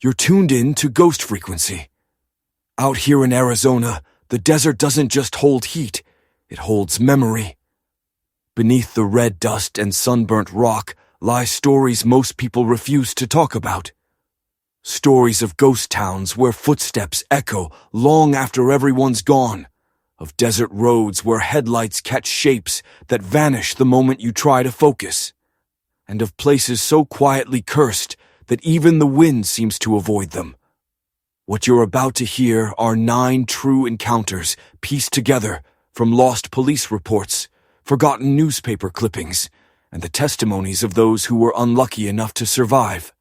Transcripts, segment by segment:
You're tuned in to Ghost Frequency. Out here in Arizona, the desert doesn't just hold heat, it holds memory. Beneath the red dust and sunburnt rock lie stories most people refuse to talk about. Stories of ghost towns where footsteps echo long after everyone's gone, of desert roads where headlights catch shapes that vanish the moment you try to focus, and of places so quietly cursed that even the wind seems to avoid them. What you're about to hear are 9 true encounters pieced together from lost police reports, forgotten newspaper clippings, and the testimonies of those who were unlucky enough to survive.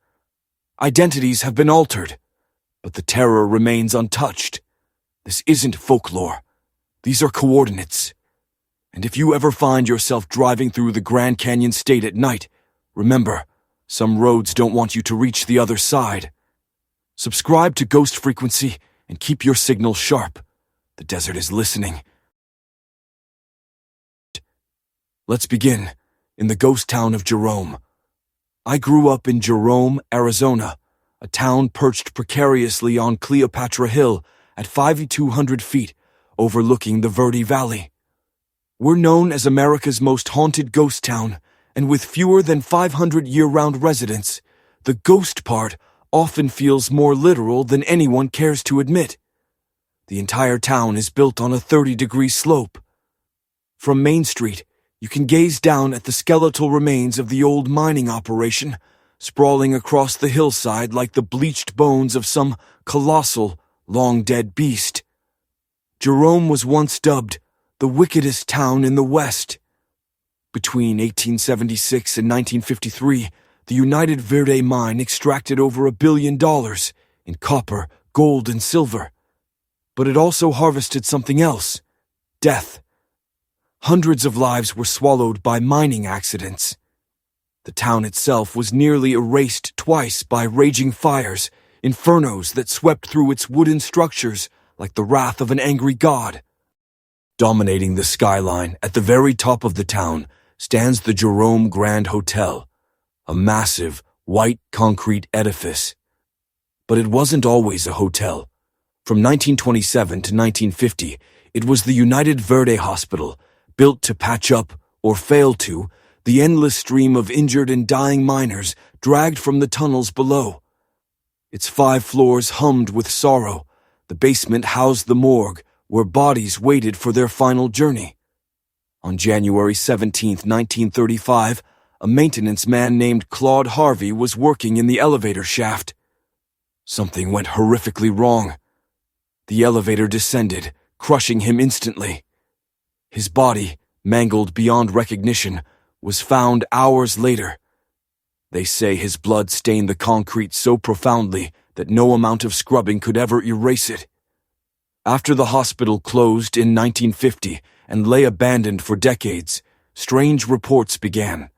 Identities have been altered, but the terror remains untouched. This isn't folklore. These are coordinates. And if you ever find yourself driving through the Grand Canyon State at night, remember, some roads don't want you to reach the other side. Subscribe to Ghost Frequency and keep your signal sharp. The desert is listening. Let's begin in the ghost town of Jerome. I grew up in Jerome, Arizona, a town perched precariously on Cleopatra Hill at 5,200 feet, overlooking the Verde Valley. We're known as America's most haunted ghost town, and with fewer than 500 year-round residents, the ghost part often feels more literal than anyone cares to admit. The entire town is built on a 30-degree slope. From Main Street, you can gaze down at the skeletal remains of the old mining operation, sprawling across the hillside like the bleached bones of some colossal, long-dead beast. Jerome was once dubbed the wickedest town in the West. Between 1876 and 1953, the United Verde mine extracted over $1 billion in copper, gold, and silver. But it also harvested something else: death. Hundreds of lives were swallowed by mining accidents. The town itself was nearly erased twice by raging fires, infernos that swept through its wooden structures like the wrath of an angry god. Dominating the skyline at the very top of the town stands the Jerome Grand Hotel, a massive, white concrete edifice. But it wasn't always a hotel. From 1927 to 1950, it was the United Verde Hospital, built to patch up, or fail to, the endless stream of injured and dying miners dragged from the tunnels below. Its 5 floors hummed with sorrow. The basement housed the morgue, where bodies waited for their final journey. On January 17, 1935, a maintenance man named Claude Harvey was working in the elevator shaft. Something went horrifically wrong. The elevator descended, crushing him instantly. His body, mangled beyond recognition, was found hours later. They say his blood stained the concrete so profoundly that no amount of scrubbing could ever erase it. After the hospital closed in 1950 and lay abandoned for decades, strange reports began.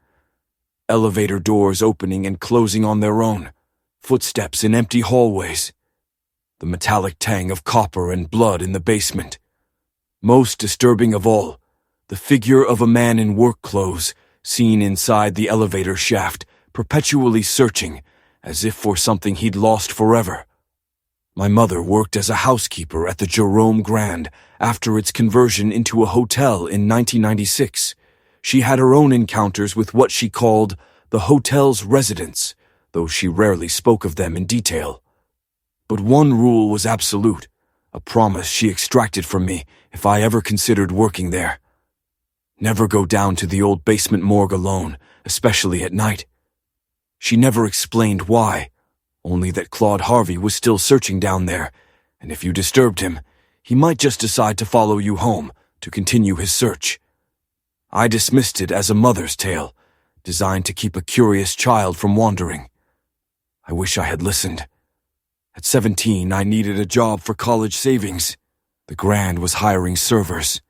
Elevator doors opening and closing on their own, footsteps in empty hallways, the metallic tang of copper and blood in the basement. Most disturbing of all, the figure of a man in work clothes, seen inside the elevator shaft, perpetually searching, as if for something he'd lost forever. My mother worked as a housekeeper at the Jerome Grand after its conversion into a hotel in 1996. She had her own encounters with what she called the hotel's residents, though she rarely spoke of them in detail. But one rule was absolute, a promise she extracted from me if I ever considered working there. Never go down to the old basement morgue alone, especially at night. She never explained why, only that Claude Harvey was still searching down there, and if you disturbed him, he might just decide to follow you home to continue his search. I dismissed it as a mother's tale, designed to keep a curious child from wandering. I wish I had listened. At 17, I needed a job for college savings. The Grand was hiring servers.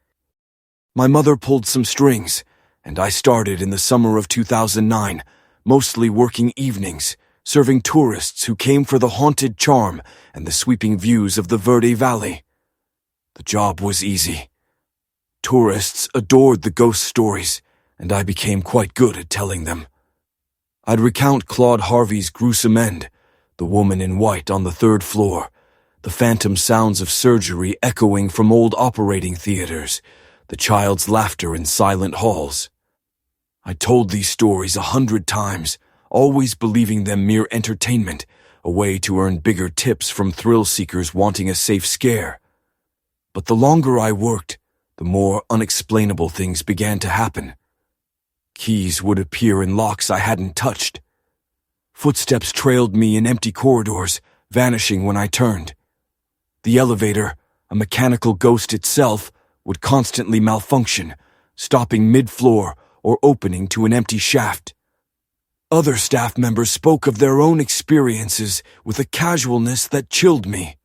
My mother pulled some strings, and I started in the summer of 2009, mostly working evenings, serving tourists who came for the haunted charm and the sweeping views of the Verde Valley. The job was easy. Tourists adored the ghost stories, and I became quite good at telling them. I'd recount Claude Harvey's gruesome end, The woman in white on the third floor, the phantom sounds of surgery echoing from old operating theaters, the child's laughter in silent halls. I told these stories 100 times, always believing them mere entertainment, a way to earn bigger tips from thrill-seekers wanting a safe scare. But the longer I worked, the more unexplainable things began to happen. Keys would appear in locks I hadn't touched. Footsteps trailed me in empty corridors, vanishing when I turned. The elevator, a mechanical ghost itself, would constantly malfunction, stopping mid-floor or opening to an empty shaft. Other staff members spoke of their own experiences with a casualness that chilled me.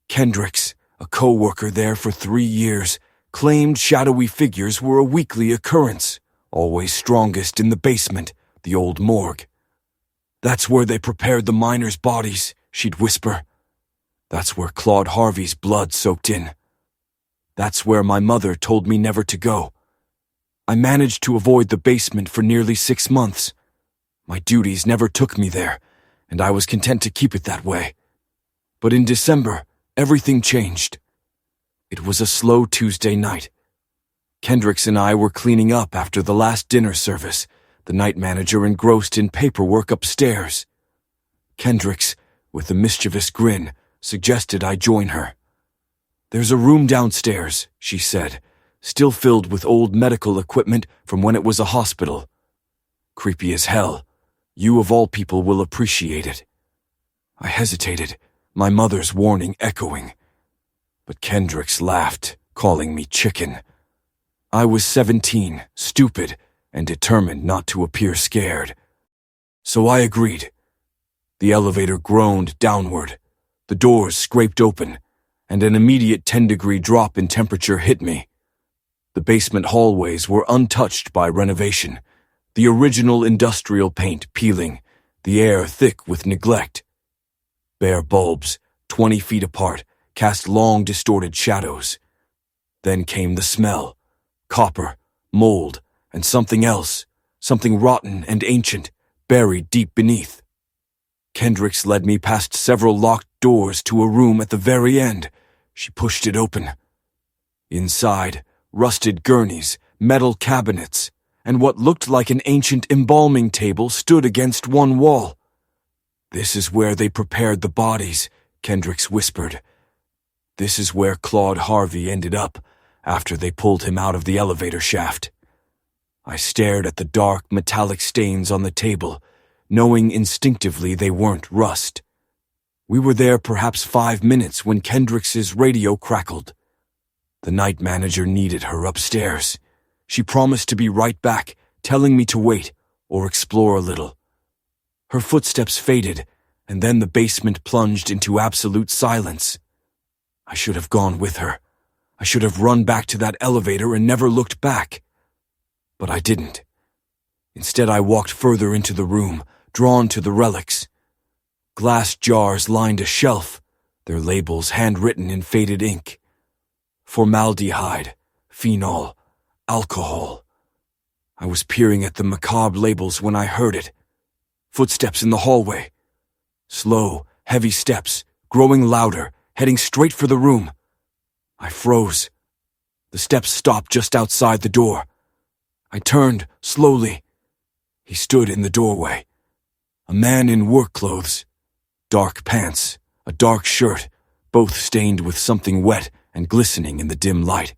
Kendricks, a co-worker there for 3 years, claimed shadowy figures were a weekly occurrence, always strongest in the basement, the old morgue. "That's where they prepared the miners' bodies," she'd whisper. "That's where Claude Harvey's blood soaked in. That's where my mother told me never to go. I managed to avoid the basement for nearly 6 months. My duties never took me there, and I was content to keep it that way. But in December, everything changed. It was a slow Tuesday night. Kendricks and I were cleaning up after the last dinner service, the night manager engrossed in paperwork upstairs. Kendricks, with a mischievous grin, suggested I join her. "There's a room downstairs," she said, still filled with old medical equipment from when it was a hospital. "Creepy as hell. You of all people will appreciate it." I hesitated, my mother's warning echoing. But Kendricks laughed, calling me chicken. I was 17, stupid, and determined not to appear scared. So I agreed. The elevator groaned downward. The doors scraped open, and an immediate 10-degree drop in temperature hit me. The basement hallways were untouched by renovation, the original industrial paint peeling, the air thick with neglect. Bare bulbs, 20 feet apart, cast long distorted shadows. Then came the smell, copper, mold, and something else, something rotten and ancient, buried deep beneath. Kendricks led me past several locked doors to a room at the very end. She pushed it open. Inside, rusted gurneys, metal cabinets, and what looked like an ancient embalming table stood against one wall. "This is where they prepared the bodies," Kendricks whispered. "This is where Claude Harvey ended up after they pulled him out of the elevator shaft." I stared at the dark metallic stains on the table, knowing instinctively they weren't rust. We were there perhaps 5 minutes when Kendricks's radio crackled. The night manager needed her upstairs. She promised to be right back, telling me to wait or explore a little. Her footsteps faded, and then the basement plunged into absolute silence. I should have gone with her. I should have run back to that elevator and never looked back. But I didn't. Instead, I walked further into the room, drawn to the relics. Glass jars lined a shelf, their labels handwritten in faded ink. Formaldehyde, phenol, alcohol. I was peering at the macabre labels when I heard it. Footsteps in the hallway. Slow, heavy steps, growing louder, heading straight for the room. I froze. The steps stopped just outside the door. I turned, slowly. He stood in the doorway. A man in work clothes. Dark pants, a dark shirt, both stained with something wet and glistening in the dim light.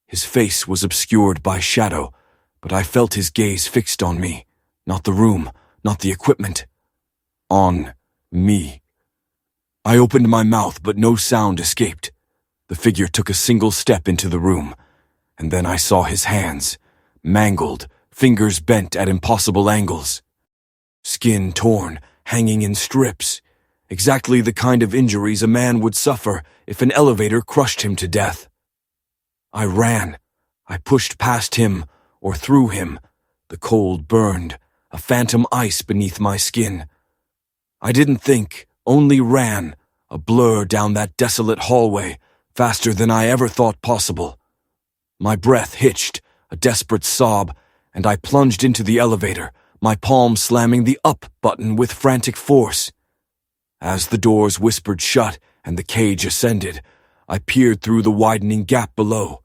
His face was obscured by shadow, but I felt his gaze fixed on me, not the room, not the equipment. On me. I opened my mouth, but no sound escaped. The figure took a single step into the room, and then I saw his hands, mangled, fingers bent at impossible angles. Skin torn, hanging in strips. Exactly the kind of injuries a man would suffer if an elevator crushed him to death. I ran. I pushed past him, or through him. The cold burned, a phantom ice beneath my skin. I didn't think, only ran, a blur down that desolate hallway, faster than I ever thought possible. My breath hitched, a desperate sob, and I plunged into the elevator, my palm slamming the up button with frantic force. As the doors whispered shut and the cage ascended, I peered through the widening gap below.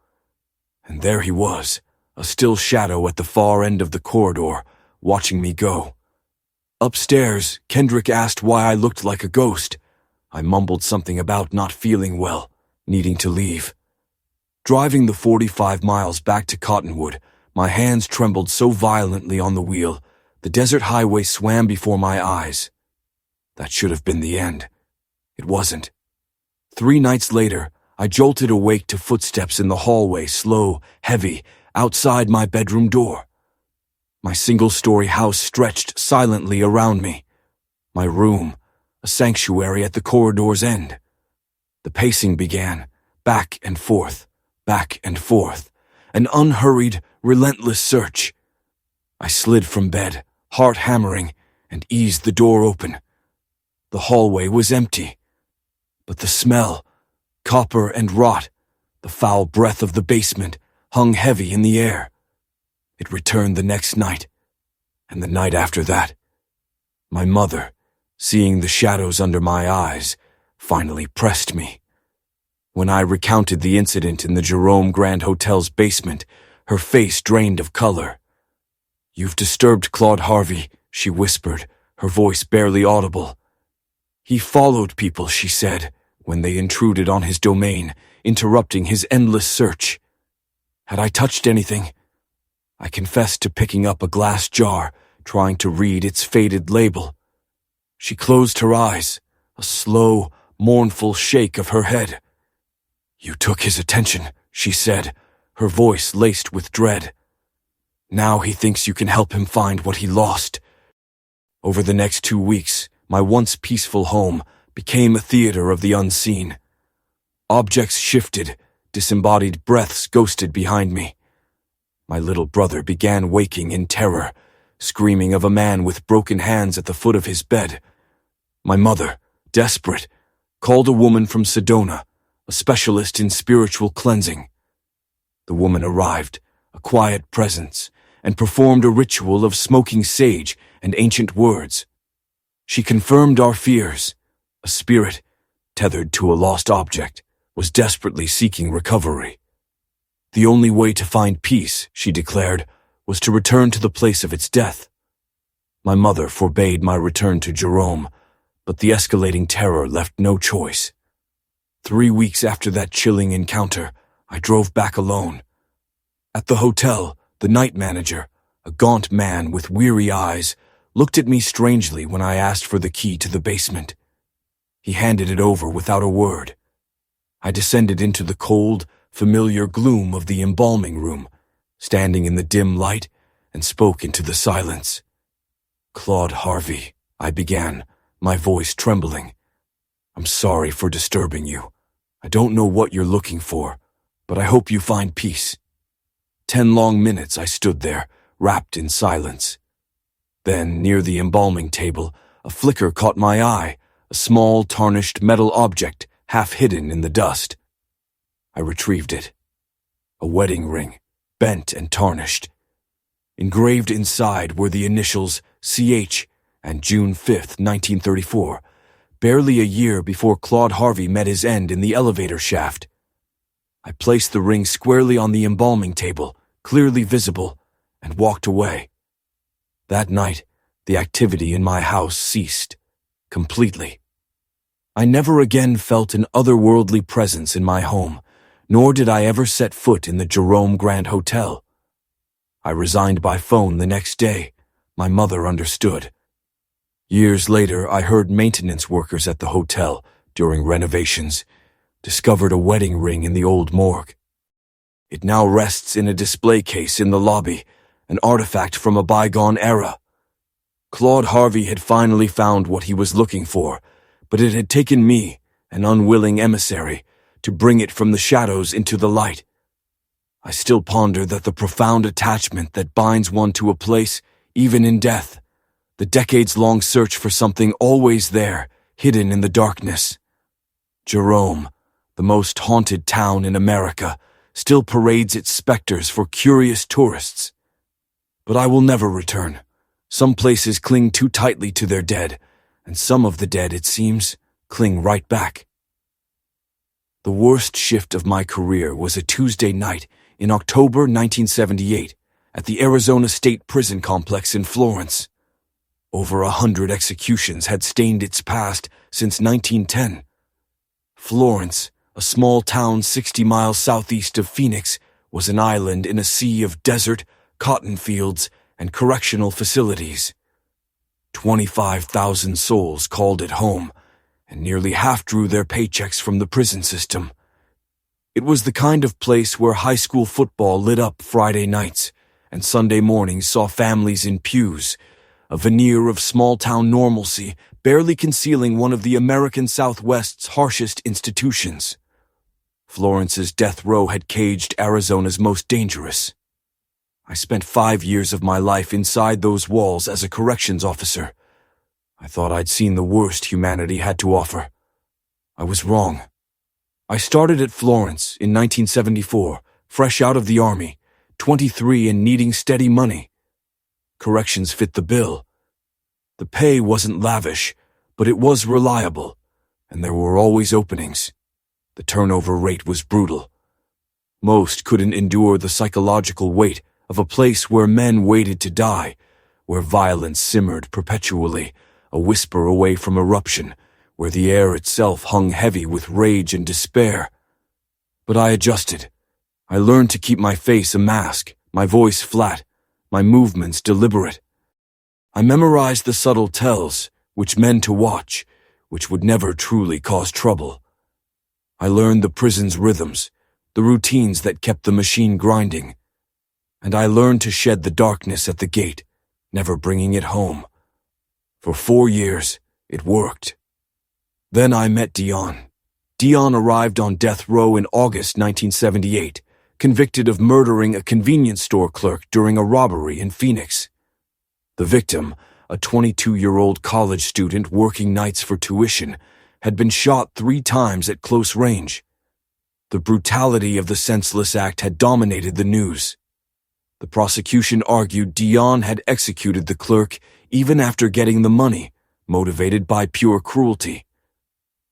And there he was, a still shadow at the far end of the corridor, watching me go. Upstairs, Kendrick asked why I looked like a ghost. I mumbled something about not feeling well, needing to leave. Driving the 45 miles back to Cottonwood, my hands trembled so violently on the wheel, the desert highway swam before my eyes. That should have been the end. It wasn't. 3 nights later, I jolted awake to footsteps in the hallway, slow, heavy, outside my bedroom door. My single-story house stretched silently around me. My room, a sanctuary at the corridor's end. The pacing began, back and forth, an unhurried, relentless search. I slid from bed, heart hammering, and eased the door open. The hallway was empty, but the smell, copper and rot, the foul breath of the basement, hung heavy in the air. It returned the next night, and the night after that. My mother, seeing the shadows under my eyes, finally pressed me. When I recounted the incident in the Jerome Grand Hotel's basement, her face drained of color. "You've disturbed Claude Harvey," she whispered, her voice barely audible. "He followed people," she said, when they intruded on his domain, interrupting his endless search. Had I touched anything? I confessed to picking up a glass jar, trying to read its faded label. She closed her eyes, a slow, mournful shake of her head. "You took his attention," she said, her voice laced with dread. "Now he thinks you can help him find what he lost." Over the next 2 weeks, my once peaceful home became a theater of the unseen. Objects shifted, disembodied breaths ghosted behind me. My little brother began waking in terror, screaming of a man with broken hands at the foot of his bed. My mother, desperate, called a woman from Sedona, a specialist in spiritual cleansing. The woman arrived, a quiet presence, and performed a ritual of smoking sage and ancient words. She confirmed our fears. A spirit, tethered to a lost object, was desperately seeking recovery. The only way to find peace, she declared, was to return to the place of its death. My mother forbade my return to Jerome, but the escalating terror left no choice. 3 weeks after that chilling encounter, I drove back alone. At the hotel, the night manager, a gaunt man with weary eyes, looked at me strangely when I asked for the key to the basement. He handed it over without a word. I descended into the cold, familiar gloom of the embalming room, standing in the dim light, and spoke into the silence. "Claude Harvey," I began, my voice trembling. "I'm sorry for disturbing you. I don't know what you're looking for, but I hope you find peace." 10 long minutes I stood there, wrapped in silence. Then, near the embalming table, a flicker caught my eye, a small, tarnished metal object, half hidden in the dust. I retrieved it. A wedding ring, bent and tarnished. Engraved inside were the initials CH and June 5th, 1934, barely a year before Claude Harvey met his end in the elevator shaft. I placed the ring squarely on the embalming table, clearly visible, and walked away. That night, the activity in my house ceased, completely. I never again felt an otherworldly presence in my home, nor did I ever set foot in the Jerome Grand Hotel. I resigned by phone the next day. My mother understood. Years later, I heard maintenance workers at the hotel, during renovations, discovered a wedding ring in the old morgue. It now rests in a display case in the lobby, an artifact from a bygone era. Claude Harvey had finally found what he was looking for, but it had taken me, an unwilling emissary, to bring it from the shadows into the light. I still ponder that the profound attachment that binds one to a place, even in death, the decades-long search for something always there, hidden in the darkness. Jerome, the most haunted town in America, still parades its specters for curious tourists. But I will never return. Some places cling too tightly to their dead, and some of the dead, it seems, cling right back. The worst shift of my career was a Tuesday night in October 1978 at the Arizona State Prison Complex in Florence. Over 100 executions had stained its past since 1910. Florence, a small town 60 miles southeast of Phoenix, was an island in a sea of desert, cotton fields, and correctional facilities. 25,000 souls called it home, and nearly half drew their paychecks from the prison system. It was the kind of place where high school football lit up Friday nights, and Sunday mornings saw families in pews, a veneer of small-town normalcy barely concealing one of the American Southwest's harshest institutions. Florence's death row had caged Arizona's most dangerous. I spent 5 years of my life inside those walls as a corrections officer. I thought I'd seen the worst humanity had to offer. I was wrong. I started at Florence in 1974, fresh out of the Army, 23 and needing steady money. Corrections fit the bill. The pay wasn't lavish, but it was reliable, and there were always openings. The turnover rate was brutal. Most couldn't endure the psychological weight of a place where men waited to die, where violence simmered perpetually, a whisper away from eruption, where the air itself hung heavy with rage and despair. But I adjusted. I learned to keep my face a mask, my voice flat, my movements deliberate. I memorized the subtle tells, which men to watch, which would never truly cause trouble. I learned the prison's rhythms, the routines that kept the machine grinding. And I learned to shed the darkness at the gate, never bringing it home. For 4 years, it worked. Then I met Dion. Dion arrived on death row in August 1978, convicted of murdering a convenience store clerk during a robbery in Phoenix. The victim, a 22-year-old college student working nights for tuition, had been shot 3 times at close range. The brutality of the senseless act had dominated the news. The prosecution argued Dion had executed the clerk even after getting the money, motivated by pure cruelty.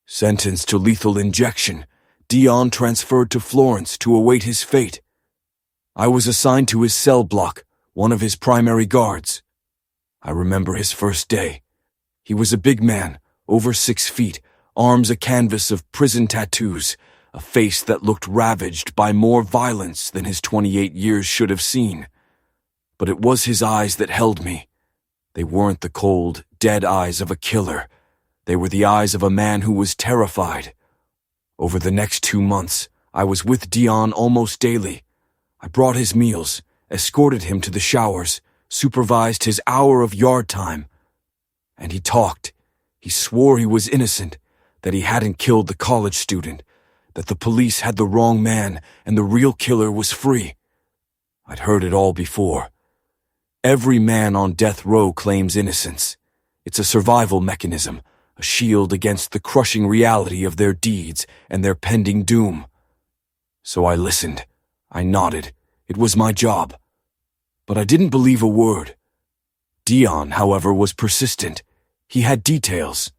Sentenced to lethal injection, Dion transferred to Florence to await his fate. I was assigned to his cell block, one of his primary guards. I remember his first day. He was a big man, over 6 feet, arms a canvas of prison tattoos, a face that looked ravaged by more violence than his 28 years should have seen. But it was his eyes that held me. They weren't the cold, dead eyes of a killer. They were the eyes of a man who was terrified. Over the next 2 months, I was with Dion almost daily. I brought his meals, escorted him to the showers, supervised his hour of yard time. And he talked. He swore he was innocent, that he hadn't killed the college student, that the police had the wrong man and the real killer was free. I'd heard it all before. Every man on death row claims innocence. It's a survival mechanism, a shield against the crushing reality of their deeds and their pending doom. So I listened. I nodded. It was my job. But I didn't believe a word. Dion, however, was persistent. He had details.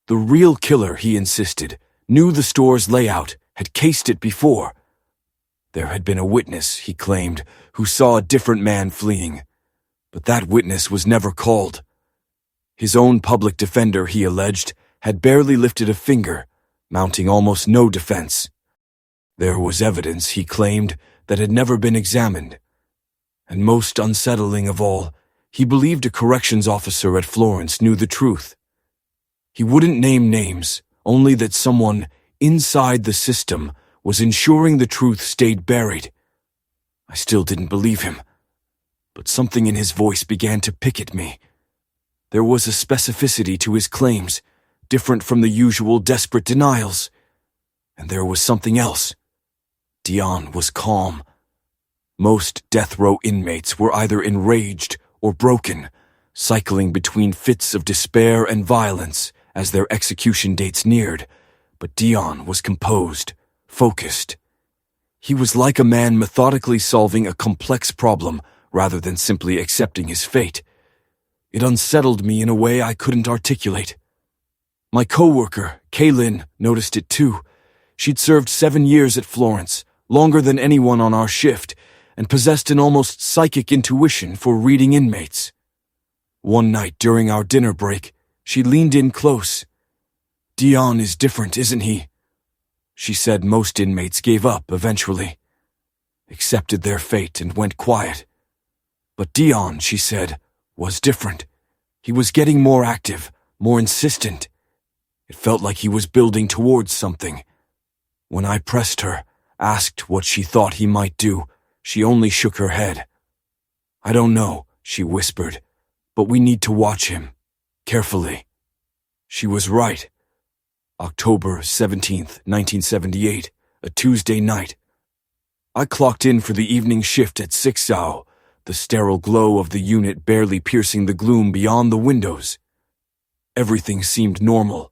The real killer, he insisted, knew the store's layout, had cased it before. There had been a witness, he claimed, who saw a different man fleeing. But that witness was never called. His own public defender, he alleged, had barely lifted a finger, mounting almost no defense. There was evidence, he claimed, that had never been examined. And most unsettling of all, he believed a corrections officer at Florence knew the truth. He wouldn't name names, only that someone inside the system was ensuring the truth stayed buried. I still didn't believe him, but something in his voice began to pick at me. There was a specificity to his claims, different from the usual desperate denials. And there was something else. Dion was calm. Most death row inmates were either enraged or broken, cycling between fits of despair and violence as their execution dates neared, but Dion was composed, focused. He was like a man methodically solving a complex problem rather than simply accepting his fate. It unsettled me in a way I couldn't articulate. My coworker, Kaylin, noticed it too. She'd served 7 years at Florence, longer than anyone on our shift, and possessed an almost psychic intuition for reading inmates. One night during our dinner break, she leaned in close. "Dion is different, isn't he?" She said most inmates gave up eventually, accepted their fate and went quiet. But Dion, she said, was different. He was getting more active, more insistent. It felt like he was building towards something. When I pressed her, asked what she thought he might do, she only shook her head. "I don't know," she whispered, "but we need to watch him. Carefully." She was right. October 17th, 1978, a Tuesday night. I clocked in for the evening shift at 6:00, the sterile glow of the unit barely piercing the gloom beyond the windows. Everything seemed normal.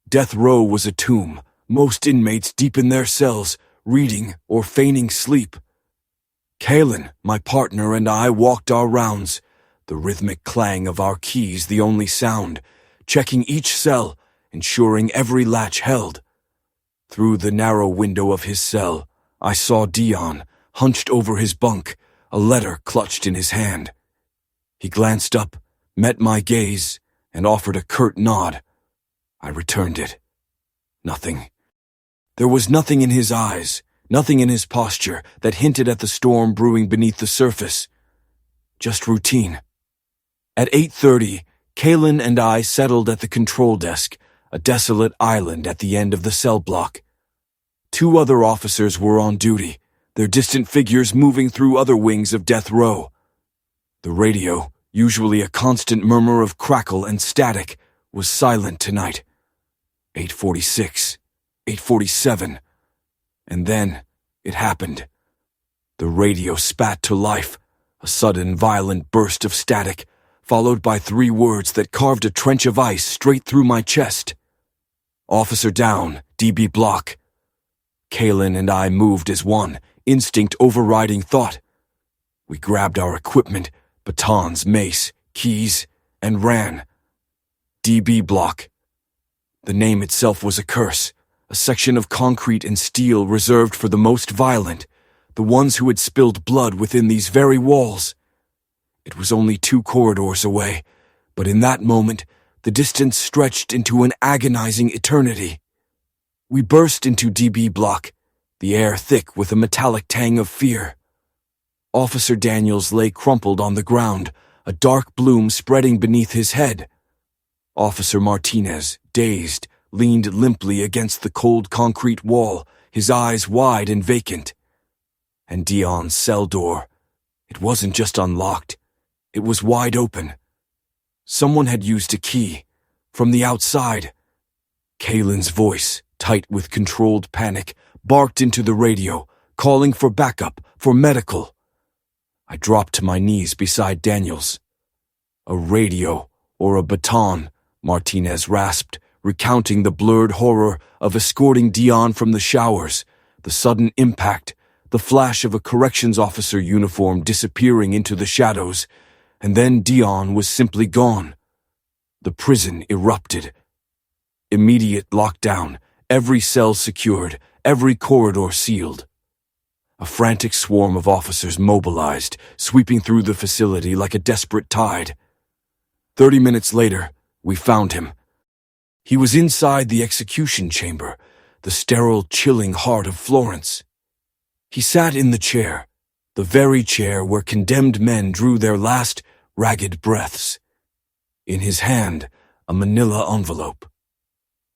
Death row was a tomb, most inmates deep in their cells, reading or feigning sleep. Kaylin, my partner, and I walked our rounds, the rhythmic clang of our keys the only sound, checking each cell, ensuring every latch held. Through the narrow window of his cell, I saw Dion, hunched over his bunk, a letter clutched in his hand. He glanced up, met my gaze, and offered a curt nod. I returned it. Nothing. There was nothing in his eyes, nothing in his posture that hinted at the storm brewing beneath the surface. Just routine. At 8:30, Kaylin and I settled at the control desk, a desolate island at the end of the cell block. 2 other officers were on duty, their distant figures moving through other wings of death row. The radio, usually a constant murmur of crackle and static, was silent tonight. 8:46, 8:47, and then it happened. The radio spat to life, a sudden violent burst of static, followed by 3 words that carved a trench of ice straight through my chest. "Officer down, DB block." Kaylin and I moved as one, instinct overriding thought. We grabbed our equipment, batons, mace, keys, and ran. DB block. The name itself was a curse, a section of concrete and steel reserved for the most violent, the ones who had spilled blood within these very walls. It was only 2 corridors away, but in that moment, the distance stretched into an agonizing eternity. We burst into DB block, the air thick with a metallic tang of fear. Officer Daniels lay crumpled on the ground, a dark bloom spreading beneath his head. Officer Martinez, dazed, leaned limply against the cold concrete wall, his eyes wide and vacant. And Dion's cell door. It wasn't just unlocked. It was wide open. Someone had used a key. From the outside. Kaylin's voice, tight with controlled panic, barked into the radio, calling for backup, for medical. I dropped to my knees beside Daniels. "A radio, or a baton," Martinez rasped, recounting the blurred horror of escorting Dion from the showers, the sudden impact, the flash of a corrections officer uniform disappearing into the shadows, and then Dion was simply gone. The prison erupted. Immediate lockdown, every cell secured, every corridor sealed. A frantic swarm of officers mobilized, sweeping through the facility like a desperate tide. 30 minutes later, we found him. He was inside the execution chamber, the sterile, chilling heart of Florence. He sat in the chair, the very chair where condemned men drew their last, ragged breaths. In his hand, a manila envelope.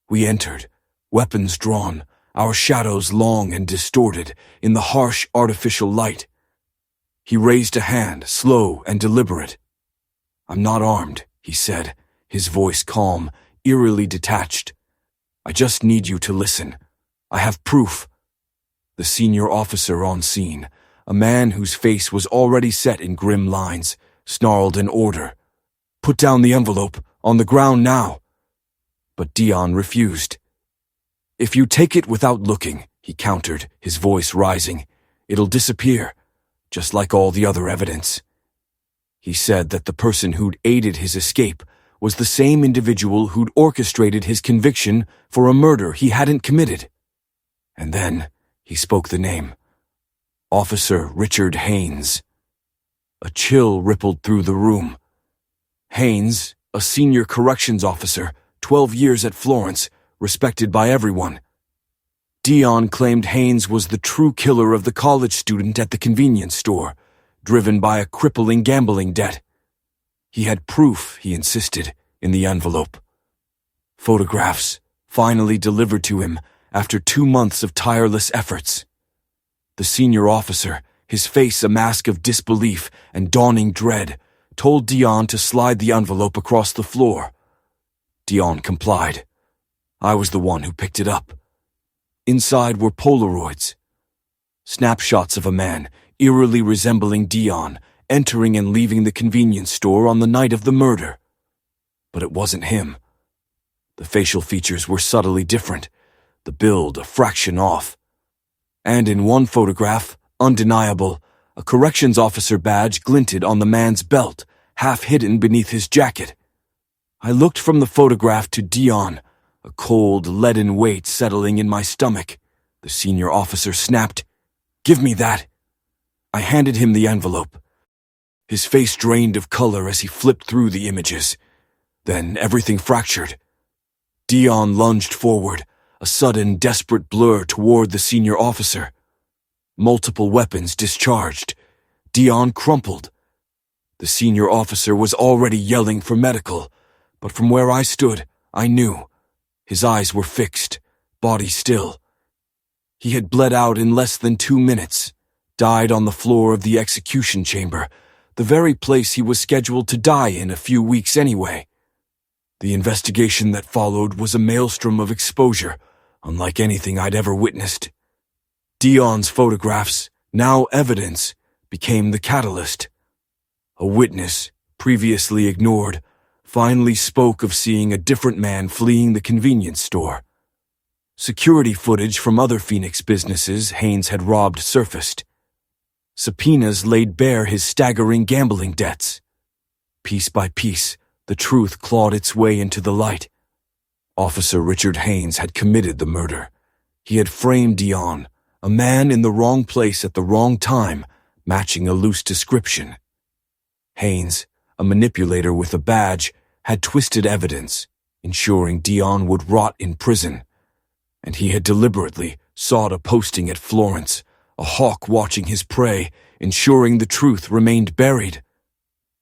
We entered, weapons drawn, our shadows long and distorted in the harsh artificial light. He raised a hand, slow and deliberate. "I'm not armed," he said, his voice calm, eerily detached. "I just need you to listen. I have proof." The senior officer on scene, a man whose face was already set in grim lines, snarled an order. "Put down the envelope, on the ground now." But Dion refused. "If you take it without looking," he countered, his voice rising, "it'll disappear, just like all the other evidence." He said that the person who'd aided his escape was the same individual who'd orchestrated his conviction for a murder he hadn't committed. And then he spoke the name. Officer Richard Haynes. A chill rippled through the room. Haynes, a senior corrections officer, 12 years at Florence, respected by everyone. Dion claimed Haynes was the true killer of the college student at the convenience store, driven by a crippling gambling debt. He had proof, he insisted, in the envelope. Photographs, finally delivered to him after 2 months of tireless efforts. The senior officer, his face a mask of disbelief and dawning dread, told Dion to slide the envelope across the floor. Dion complied. I was the one who picked it up. Inside were Polaroids. Snapshots of a man, eerily resembling Dion, entering and leaving the convenience store on the night of the murder. But it wasn't him. The facial features were subtly different, the build a fraction off. And in one photograph, undeniable, a corrections officer badge glinted on the man's belt, half hidden beneath his jacket. I looked from the photograph to Dion, a cold, leaden weight settling in my stomach. The senior officer snapped, "Give me that." I handed him the envelope. His face drained of color as he flipped through the images. Then everything fractured. Dion lunged forward, a sudden, desperate blur toward the senior officer. Multiple weapons discharged. Dion crumpled. The senior officer was already yelling for medical, but from where I stood, I knew. His eyes were fixed, body still. He had bled out in less than 2 minutes, died on the floor of the execution chamber, the very place he was scheduled to die in a few weeks anyway. The investigation that followed was a maelstrom of exposure, unlike anything I'd ever witnessed. Dion's photographs, now evidence, became the catalyst. A witness, previously ignored, finally spoke of seeing a different man fleeing the convenience store. Security footage from other Phoenix businesses Haynes had robbed surfaced. Subpoenas laid bare his staggering gambling debts. Piece by piece, the truth clawed its way into the light. Officer Richard Haynes had committed the murder. He had framed Dion, a man in the wrong place at the wrong time, matching a loose description. Haynes, a manipulator with a badge, had twisted evidence, ensuring Dion would rot in prison. And he had deliberately sought a posting at Florence, a hawk watching his prey, ensuring the truth remained buried.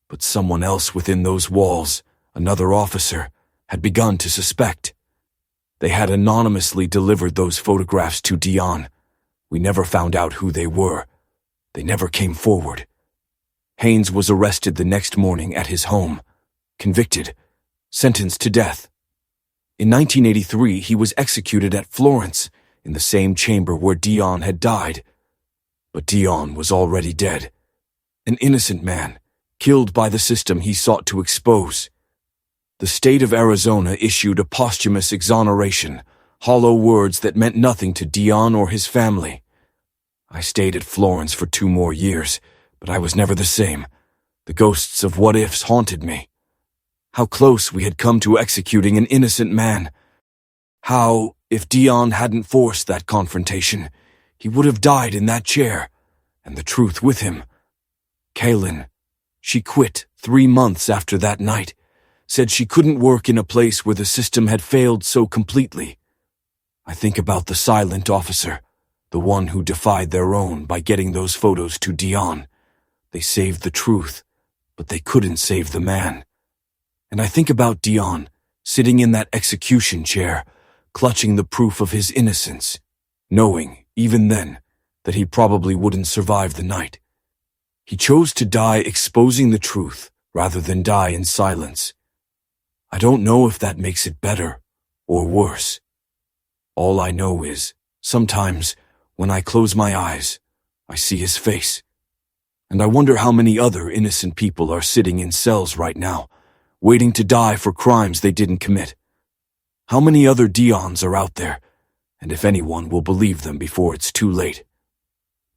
But someone else within those walls, another officer, had begun to suspect. They had anonymously delivered those photographs to Dion. We never found out who they were. They never came forward. Haynes was arrested the next morning at his home, convicted, sentenced to death. In 1983, he was executed at Florence, in the same chamber where Dion had died. But Dion was already dead. An innocent man, killed by the system he sought to expose. The state of Arizona issued a posthumous exoneration, hollow words that meant nothing to Dion or his family. I stayed at Florence for 2 more years, but I was never the same. The ghosts of what-ifs haunted me. How close we had come to executing an innocent man. How, if Dion hadn't forced that confrontation, he would have died in that chair, and the truth with him. Kaylin, she quit 3 months after that night, said she couldn't work in a place where the system had failed so completely. I think about the silent officer, the one who defied their own by getting those photos to Dion. They saved the truth, but they couldn't save the man. And I think about Dion, sitting in that execution chair, clutching the proof of his innocence, knowing, even then, that he probably wouldn't survive the night. He chose to die exposing the truth rather than die in silence. I don't know if that makes it better or worse. All I know is, sometimes, when I close my eyes, I see his face. And I wonder how many other innocent people are sitting in cells right now, waiting to die for crimes they didn't commit. How many other Dions are out there, and if anyone will believe them before it's too late.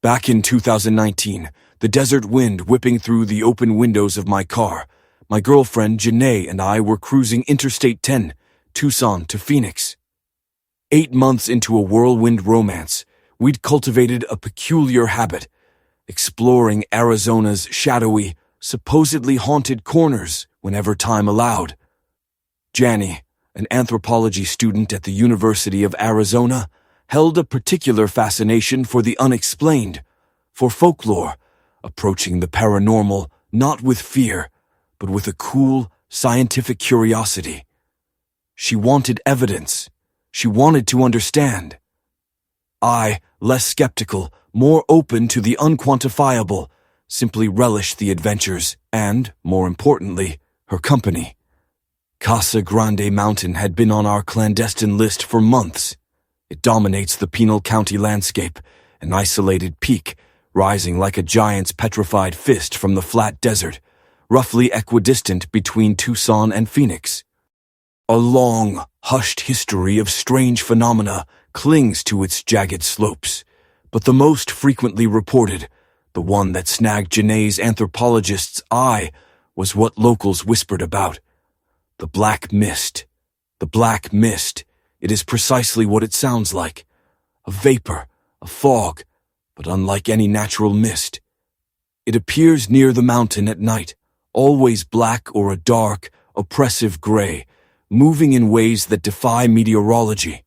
Back in 2019, the desert wind whipping through the open windows of my car, my girlfriend Janae and I were cruising Interstate 10, Tucson to Phoenix. 8 months into a whirlwind romance, we'd cultivated a peculiar habit, exploring Arizona's shadowy, supposedly haunted corners whenever time allowed. Janie, an anthropology student at the University of Arizona, held a particular fascination for the unexplained, for folklore, approaching the paranormal not with fear, but with a cool, scientific curiosity. She wanted evidence. She wanted to understand. I, less skeptical, more open to the unquantifiable, simply relished the adventures and, more importantly, her company. Casa Grande Mountain had been on our clandestine list for months. It dominates the Pinal County landscape, an isolated peak, rising like a giant's petrified fist from the flat desert, roughly equidistant between Tucson and Phoenix. A long, hushed history of strange phenomena clings to its jagged slopes, but the most frequently reported, the one that snagged Janae's anthropologist's eye, was what locals whispered about. The black mist. The black mist. It is precisely what it sounds like. A vapor, a fog, but unlike any natural mist. It appears near the mountain at night, always black or a dark, oppressive gray, moving in ways that defy meteorology.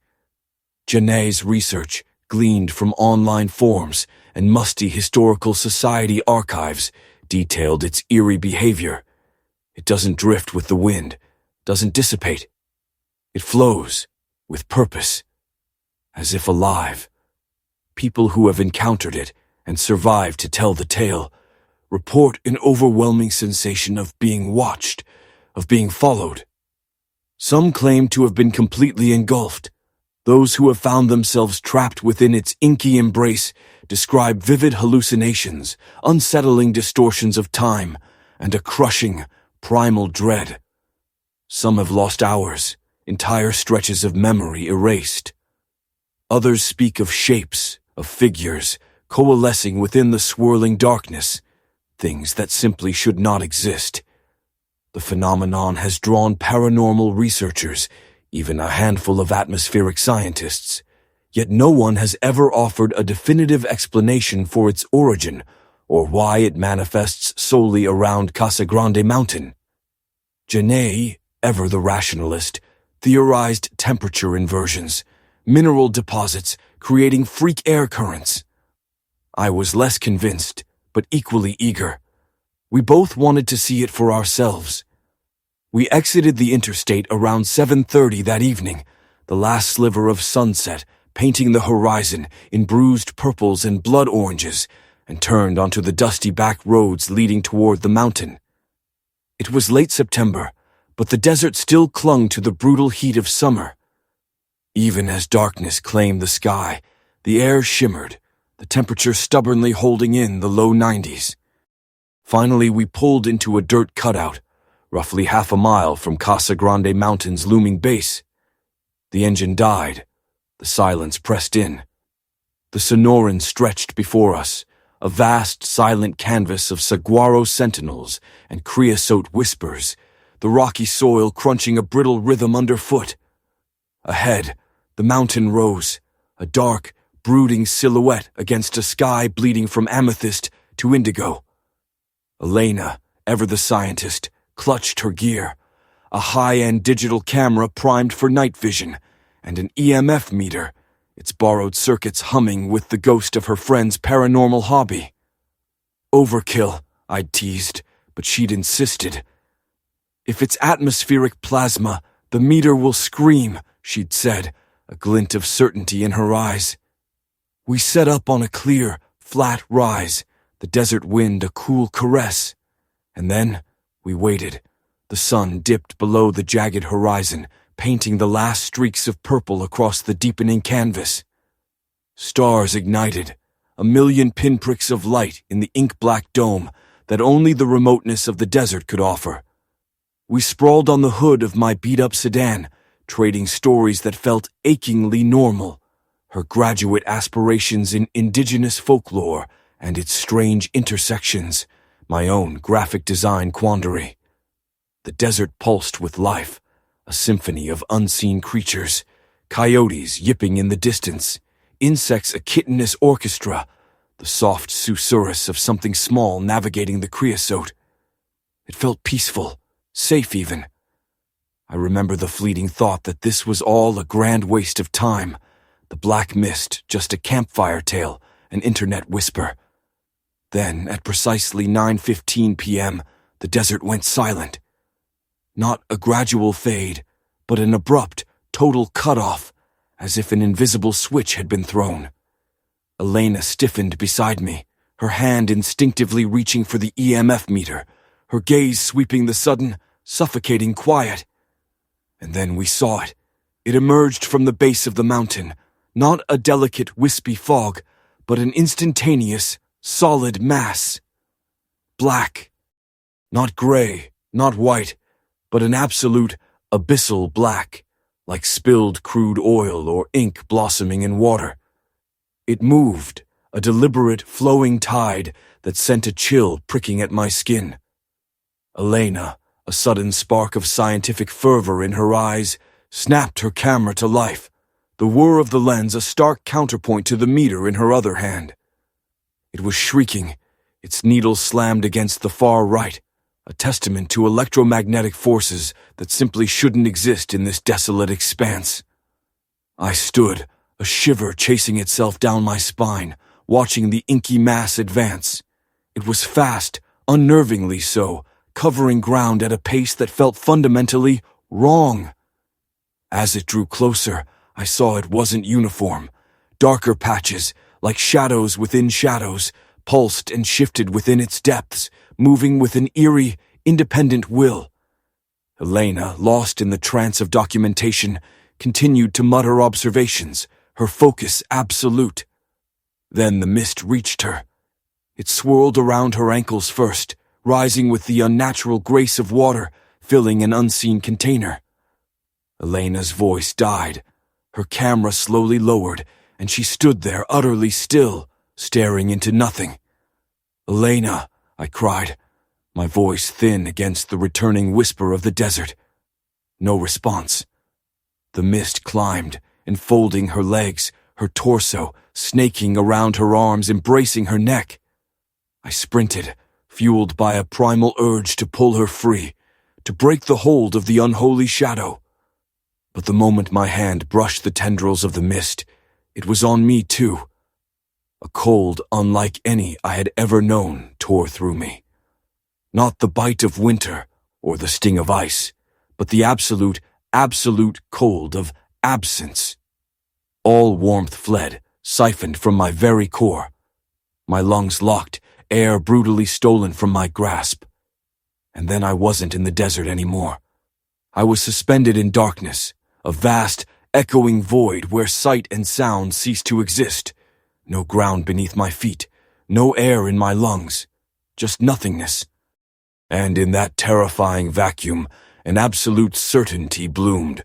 Janae's research, gleaned from online forums and musty historical society archives, detailed its eerie behavior. It doesn't drift with the wind, doesn't dissipate. It flows, with purpose, as if alive. People who have encountered it and survived to tell the tale report an overwhelming sensation of being watched, of being followed. Some claim to have been completely engulfed. Those who have found themselves trapped within its inky embrace describe vivid hallucinations, unsettling distortions of time, and a crushing, primal dread. Some have lost hours, entire stretches of memory erased. Others speak of shapes, of figures, coalescing within the swirling darkness, things that simply should not exist. The phenomenon has drawn paranormal researchers, even a handful of atmospheric scientists, yet no one has ever offered a definitive explanation for its origin or why it manifests solely around Casa Grande Mountain. Janae, ever the rationalist, theorized temperature inversions, mineral deposits creating freak air currents. I was less convinced, but equally eager. We both wanted to see it for ourselves. We exited the interstate around 7:30 that evening, the last sliver of sunset painting the horizon in bruised purples and blood oranges, and turned onto the dusty back roads leading toward the mountain. It was late September, but the desert still clung to the brutal heat of summer. Even as darkness claimed the sky, the air shimmered, the temperature stubbornly holding in the low 90s. Finally, we pulled into a dirt cutout, roughly half a mile from Casa Grande Mountain's looming base. The engine died. The silence pressed in. The Sonoran stretched before us, a vast, silent canvas of saguaro sentinels and creosote whispers, the rocky soil crunching a brittle rhythm underfoot. Ahead, the mountain rose, a dark, brooding silhouette against a sky bleeding from amethyst to indigo. Elena, ever the scientist, clutched her gear, a high-end digital camera primed for night vision, and an EMF meter, its borrowed circuits humming with the ghost of her friend's paranormal hobby. Overkill, I'd teased, but she'd insisted. If it's atmospheric plasma, the meter will scream, she'd said, a glint of certainty in her eyes. We set up on a clear, flat rise, the desert wind a cool caress. And then we waited. The sun dipped below the jagged horizon, painting the last streaks of purple across the deepening canvas. Stars ignited, a million pinpricks of light in the ink-black dome that only the remoteness of the desert could offer. We sprawled on the hood of my beat-up sedan, trading stories that felt achingly normal. her graduate aspirations in indigenous folklore and its strange intersections, my own graphic design quandary. The desert pulsed with life, a symphony of unseen creatures, coyotes yipping in the distance, insects a chitinous orchestra, the soft susurrus of something small navigating the creosote. It felt peaceful, safe even. I remember the fleeting thought that this was all a grand waste of time, the black mist just a campfire tale, an internet whisper. Then, at precisely 9:15 p.m., the desert went silent. Not a gradual fade, but an abrupt, total cutoff, as if an invisible switch had been thrown. Elena stiffened beside me, her hand instinctively reaching for the EMF meter, her gaze sweeping the sudden, suffocating quiet. And then we saw it. It emerged from the base of the mountain, not a delicate, wispy fog, but an instantaneous, solid mass. Black. Not gray, not white, but an absolute, abyssal black, like spilled crude oil or ink blossoming in water. It moved, a deliberate, flowing tide that sent a chill pricking at my skin. Elena, a sudden spark of scientific fervor in her eyes, snapped her camera to life, the whir of the lens a stark counterpoint to the meter in her other hand. It was shrieking, its needle slammed against the far right, a testament to electromagnetic forces that simply shouldn't exist in this desolate expanse. I stood, a shiver chasing itself down my spine, watching the inky mass advance. It was fast, unnervingly so, covering ground at a pace that felt fundamentally wrong. As it drew closer, I saw it wasn't uniform. Darker patches, like shadows within shadows, pulsed and shifted within its depths, moving with an eerie, independent will. Elena, lost in the trance of documentation, continued to mutter observations, her focus absolute. Then the mist reached her. It swirled around her ankles first, rising with the unnatural grace of water, filling an unseen container. Elena's voice died. Her camera slowly lowered, and she stood there utterly still, staring into nothing. "Elena," I cried, my voice thin against the returning whisper of the desert. No response. The mist climbed, enfolding her legs, her torso, snaking around her arms, embracing her neck. I sprinted, fueled by a primal urge to pull her free, to break the hold of the unholy shadow. But the moment my hand brushed the tendrils of the mist, it was on me too. A cold unlike any I had ever known tore through me. Not the bite of winter or the sting of ice, but the absolute cold of absence. All warmth fled, siphoned from my very core. My lungs locked, air brutally stolen from my grasp. And then I wasn't in the desert anymore. I was suspended in darkness, a vast, echoing void where sight and sound ceased to exist. No ground beneath my feet, no air in my lungs, just nothingness. And in that terrifying vacuum, an absolute certainty bloomed.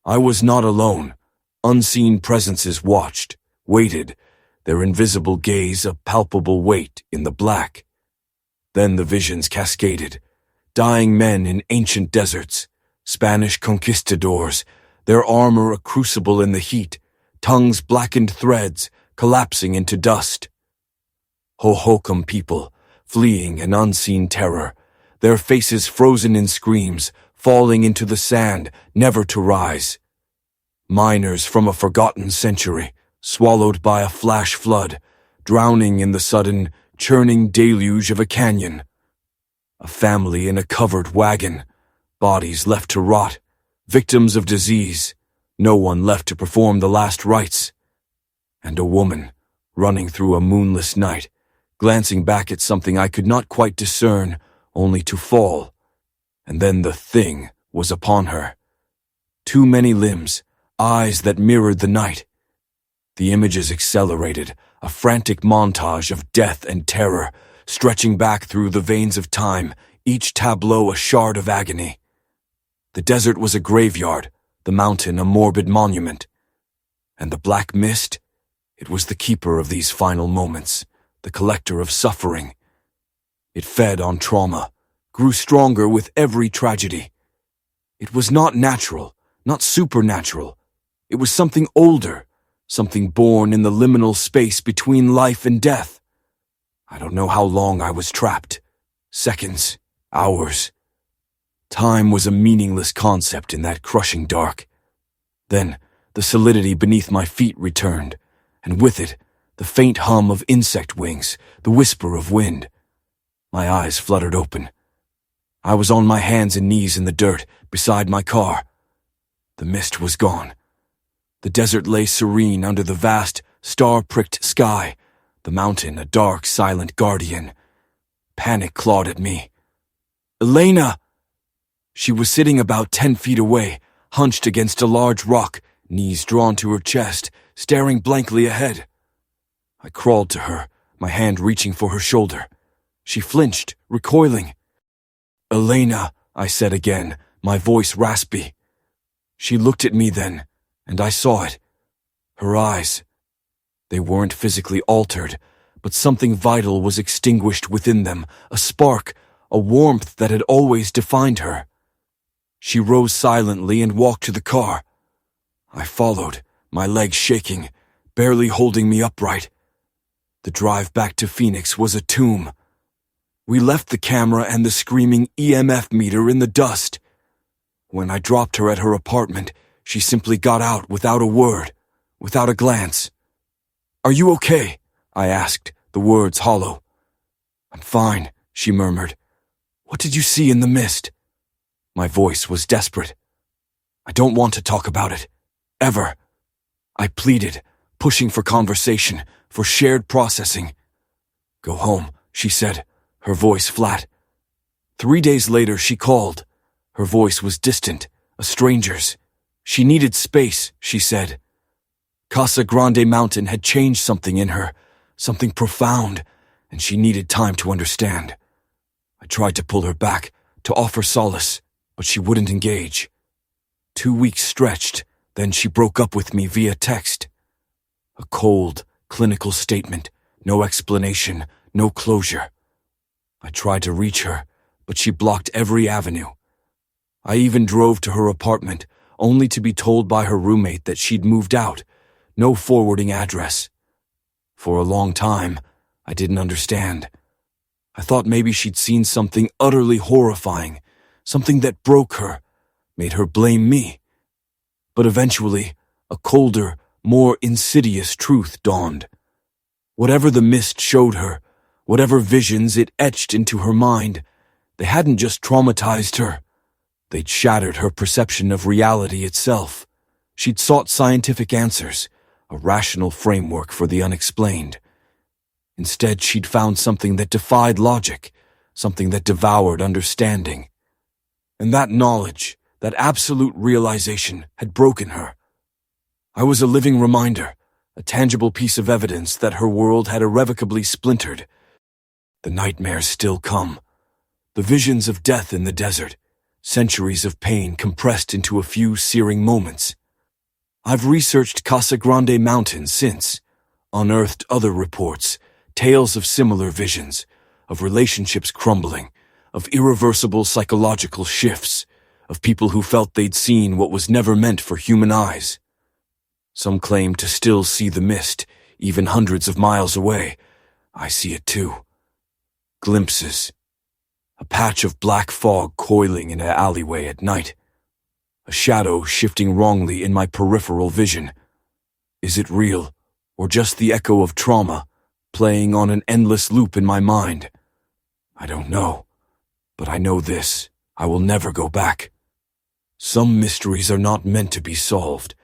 I was not alone. Unseen presences watched, waited, their invisible gaze a palpable weight in the black. Then the visions cascaded. Dying men in ancient deserts, Spanish conquistadors, their armor a crucible in the heat, tongues blackened threads, collapsing into dust. Hohokam people, fleeing an unseen terror, their faces frozen in screams, falling into the sand, never to rise. Miners from a forgotten century, swallowed by a flash flood, drowning in the sudden, churning deluge of a canyon. A family in a covered wagon, bodies left to rot, victims of disease, no one left to perform the last rites. And a woman, running through a moonless night, glancing back at something I could not quite discern, only to fall. And then the thing was upon her. Too many limbs, eyes that mirrored the night. The images accelerated, a frantic montage of death and terror, stretching back through the veins of time, each tableau a shard of agony. The desert was a graveyard, the mountain a morbid monument. And the black mist? It was the keeper of these final moments, the collector of suffering. It fed on trauma, grew stronger with every tragedy. It was not natural, not supernatural. It was something older, something born in the liminal space between life and death. I don't know how long I was trapped. Seconds, hours. Time was a meaningless concept in that crushing dark. Then, the solidity beneath my feet returned, and with it, the faint hum of insect wings, the whisper of wind. My eyes fluttered open. I was on my hands and knees in the dirt, beside my car. The mist was gone. The desert lay serene under the vast, star-pricked sky, the mountain a dark, silent guardian. Panic clawed at me. "Elena!" She was sitting about 10 feet away, hunched against a large rock, knees drawn to her chest, staring blankly ahead. I crawled to her, my hand reaching for her shoulder. She flinched, recoiling. "Elena," I said again, my voice raspy. She looked at me then, and I saw it. Her eyes. They weren't physically altered, but something vital was extinguished within them, a spark, a warmth that had always defined her. She rose silently and walked to the car. I followed, my legs shaking, barely holding me upright. The drive back to Phoenix was a tomb. We left the camera and the screaming EMF meter in the dust. When I dropped her at her apartment, she simply got out without a word, without a glance. "Are you okay?" I asked, the words hollow. "I'm fine," she murmured. "What did you see in the mist?" My voice was desperate. "I don't want to talk about it. Ever." I pleaded, pushing for conversation, for shared processing. "Go home," she said, her voice flat. 3 days later, she called. Her voice was distant, a stranger's. She needed space, she said. Casa Grande Mountain had changed something in her, something profound, and she needed time to understand. I tried to pull her back, to offer solace, but she wouldn't engage. 2 weeks stretched, then she broke up with me via text. A cold, clinical statement, no explanation, no closure. I tried to reach her, but she blocked every avenue. I even drove to her apartment, only to be told by her roommate that she'd moved out, no forwarding address. For a long time, I didn't understand. I thought maybe she'd seen something utterly horrifying, something that broke her, made her blame me. But eventually, a colder, more insidious truth dawned. Whatever the mist showed her, whatever visions it etched into her mind, they hadn't just traumatized her. They'd shattered her perception of reality itself. She'd sought scientific answers, a rational framework for the unexplained. Instead, she'd found something that defied logic, something that devoured understanding. And that knowledge, that absolute realization, had broken her. I was a living reminder, a tangible piece of evidence that her world had irrevocably splintered. The nightmares still come. The visions of death in the desert, centuries of pain compressed into a few searing moments. I've researched Casa Grande Mountain since, unearthed other reports, tales of similar visions, of relationships crumbling, of irreversible psychological shifts, of people who felt they'd seen what was never meant for human eyes. Some claim to still see the mist, even hundreds of miles away. I see it too. Glimpses. A patch of black fog coiling in an alleyway at night. A shadow shifting wrongly in my peripheral vision. Is it real, or just the echo of trauma, playing on an endless loop in my mind? I don't know, but I know this: I will never go back. Some mysteries are not meant to be solved,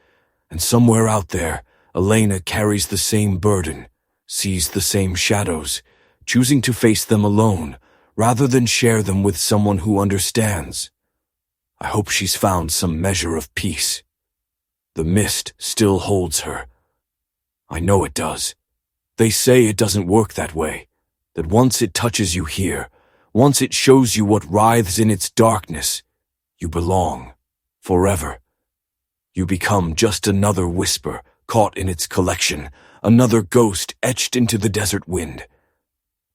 and somewhere out there, Elena carries the same burden, sees the same shadows, choosing to face them alone, rather than share them with someone who understands. I hope she's found some measure of peace. The mist still holds her. I know it does. They say it doesn't work that way, that once it touches you here, once it shows you what writhes in its darkness, you belong, forever. You become just another whisper caught in its collection, another ghost etched into the desert wind.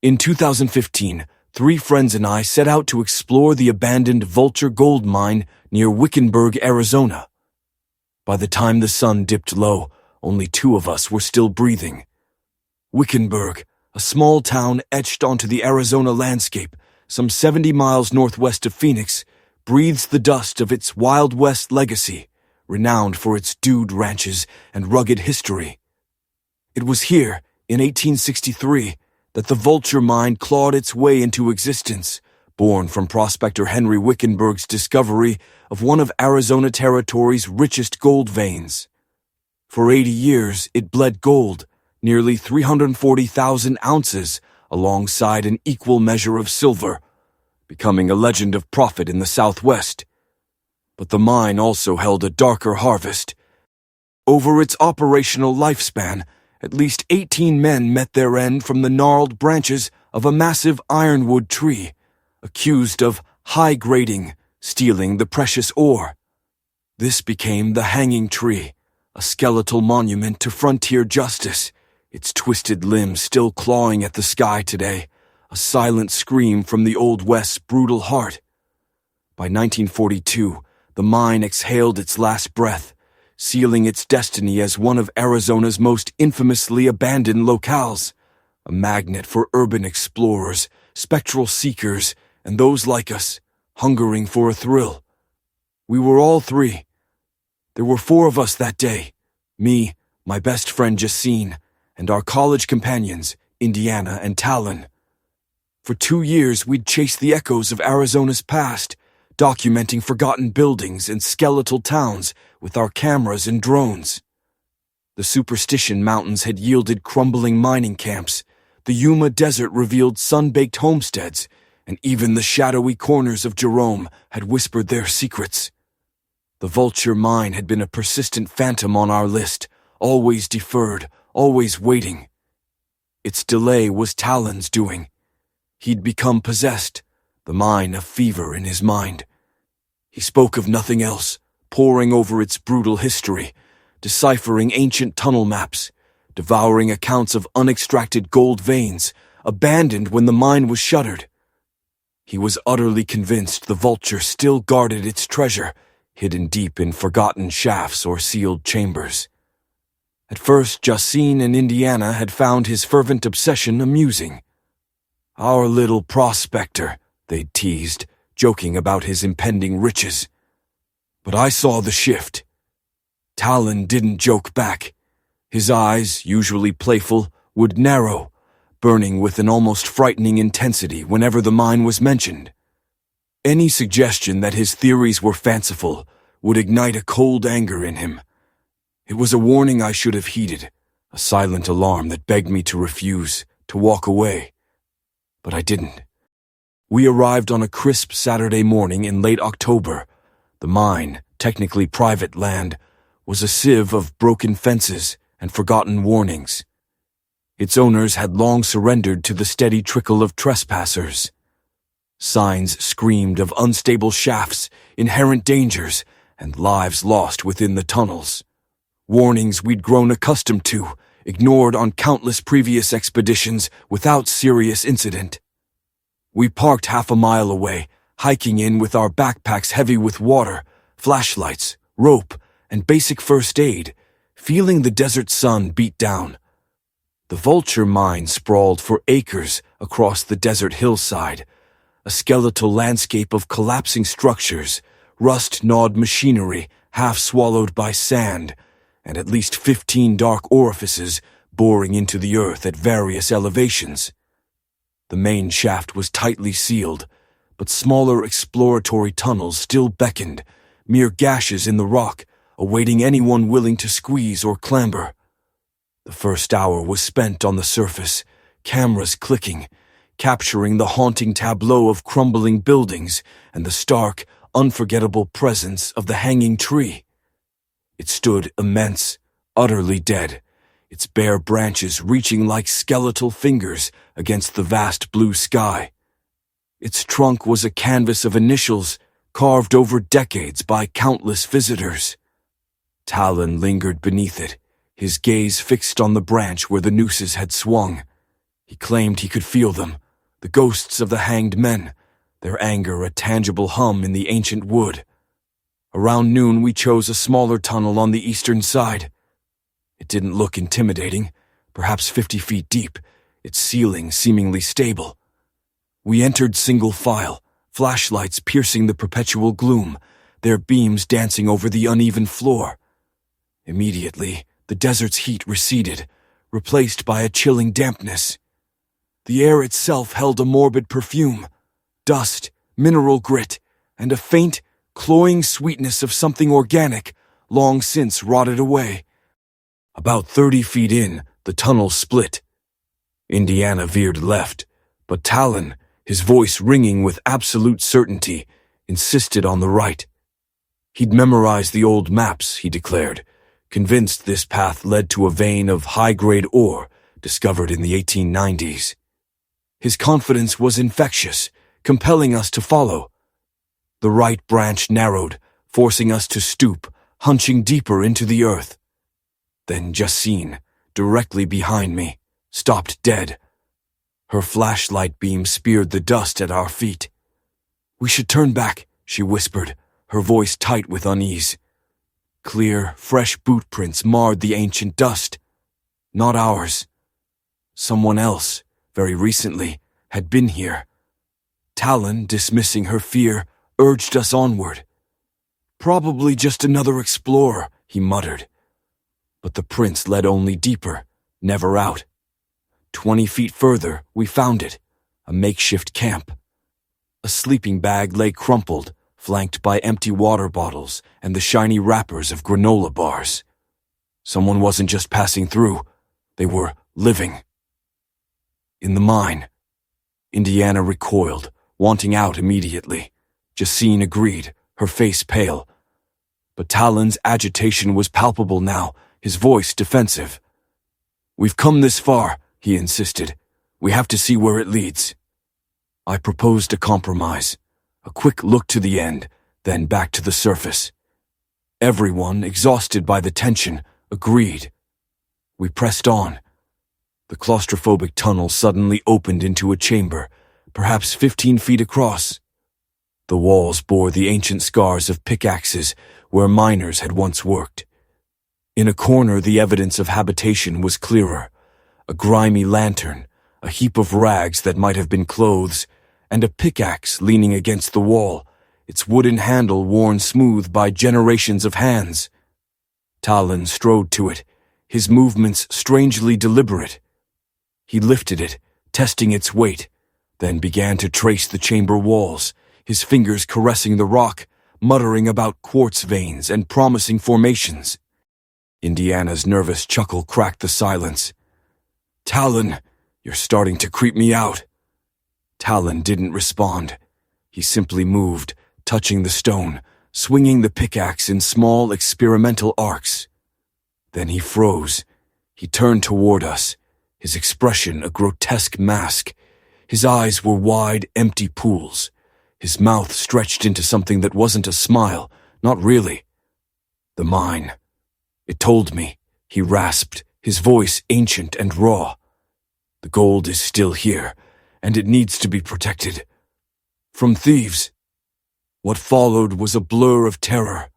In 2015, 3 friends and I set out to explore the abandoned Vulture gold mine near Wickenburg, Arizona. By the time the sun dipped low, only 2 of us were still breathing. Wickenburg, a small town etched onto the Arizona landscape, some 70 miles northwest of Phoenix, breathes the dust of its Wild West legacy, renowned for its dude ranches and rugged history. It was here, in 1863, that the Vulture mine clawed its way into existence, born from prospector Henry Wickenburg's discovery of one of Arizona Territory's richest gold veins. For 80 years, it bled gold, nearly 340,000 ounces, alongside an equal measure of silver, becoming a legend of profit in the Southwest. But the mine also held a darker harvest. Over its operational lifespan, at least 18 men met their end from the gnarled branches of a massive ironwood tree, accused of high-grading, stealing the precious ore. This became the hanging tree, a skeletal monument to frontier justice, its twisted limbs still clawing at the sky today, a silent scream from the Old West's brutal heart. By 1942, the mine exhaled its last breath, sealing its destiny as one of Arizona's most infamously abandoned locales, a magnet for urban explorers, spectral seekers, and those like us, hungering for a thrill. We were all 3. There were 4 of us that day, me, my best friend Jacine, and our college companions, Indiana and Talon. For 2 years, we'd chased the echoes of Arizona's past, documenting forgotten buildings and skeletal towns with our cameras and drones. The Superstition Mountains had yielded crumbling mining camps, the Yuma Desert revealed sun-baked homesteads, and even the shadowy corners of Jerome had whispered their secrets. The Vulture mine had been a persistent phantom on our list, always deferred, always waiting. Its delay was Talon's doing. He'd become possessed, the mine a fever in his mind. He spoke of nothing else, poring over its brutal history, deciphering ancient tunnel maps, devouring accounts of unextracted gold veins, abandoned when the mine was shuttered. He was utterly convinced the Vulture still guarded its treasure, hidden deep in forgotten shafts or sealed chambers. At first, Jacine and Indiana had found his fervent obsession amusing. "Our little prospector," they'd teased, joking about his impending riches. But I saw the shift. Talon didn't joke back. His eyes, usually playful, would narrow, burning with an almost frightening intensity whenever the mine was mentioned. Any suggestion that his theories were fanciful would ignite a cold anger in him. It was a warning I should have heeded, a silent alarm that begged me to refuse, to walk away. But I didn't. We arrived on a crisp Saturday morning in late October. The mine, technically private land, was a sieve of broken fences and forgotten warnings. Its owners had long surrendered to the steady trickle of trespassers. Signs screamed of unstable shafts, inherent dangers, and lives lost within the tunnels. Warnings we'd grown accustomed to, ignored on countless previous expeditions without serious incident. We parked half a mile away, hiking in with our backpacks heavy with water, flashlights, rope, and basic first aid, feeling the desert sun beat down. The Vulture mine sprawled for acres across the desert hillside, a skeletal landscape of collapsing structures, rust-gnawed machinery half swallowed by sand, and at least 15 dark orifices boring into the earth at various elevations. The main shaft was tightly sealed, but smaller exploratory tunnels still beckoned, mere gashes in the rock, awaiting anyone willing to squeeze or clamber. The first hour was spent on the surface, cameras clicking, capturing the haunting tableau of crumbling buildings and the stark, unforgettable presence of the hanging tree. It stood immense, utterly dead, its bare branches reaching like skeletal fingers against the vast blue sky. Its trunk was a canvas of initials carved over decades by countless visitors. Talon lingered beneath it, his gaze fixed on the branch where the nooses had swung. He claimed he could feel them, the ghosts of the hanged men, their anger a tangible hum in the ancient wood. Around noon we chose a smaller tunnel on the eastern side. It didn't look intimidating, perhaps 50 feet deep, its ceiling seemingly stable. We entered single file, flashlights piercing the perpetual gloom, their beams dancing over the uneven floor. Immediately, the desert's heat receded, replaced by a chilling dampness. The air itself held a morbid perfume, dust, mineral grit, and a faint, cloying sweetness of something organic, long since rotted away. About 30 feet in, the tunnel split. Indiana veered left, but Talon, his voice ringing with absolute certainty, insisted on the right. He'd memorized the old maps, he declared, convinced this path led to a vein of high-grade ore discovered in the 1890s. His confidence was infectious, compelling us to follow. The right branch narrowed, forcing us to stoop, hunching deeper into the earth. Then Justine, directly behind me, stopped dead. Her flashlight beam speared the dust at our feet. "We should turn back," she whispered, her voice tight with unease. Clear, fresh boot prints marred the ancient dust. Not ours. Someone else, very recently, had been here. Talon, dismissing her fear, urged us onward. "Probably just another explorer," he muttered. But the prints led only deeper, never out. 20 feet further, we found it, a makeshift camp. A sleeping bag lay crumpled, flanked by empty water bottles and the shiny wrappers of granola bars. Someone wasn't just passing through, they were living. In the mine. Indiana recoiled, wanting out immediately. Justine agreed, her face pale. But Talon's agitation was palpable now, his voice defensive. "We've come this far," he insisted. "We have to see where it leads." I proposed a compromise, a quick look to the end, then back to the surface. Everyone, exhausted by the tension, agreed. We pressed on. The claustrophobic tunnel suddenly opened into a chamber, perhaps 15 feet across. The walls bore the ancient scars of pickaxes where miners had once worked. In a corner, the evidence of habitation was clearer. A grimy lantern, a heap of rags that might have been clothes, and a pickaxe leaning against the wall, its wooden handle worn smooth by generations of hands. Talon strode to it, his movements strangely deliberate. He lifted it, testing its weight, then began to trace the chamber walls, his fingers caressing the rock, muttering about quartz veins and promising formations. Indiana's nervous chuckle cracked the silence. "Talon, you're starting to creep me out." Talon didn't respond. He simply moved, touching the stone, swinging the pickaxe in small experimental arcs. Then he froze. He turned toward us, his expression a grotesque mask. His eyes were wide, empty pools. His mouth stretched into something that wasn't a smile, not really. "The mine. It told me," he rasped, his voice ancient and raw. "The gold is still here, and it needs to be protected. From thieves." What followed was a blur of terror.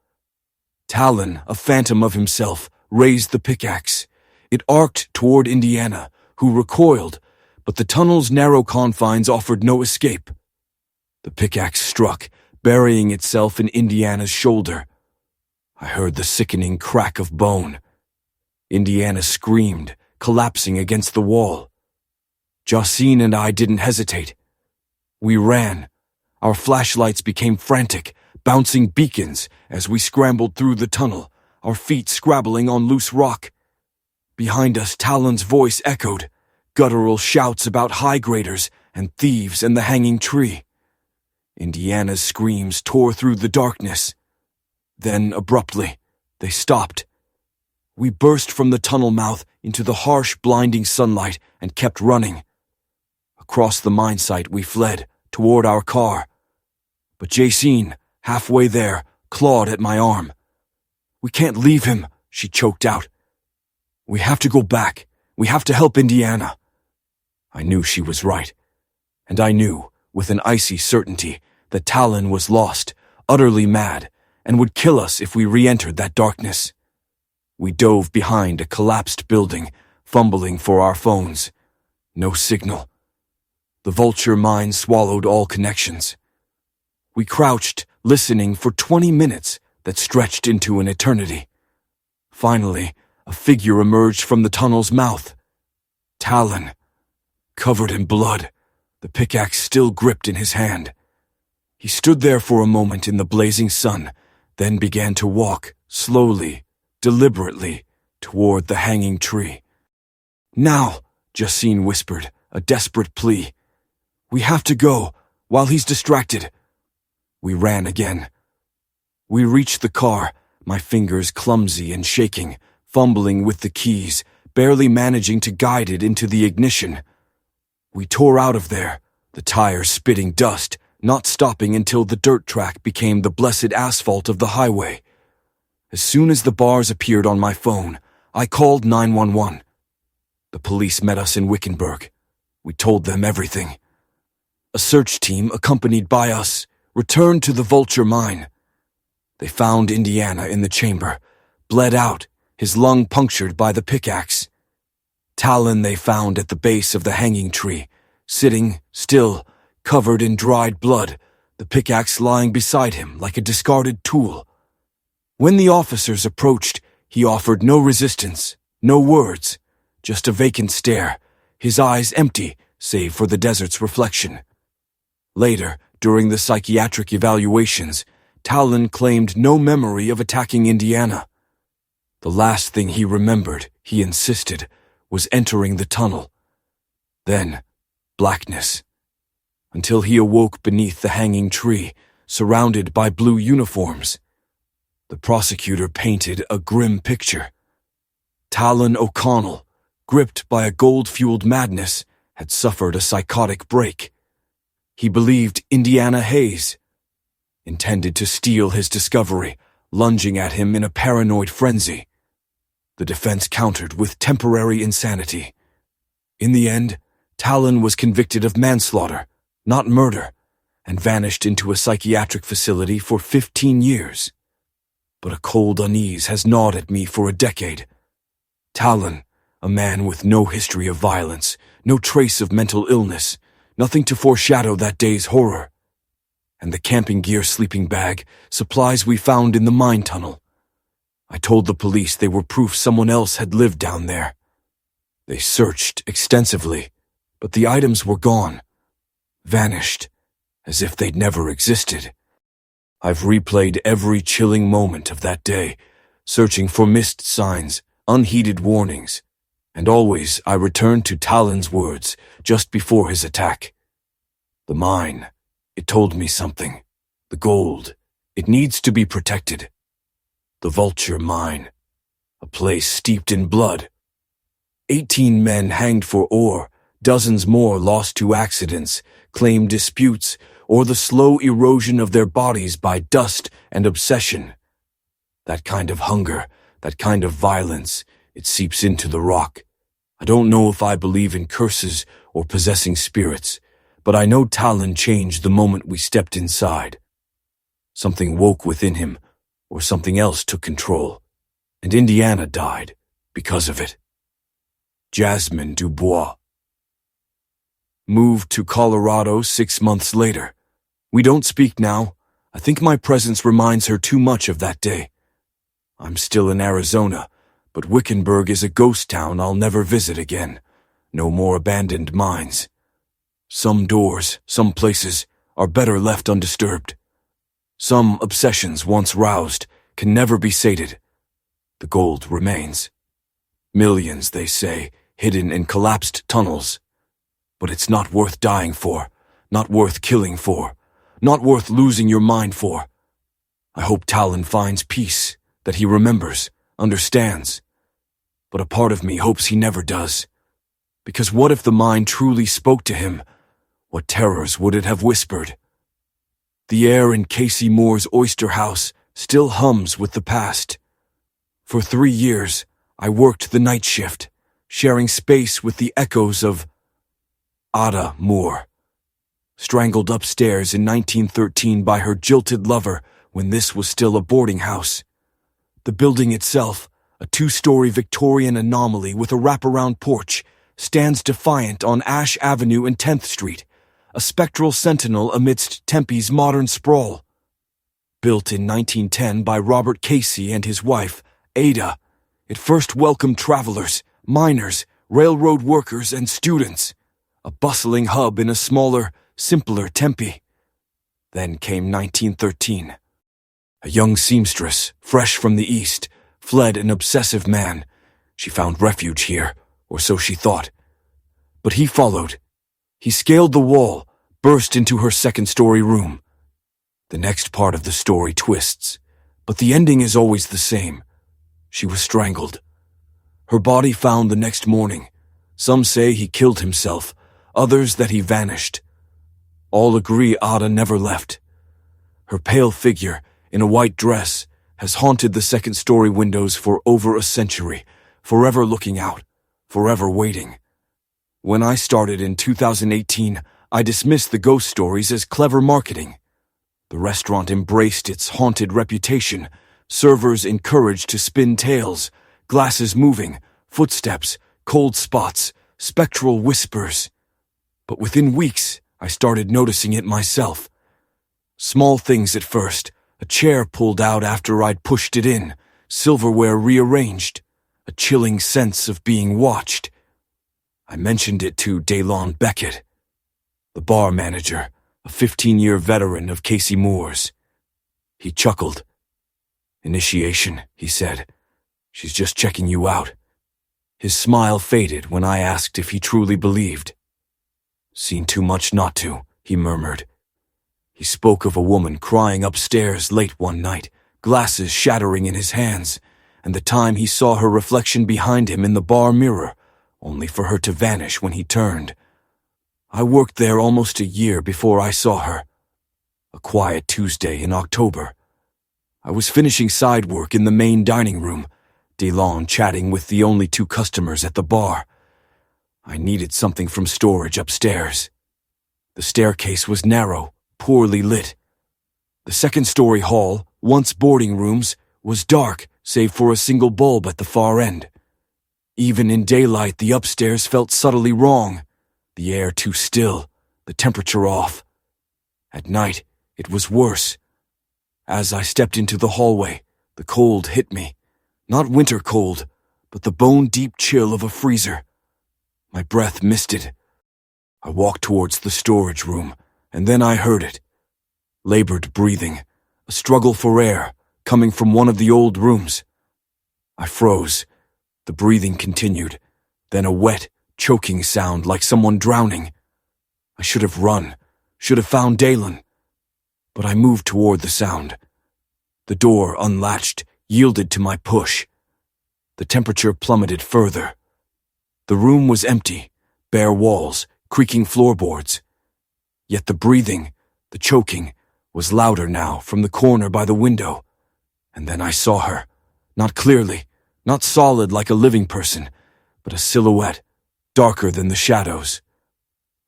Talon, a phantom of himself, raised the pickaxe. It arced toward Indiana, who recoiled, but the tunnel's narrow confines offered no escape. The pickaxe struck, burying itself in Indiana's shoulder. I heard the sickening crack of bone. Indiana screamed, collapsing against the wall. Justine and I didn't hesitate. We ran. Our flashlights became frantic, bouncing beacons as we scrambled through the tunnel, our feet scrabbling on loose rock. Behind us, Talon's voice echoed, guttural shouts about high-graders and thieves and the hanging tree. Indiana's screams tore through the darkness. Then, abruptly, they stopped. We burst from the tunnel mouth into the harsh, blinding sunlight and kept running. Across the mine site we fled, toward our car. But Jacine, halfway there, clawed at my arm. "We can't leave him," she choked out. We have to go back. We have to help Indiana. I knew she was right. And I knew, with an icy certainty, that Talon was lost, utterly mad, and would kill us if we re-entered that darkness. We dove behind a collapsed building, fumbling for our phones. No signal. The vulture mind swallowed all connections. We crouched, listening for 20 minutes that stretched into an eternity. Finally, a figure emerged from the tunnel's mouth. Talon, covered in blood, the pickaxe still gripped in his hand. He stood there for a moment in the blazing sun, then began to walk, slowly, deliberately, toward the hanging tree. Now, Justine whispered, a desperate plea. We have to go, while he's distracted. We ran again. We reached the car, my fingers clumsy and shaking, fumbling with the keys, barely managing to guide it into the ignition. We tore out of there, the tires spitting dust, not stopping until the dirt track became the blessed asphalt of the highway. As soon as the bars appeared on my phone, I called 911. The police met us in Wickenburg. We told them everything. A search team, accompanied by us, returned to the Vulture mine. They found Indiana in the chamber, bled out, his lung punctured by the pickaxe. Talon they found at the base of the hanging tree, sitting, still, covered in dried blood, the pickaxe lying beside him like a discarded tool. When the officers approached, he offered no resistance, no words, just a vacant stare, his eyes empty, save for the desert's reflection. Later, during the psychiatric evaluations, Talon claimed no memory of attacking Indiana. The last thing he remembered, he insisted, was entering the tunnel. Then, blackness. Until he awoke beneath the hanging tree, surrounded by blue uniforms. The prosecutor painted a grim picture. Talon O'Connell, gripped by a gold-fueled madness, had suffered a psychotic break. He believed Indiana Hayes intended to steal his discovery, lunging at him in a paranoid frenzy. The defense countered with temporary insanity. In the end, Talon was convicted of manslaughter, not murder, and vanished into a psychiatric facility for 15 years. But a cold unease has gnawed at me for a decade. Talon, a man with no history of violence, no trace of mental illness, nothing to foreshadow that day's horror. And the camping gear sleeping bag, supplies we found in the mine tunnel. I told the police they were proof someone else had lived down there. They searched extensively, but the items were gone, vanished, as if they'd never existed. I've replayed every chilling moment of that day, searching for missed signs, unheeded warnings, and always I returned to Talon's words just before his attack. The mine, it told me something. The gold, it needs to be protected. The Vulture mine, a place steeped in blood. 18 men hanged for ore, dozens more lost to accidents, claim disputes, or the slow erosion of their bodies by dust and obsession. That kind of hunger, that kind of violence, it seeps into the rock. I don't know if I believe in curses or possessing spirits, but I know Talon changed the moment we stepped inside. Something woke within him, or something else took control, and Indiana died because of it. Jasmine Dubois. Moved to Colorado 6 months later. We don't speak now. I think my presence reminds her too much of that day. I'm still in Arizona, but Wickenburg is a ghost town I'll never visit again. No more abandoned mines. Some doors, some places, are better left undisturbed. Some obsessions once roused can never be sated. The gold remains. Millions, they say, hidden in collapsed tunnels. But it's not worth dying for, not worth killing for, not worth losing your mind for. I hope Talon finds peace, that he remembers, understands. But a part of me hopes he never does. Because what if the mind truly spoke to him? What terrors would it have whispered? The air in Casey Moore's oyster house still hums with the past. For 3 years, I worked the night shift, sharing space with the echoes of Ada Moore, strangled upstairs in 1913 by her jilted lover when this was still a boarding house. The building itself, a two-story Victorian anomaly with a wraparound porch, stands defiant on Ash Avenue and 10th Street, a spectral sentinel amidst Tempe's modern sprawl. Built in 1910 by Robert Casey and his wife, Ada, it first welcomed travelers, miners, railroad workers, and students, a bustling hub in a smaller, simpler Tempe. Then came 1913. A young seamstress, fresh from the East, fled an obsessive man. She found refuge here, or so she thought. But he followed. He scaled the wall, burst into her second-story room. The next part of the story twists, but the ending is always the same. She was strangled. Her body found the next morning. Some say he killed himself, others that he vanished. All agree Ada never left. Her pale figure, in a white dress, has haunted the second-story windows for over a century, forever looking out, forever waiting. When I started in 2018, I dismissed the ghost stories as clever marketing. The restaurant embraced its haunted reputation, servers encouraged to spin tales, glasses moving, footsteps, cold spots, spectral whispers. But within weeks, I started noticing it myself. Small things at first, a chair pulled out after I'd pushed it in, silverware rearranged, a chilling sense of being watched. I mentioned it to Daylon Beckett, the bar manager, a 15-year veteran of Casey Moore's. He chuckled. "Initiation," he said. "She's just checking you out." His smile faded when I asked if he truly believed. "Seen too much not to," he murmured. He spoke of a woman crying upstairs late one night, glasses shattering in his hands, and the time he saw her reflection behind him in the bar mirror, only for her to vanish when he turned. I worked there almost a year before I saw her. A quiet Tuesday in October. I was finishing side work in the main dining room, DeLon chatting with the only two customers at the bar. I needed something from storage upstairs. The staircase was narrow, poorly lit. The second-story hall, once boarding rooms, was dark save for a single bulb at the far end. Even in daylight, the upstairs felt subtly wrong. The air too still, the temperature off. At night, it was worse. As I stepped into the hallway, the cold hit me. Not winter cold, but the bone-deep chill of a freezer. My breath misted. I walked towards the storage room, and then I heard it. Labored breathing, a struggle for air, coming from one of the old rooms. I froze. The breathing continued, then a wet, choking sound like someone drowning. I should have run, should have found Dalen. But I moved toward the sound. The door unlatched, yielded to my push. The temperature plummeted further. The room was empty, bare walls, creaking floorboards. Yet the breathing, the choking, was louder now from the corner by the window. And then I saw her, not clearly, not solid like a living person, but a silhouette, darker than the shadows.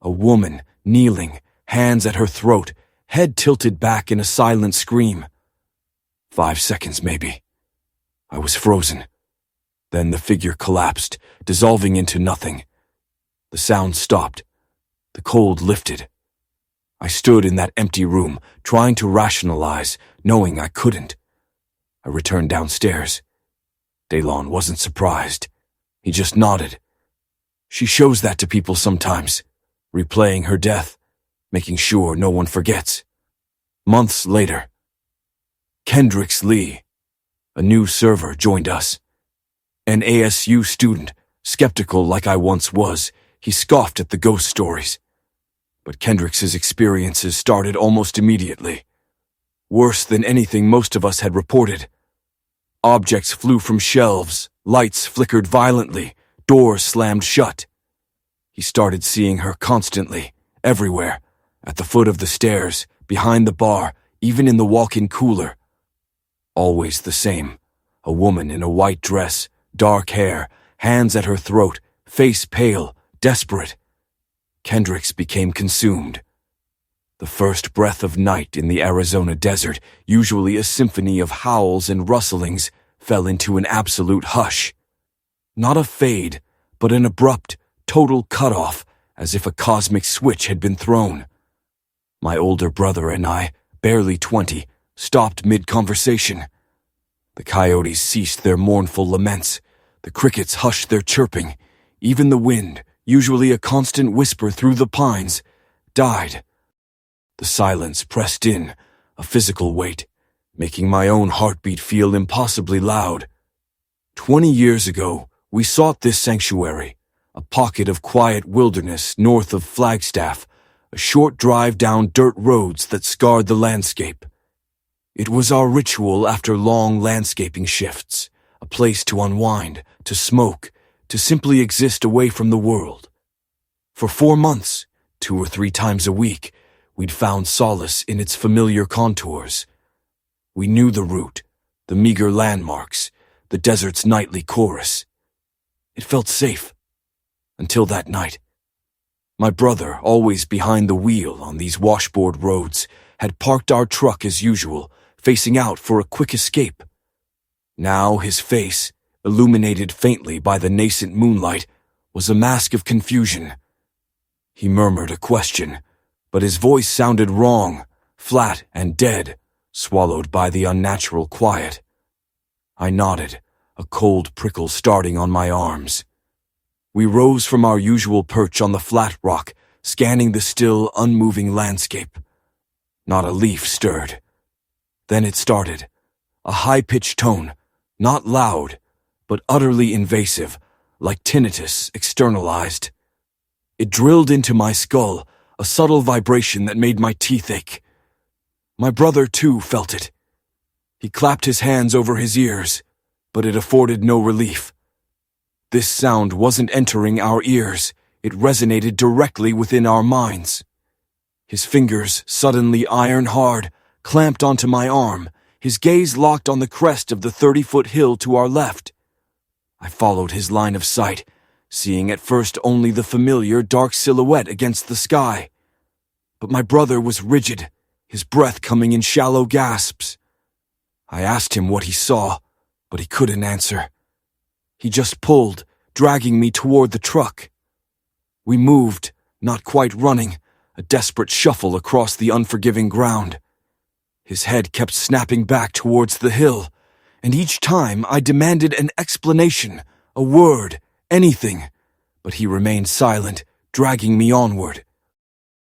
A woman, kneeling, hands at her throat, head tilted back in a silent scream. 5 seconds, maybe. I was frozen. Then the figure collapsed, dissolving into nothing. The sound stopped. The cold lifted. I stood in that empty room, trying to rationalize, knowing I couldn't. I returned downstairs. Daylon wasn't surprised. He just nodded. She shows that to people sometimes, replaying her death, making sure no one forgets. Months later, Kendricks Lee, a new server, joined us. An ASU student, skeptical like I once was, he scoffed at the ghost stories. But Kendricks's experiences started almost immediately. Worse than anything most of us had reported. Objects flew from shelves, lights flickered violently, doors slammed shut. He started seeing her constantly, everywhere, at the foot of the stairs, behind the bar, even in the walk-in cooler. Always the same, a woman in a white dress, dark hair, hands at her throat, face pale, desperate. Kendricks became consumed. The first breath of night in the Arizona desert, usually a symphony of howls and rustlings, fell into an absolute hush. Not a fade, but an abrupt, total cutoff, as if a cosmic switch had been thrown. My older brother and I, barely 20, stopped mid-conversation. The coyotes ceased their mournful laments. The crickets hushed their chirping. Even the wind, usually a constant whisper through the pines, died. The silence pressed in, a physical weight, making my own heartbeat feel impossibly loud. 20 years ago, we sought this sanctuary, a pocket of quiet wilderness north of Flagstaff, a short drive down dirt roads that scarred the landscape. It was our ritual after long landscaping shifts, a place to unwind, to smoke, to simply exist away from the world. For 4 months, 2 or 3 times a week, we'd found solace in its familiar contours. We knew the route, the meager landmarks, the desert's nightly chorus. It felt safe. Until that night. My brother, always behind the wheel on these washboard roads, had parked our truck as usual, facing out for a quick escape. Now his face, illuminated faintly by the nascent moonlight, was a mask of confusion. He murmured a question, but his voice sounded wrong, flat and dead, swallowed by the unnatural quiet. I nodded, a cold prickle starting on my arms. We rose from our usual perch on the flat rock, scanning the still, unmoving landscape. Not a leaf stirred. Then it started, a high-pitched tone, not loud, but utterly invasive, like tinnitus externalized. It drilled into my skull, a subtle vibration that made my teeth ache. My brother, too, felt it. He clapped his hands over his ears, but it afforded no relief. This sound wasn't entering our ears, it resonated directly within our minds. His fingers, suddenly iron-hard, clamped onto my arm, his gaze locked on the crest of the 30-foot hill to our left. I followed his line of sight, seeing at first only the familiar dark silhouette against the sky. But my brother was rigid, his breath coming in shallow gasps. I asked him what he saw, but he couldn't answer. He just pulled, dragging me toward the truck. We moved, not quite running, a desperate shuffle across the unforgiving ground. His head kept snapping back towards the hill, and each time I demanded an explanation, a word, anything, but he remained silent, dragging me onward.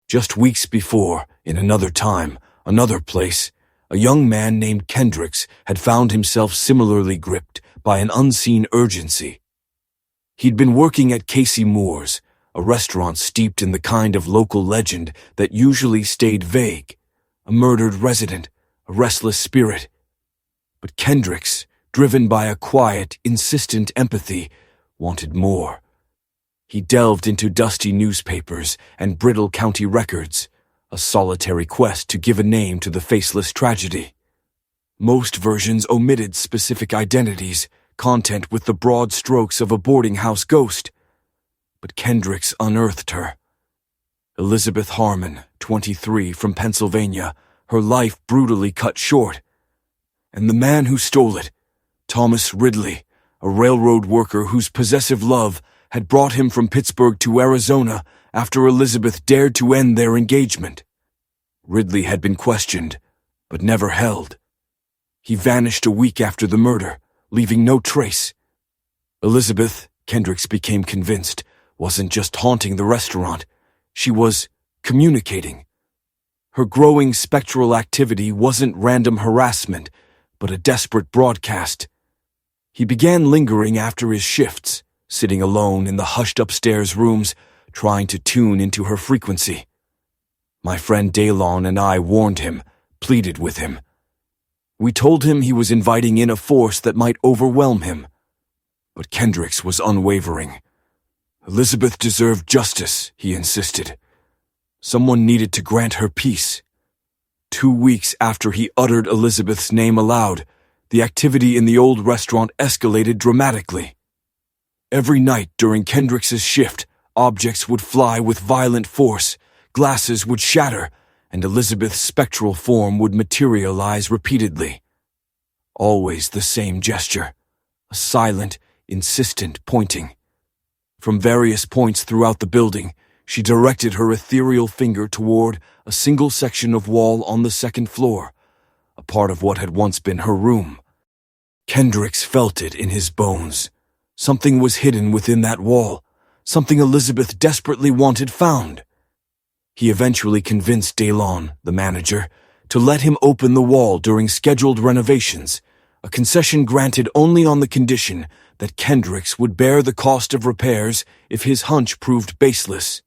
Just weeks before, in another time, another place, a young man named Kendricks had found himself similarly gripped by an unseen urgency. He'd been working at Casey Moore's, a restaurant steeped in the kind of local legend that usually stayed vague, a murdered resident, a restless spirit. But Kendricks, driven by a quiet, insistent empathy, wanted more. He delved into dusty newspapers and brittle county records, a solitary quest to give a name to the faceless tragedy. Most versions omitted specific identities, content with the broad strokes of a boarding house ghost. But Kendricks unearthed her. Elizabeth Harmon, 23, from Pennsylvania, her life brutally cut short. And the man who stole it, Thomas Ridley, a railroad worker whose possessive love had brought him from Pittsburgh to Arizona after Elizabeth dared to end their engagement. Ridley had been questioned, but never held. He vanished a week after the murder, leaving no trace. Elizabeth, Kendricks became convinced, wasn't just haunting the restaurant, she was communicating. Her growing spectral activity wasn't random harassment, but a desperate broadcast. He began lingering after his shifts, sitting alone in the hushed upstairs rooms, trying to tune into her frequency. My friend Daylon and I warned him, pleaded with him. We told him he was inviting in a force that might overwhelm him. But Kendricks was unwavering. Elizabeth deserved justice, he insisted. Someone needed to grant her peace. 2 weeks after he uttered Elizabeth's name aloud, the activity in the old restaurant escalated dramatically. Every night during Kendricks's shift, objects would fly with violent force, glasses would shatter, and Elizabeth's spectral form would materialize repeatedly. Always the same gesture, a silent, insistent pointing. From various points throughout the building, she directed her ethereal finger toward a single section of wall on the second floor, a part of what had once been her room. Kendricks felt it in his bones. Something was hidden within that wall, something Elizabeth desperately wanted found. He eventually convinced Daylon, the manager, to let him open the wall during scheduled renovations, a concession granted only on the condition that Kendricks would bear the cost of repairs if his hunch proved baseless.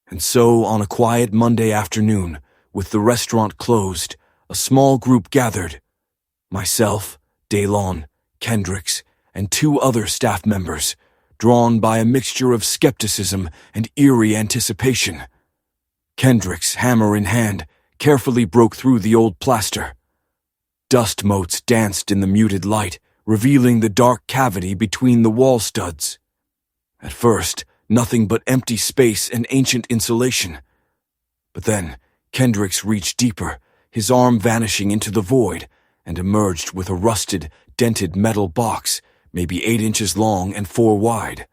And so, on a quiet Monday afternoon, with the restaurant closed, a small group gathered. Myself, Daylon, Kendricks, and 2 other staff members, drawn by a mixture of skepticism and eerie anticipation. Kendricks, hammer in hand, carefully broke through the old plaster. Dust motes danced in the muted light, revealing the dark cavity between the wall studs. At first, nothing but empty space and ancient insulation. But then, Kendricks reached deeper, his arm vanishing into the void, and emerged with a rusted, dented metal box, maybe 8 inches long and 4 wide.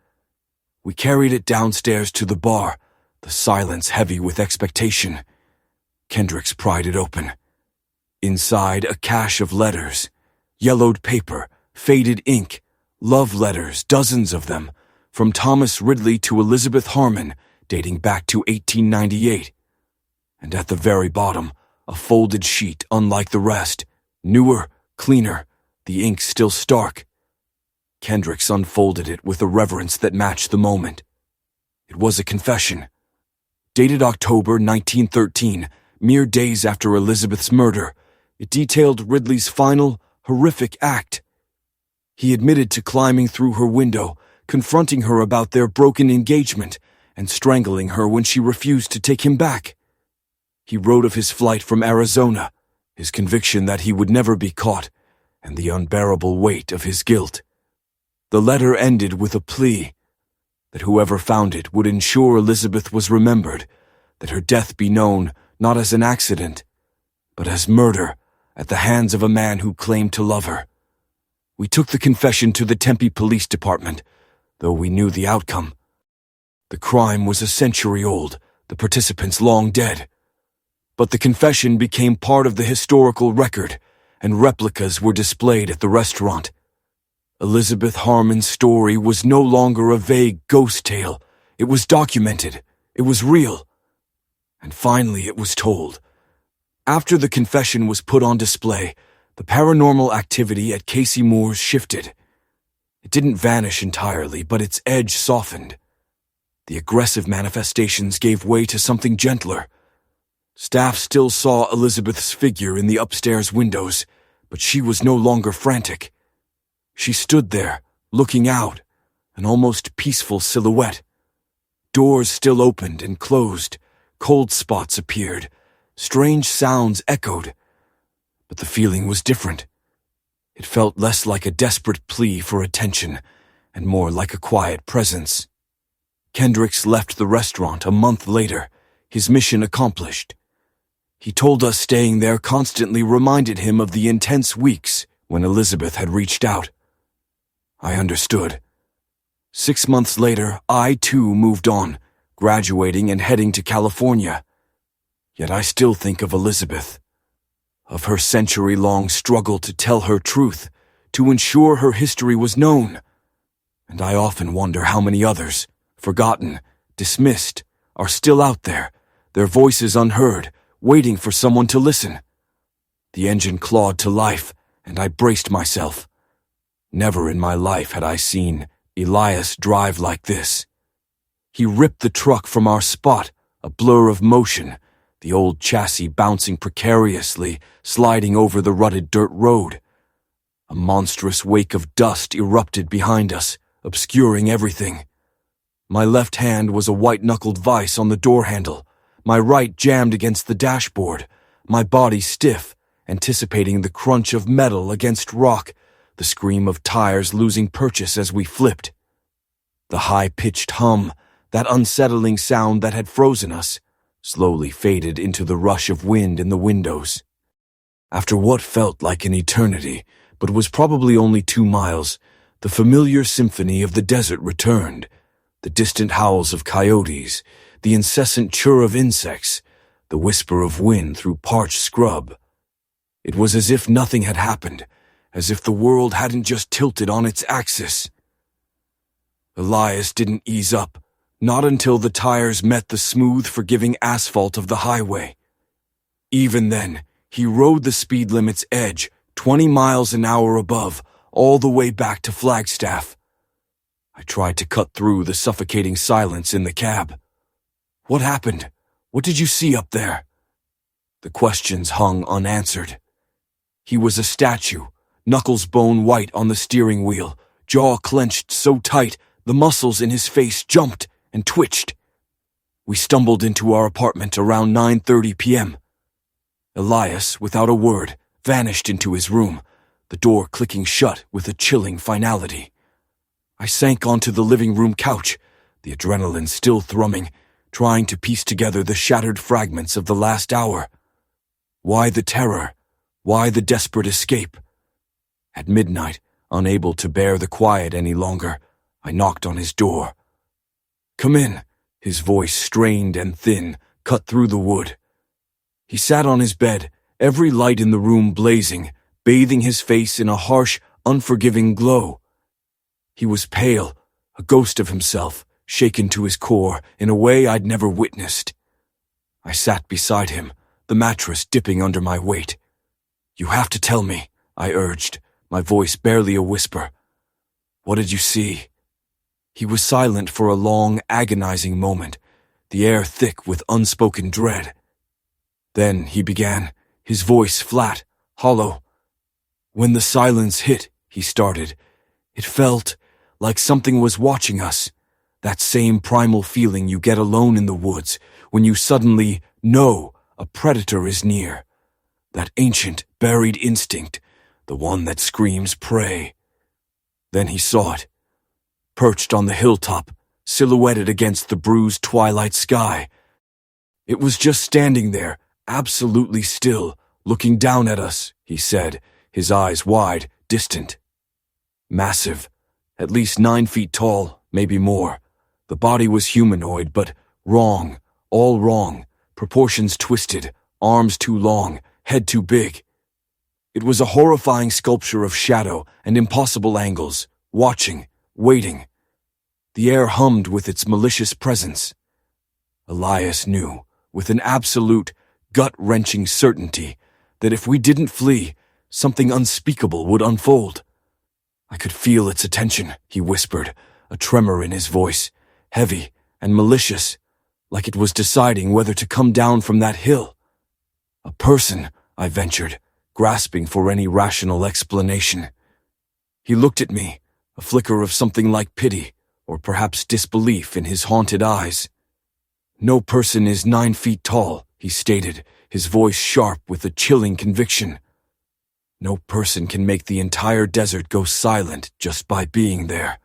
We carried it downstairs to the bar, the silence heavy with expectation. Kendricks pried it open. Inside, a cache of letters, yellowed paper, faded ink, love letters, dozens of them, from Thomas Ridley to Elizabeth Harmon, dating back to 1898. And at the very bottom, a folded sheet unlike the rest, newer, cleaner, the ink still stark. Kendricks unfolded it with a reverence that matched the moment. It was a confession. Dated October 1913, mere days after Elizabeth's murder, it detailed Ridley's final, horrific act. He admitted to climbing through her window, confronting her about their broken engagement, and strangling her when she refused to take him back. He wrote of his flight from Arizona, his conviction that he would never be caught, and the unbearable weight of his guilt. The letter ended with a plea that whoever found it would ensure Elizabeth was remembered, that her death be known not as an accident, but as murder at the hands of a man who claimed to love her. We took the confession to the Tempe Police Department, though we knew the outcome. The crime was a century old, the participants long dead. But the confession became part of the historical record, and replicas were displayed at the restaurant. Elizabeth Harmon's story was no longer a vague ghost tale. It was documented. It was real. And finally it was told. After the confession was put on display, the paranormal activity at Casey Moore's shifted. It didn't vanish entirely, but its edge softened. The aggressive manifestations gave way to something gentler. Staff still saw Elizabeth's figure in the upstairs windows, but she was no longer frantic. She stood there, looking out, an almost peaceful silhouette. Doors still opened and closed, cold spots appeared, strange sounds echoed. But the feeling was different. It felt less like a desperate plea for attention, and more like a quiet presence. Kendricks left the restaurant a month later, his mission accomplished. He told us staying there constantly reminded him of the intense weeks when Elizabeth had reached out. I understood. 6 months later, I too moved on, graduating and heading to California. Yet I still think of Elizabeth, of her century-long struggle to tell her truth, to ensure her history was known. And I often wonder how many others, forgotten, dismissed, are still out there, their voices unheard, waiting for someone to listen. The engine clawed to life, and I braced myself. Never in my life had I seen Elias drive like this. He ripped the truck from our spot, a blur of motion, the old chassis bouncing precariously, sliding over the rutted dirt road. A monstrous wake of dust erupted behind us, obscuring everything. My left hand was a white-knuckled vice on the door handle, my right jammed against the dashboard, my body stiff, anticipating the crunch of metal against rock, the scream of tires losing purchase as we flipped. The high-pitched hum, that unsettling sound that had frozen us, slowly faded into the rush of wind in the windows. After what felt like an eternity, but was probably only 2 miles, the familiar symphony of the desert returned. The distant howls of coyotes, the incessant chirr of insects, the whisper of wind through parched scrub. It was as if nothing had happened, as if the world hadn't just tilted on its axis. Elias didn't ease up, not until the tires met the smooth, forgiving asphalt of the highway. Even then, he rode the speed limit's edge, 20 miles an hour above, all the way back to Flagstaff. I tried to cut through the suffocating silence in the cab. What happened? What did you see up there? The questions hung unanswered. He was a statue, knuckles bone white on the steering wheel, jaw clenched so tight the muscles in his face jumped and twitched. We stumbled into our apartment around 9:30 p.m. Elias, without a word, vanished into his room, the door clicking shut with a chilling finality. I sank onto the living room couch, the adrenaline still thrumming, trying to piece together the shattered fragments of the last hour. Why the terror? Why the desperate escape? At midnight, unable to bear the quiet any longer, I knocked on his door. "Come in," his voice strained and thin, cut through the wood. He sat on his bed, every light in the room blazing, bathing his face in a harsh, unforgiving glow. He was pale, a ghost of himself, shaken to his core in a way I'd never witnessed. I sat beside him, the mattress dipping under my weight. "You have to tell me," I urged, my voice barely a whisper. "What did you see?" He was silent for a long, agonizing moment, the air thick with unspoken dread. Then he began, his voice flat, hollow. "When the silence hit," he started, "it felt like something was watching us. That same primal feeling you get alone in the woods when you suddenly know a predator is near. That ancient, buried instinct, the one that screams prey." Then he saw it, perched on the hilltop, silhouetted against the bruised twilight sky. It was just standing there, absolutely still, looking down at us, he said, his eyes wide, distant. Massive, at least 9 feet tall, maybe more. The body was humanoid, but wrong, all wrong, proportions twisted, arms too long, head too big. It was a horrifying sculpture of shadow and impossible angles, watching, waiting. The air hummed with its malicious presence. Elias knew, with an absolute, gut-wrenching certainty, that if we didn't flee, something unspeakable would unfold. I could feel its attention, he whispered, a tremor in his voice, heavy and malicious, like it was deciding whether to come down from that hill. "A person," I ventured, grasping for any rational explanation. He looked at me, a flicker of something like pity, or perhaps disbelief in his haunted eyes. "No person is 9 feet tall," he stated, his voice sharp with a chilling conviction. "No person can make the entire desert go silent just by being there.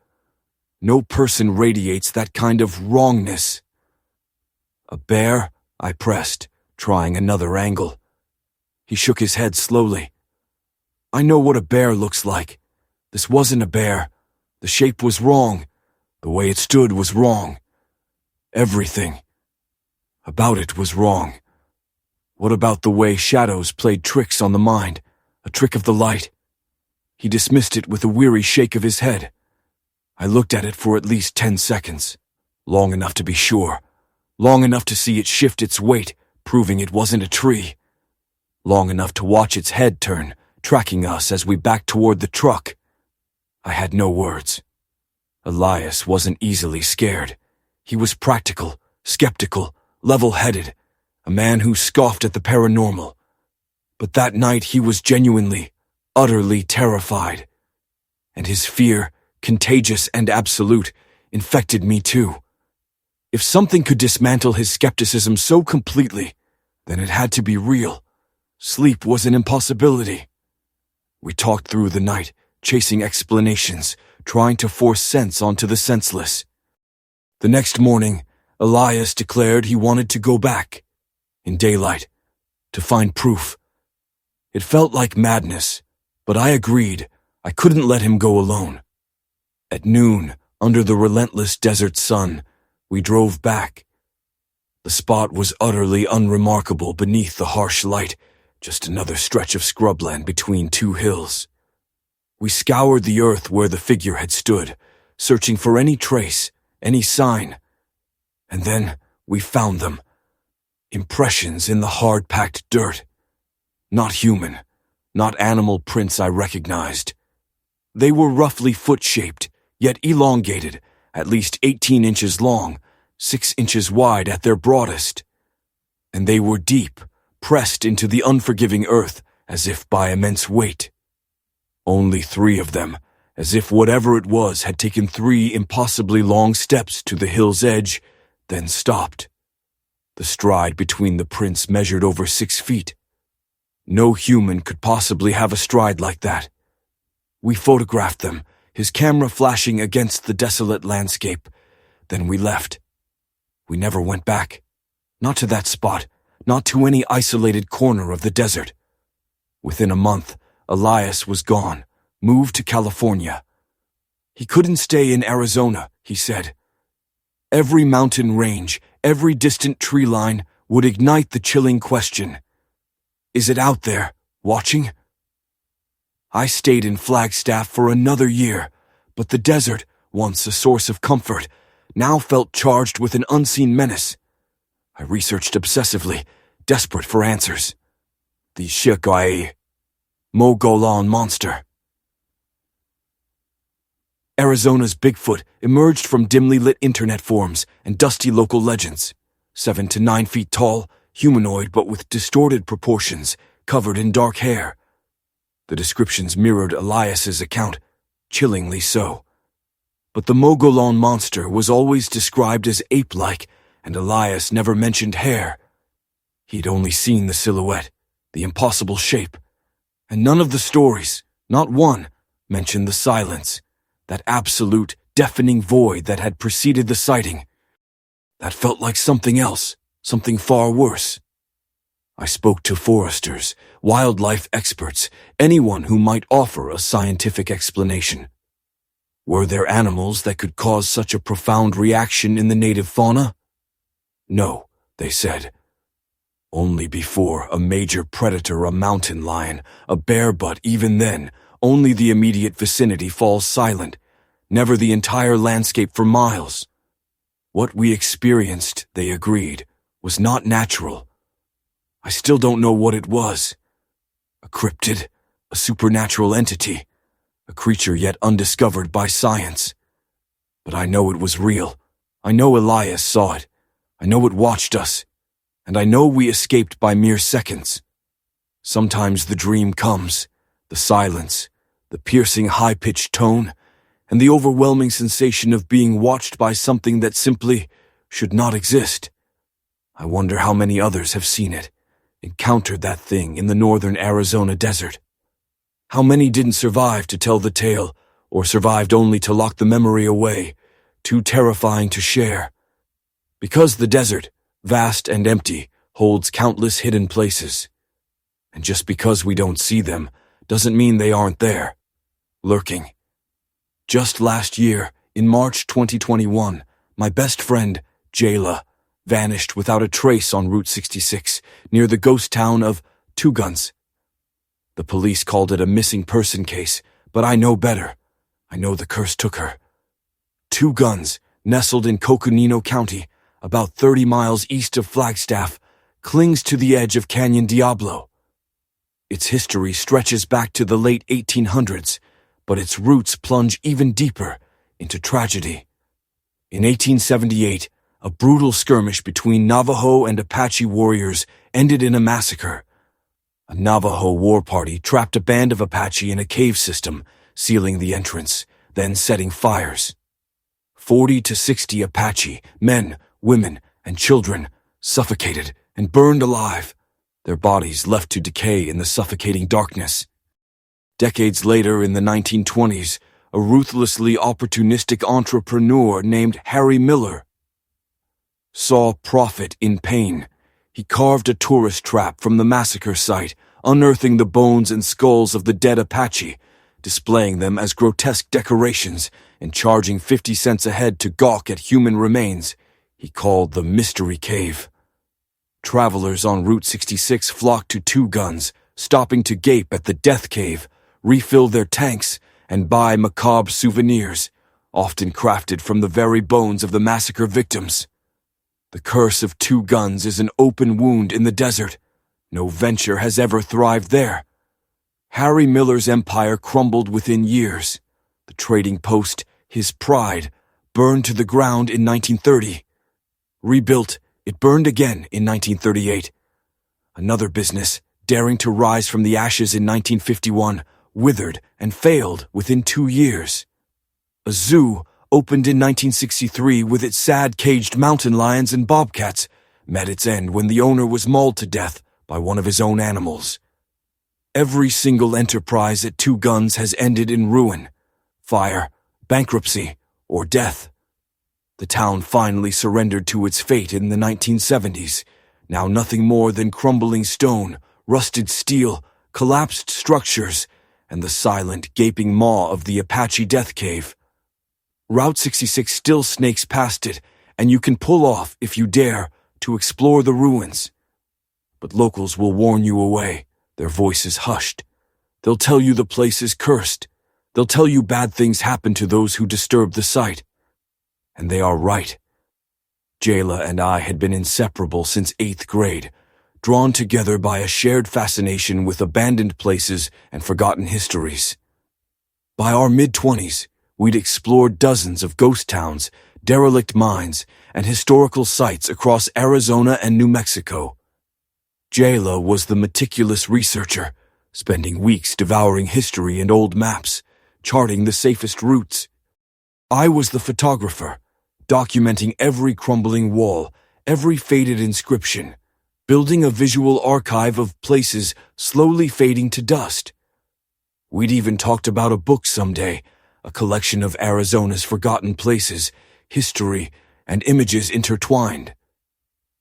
No person radiates that kind of wrongness." "A bear?" I pressed, trying another angle. He shook his head slowly. "I know what a bear looks like. This wasn't a bear. The shape was wrong. The way it stood was wrong. Everything about it was wrong. What about the way shadows played tricks on the mind, a trick of the light?" He dismissed it with a weary shake of his head. I looked at it for at least 10 seconds, long enough to be sure, long enough to see it shift its weight, proving it wasn't a tree, long enough to watch its head turn, tracking us as we backed toward the truck. I had no words. Elias wasn't easily scared. He was practical, skeptical, level-headed, a man who scoffed at the paranormal. But that night he was genuinely, utterly terrified. And his fear, contagious and absolute, infected me too. If something could dismantle his skepticism so completely, then it had to be real. Sleep was an impossibility. We talked through the night, chasing explanations, trying to force sense onto the senseless. The next morning, Elias declared he wanted to go back, in daylight, to find proof. It felt like madness, but I agreed. I couldn't let him go alone. At noon, under the relentless desert sun, we drove back. The spot was utterly unremarkable beneath the harsh light, just another stretch of scrubland between two hills. We scoured the earth where the figure had stood, searching for any trace, any sign. And then we found them. Impressions in the hard-packed dirt. Not human, not animal prints I recognized. They were roughly foot-shaped, yet elongated, at least 18 inches long, 6 inches wide at their broadest. And they were deep, pressed into the unforgiving earth as if by immense weight. Only 3 of them, as if whatever it was had taken 3 impossibly long steps to the hill's edge, then stopped. The stride between the prints measured over 6 feet. No human could possibly have a stride like that. We photographed them, his camera flashing against the desolate landscape. Then we left. We never went back. Not to that spot, not to any isolated corner of the desert. Within a month, Elias was gone, moved to California. He couldn't stay in Arizona, he said. Every mountain range, every distant tree line would ignite the chilling question. Is it out there, watching? I stayed in Flagstaff for another year, but the desert, once a source of comfort, now felt charged with an unseen menace. I researched obsessively, desperate for answers. The Shikai Mogollon monster. Arizona's Bigfoot emerged from dimly lit internet forums and dusty local legends. 7 to 9 feet tall, humanoid but with distorted proportions, covered in dark hair. The descriptions mirrored Elias's account, chillingly so. But the Mogollon monster was always described as ape-like, and Elias never mentioned hair. He'd only seen the silhouette, the impossible shape. And none of the stories, not one, mentioned the silence, that absolute, deafening void that had preceded the sighting. That felt like something else, something far worse. I spoke to foresters, wildlife experts, anyone who might offer a scientific explanation. Were there animals that could cause such a profound reaction in the native fauna? No, they said. Only before a major predator, a mountain lion, a bear, but even then, only the immediate vicinity falls silent, never the entire landscape for miles. What we experienced, they agreed, was not natural. I still don't know what it was. A cryptid, a supernatural entity, a creature yet undiscovered by science. But I know it was real. I know Elias saw it. I know it watched us. And I know we escaped by mere seconds. Sometimes the dream comes, the silence, the piercing high-pitched tone, and the overwhelming sensation of being watched by something that simply should not exist. I wonder how many others have seen it, encountered that thing in the northern Arizona desert. How many didn't survive to tell the tale, or survived only to lock the memory away, too terrifying to share. Because the desert, vast and empty, holds countless hidden places. And just because we don't see them doesn't mean they aren't there, lurking. Just last year, in March 2021, my best friend, Jayla, vanished without a trace on Route 66, near the ghost town of Two Guns. The police called it a missing person case, but I know better. I know the curse took her. Two Guns, nestled in Coconino County, about 30 miles east of Flagstaff, clings to the edge of Canyon Diablo. Its history stretches back to the late 1800s, but its roots plunge even deeper into tragedy. In 1878, a brutal skirmish between Navajo and Apache warriors ended in a massacre. A Navajo war party trapped a band of Apache in a cave system, sealing the entrance, then setting fires. 40 to 60 Apache, men, women, and children, suffocated and burned alive. their bodies left to decay in the suffocating darkness. Decades later, in the 1920s, a ruthlessly opportunistic entrepreneur named Harry Miller saw profit in pain. He carved a tourist trap from the massacre site, unearthing the bones and skulls of the dead Apache, displaying them as grotesque decorations and charging 50 cents a head to gawk at human remains. He called the Mystery Cave. Travelers on Route 66 flocked to Two Guns, stopping to gape at the Death Cave, refill their tanks, and buy macabre souvenirs, often crafted from the very bones of the massacre victims. The curse of Two Guns is an open wound in the desert. No venture has ever thrived there. Harry Miller's empire crumbled within years. The trading post, his pride, burned to the ground in 1930. Rebuilt, it burned again in 1938. Another business, daring to rise from the ashes in 1951, withered and failed within 2 years. A zoo, opened in 1963 with its sad caged mountain lions and bobcats, met its end when the owner was mauled to death by one of his own animals. Every single enterprise at Two Guns has ended in ruin, fire, bankruptcy, or death. The town finally surrendered to its fate in the 1970s, now nothing more than crumbling stone, rusted steel, collapsed structures, and the silent, gaping maw of the Apache Death Cave. Route 66 still snakes past it, and you can pull off, if you dare, to explore the ruins. But locals will warn you away, their voices hushed. They'll tell you the place is cursed. They'll tell you bad things happen to those who disturb the site. And they are right. Jayla and I had been inseparable since 8th grade, drawn together by a shared fascination with abandoned places and forgotten histories. By our mid-20s, we'd explored dozens of ghost towns, derelict mines, and historical sites across Arizona and New Mexico. Jayla was the meticulous researcher, spending weeks devouring history and old maps, charting the safest routes. I was the photographer, documenting every crumbling wall, every faded inscription, building a visual archive of places slowly fading to dust. We'd even talked about a book someday, a collection of Arizona's forgotten places, history, and images intertwined.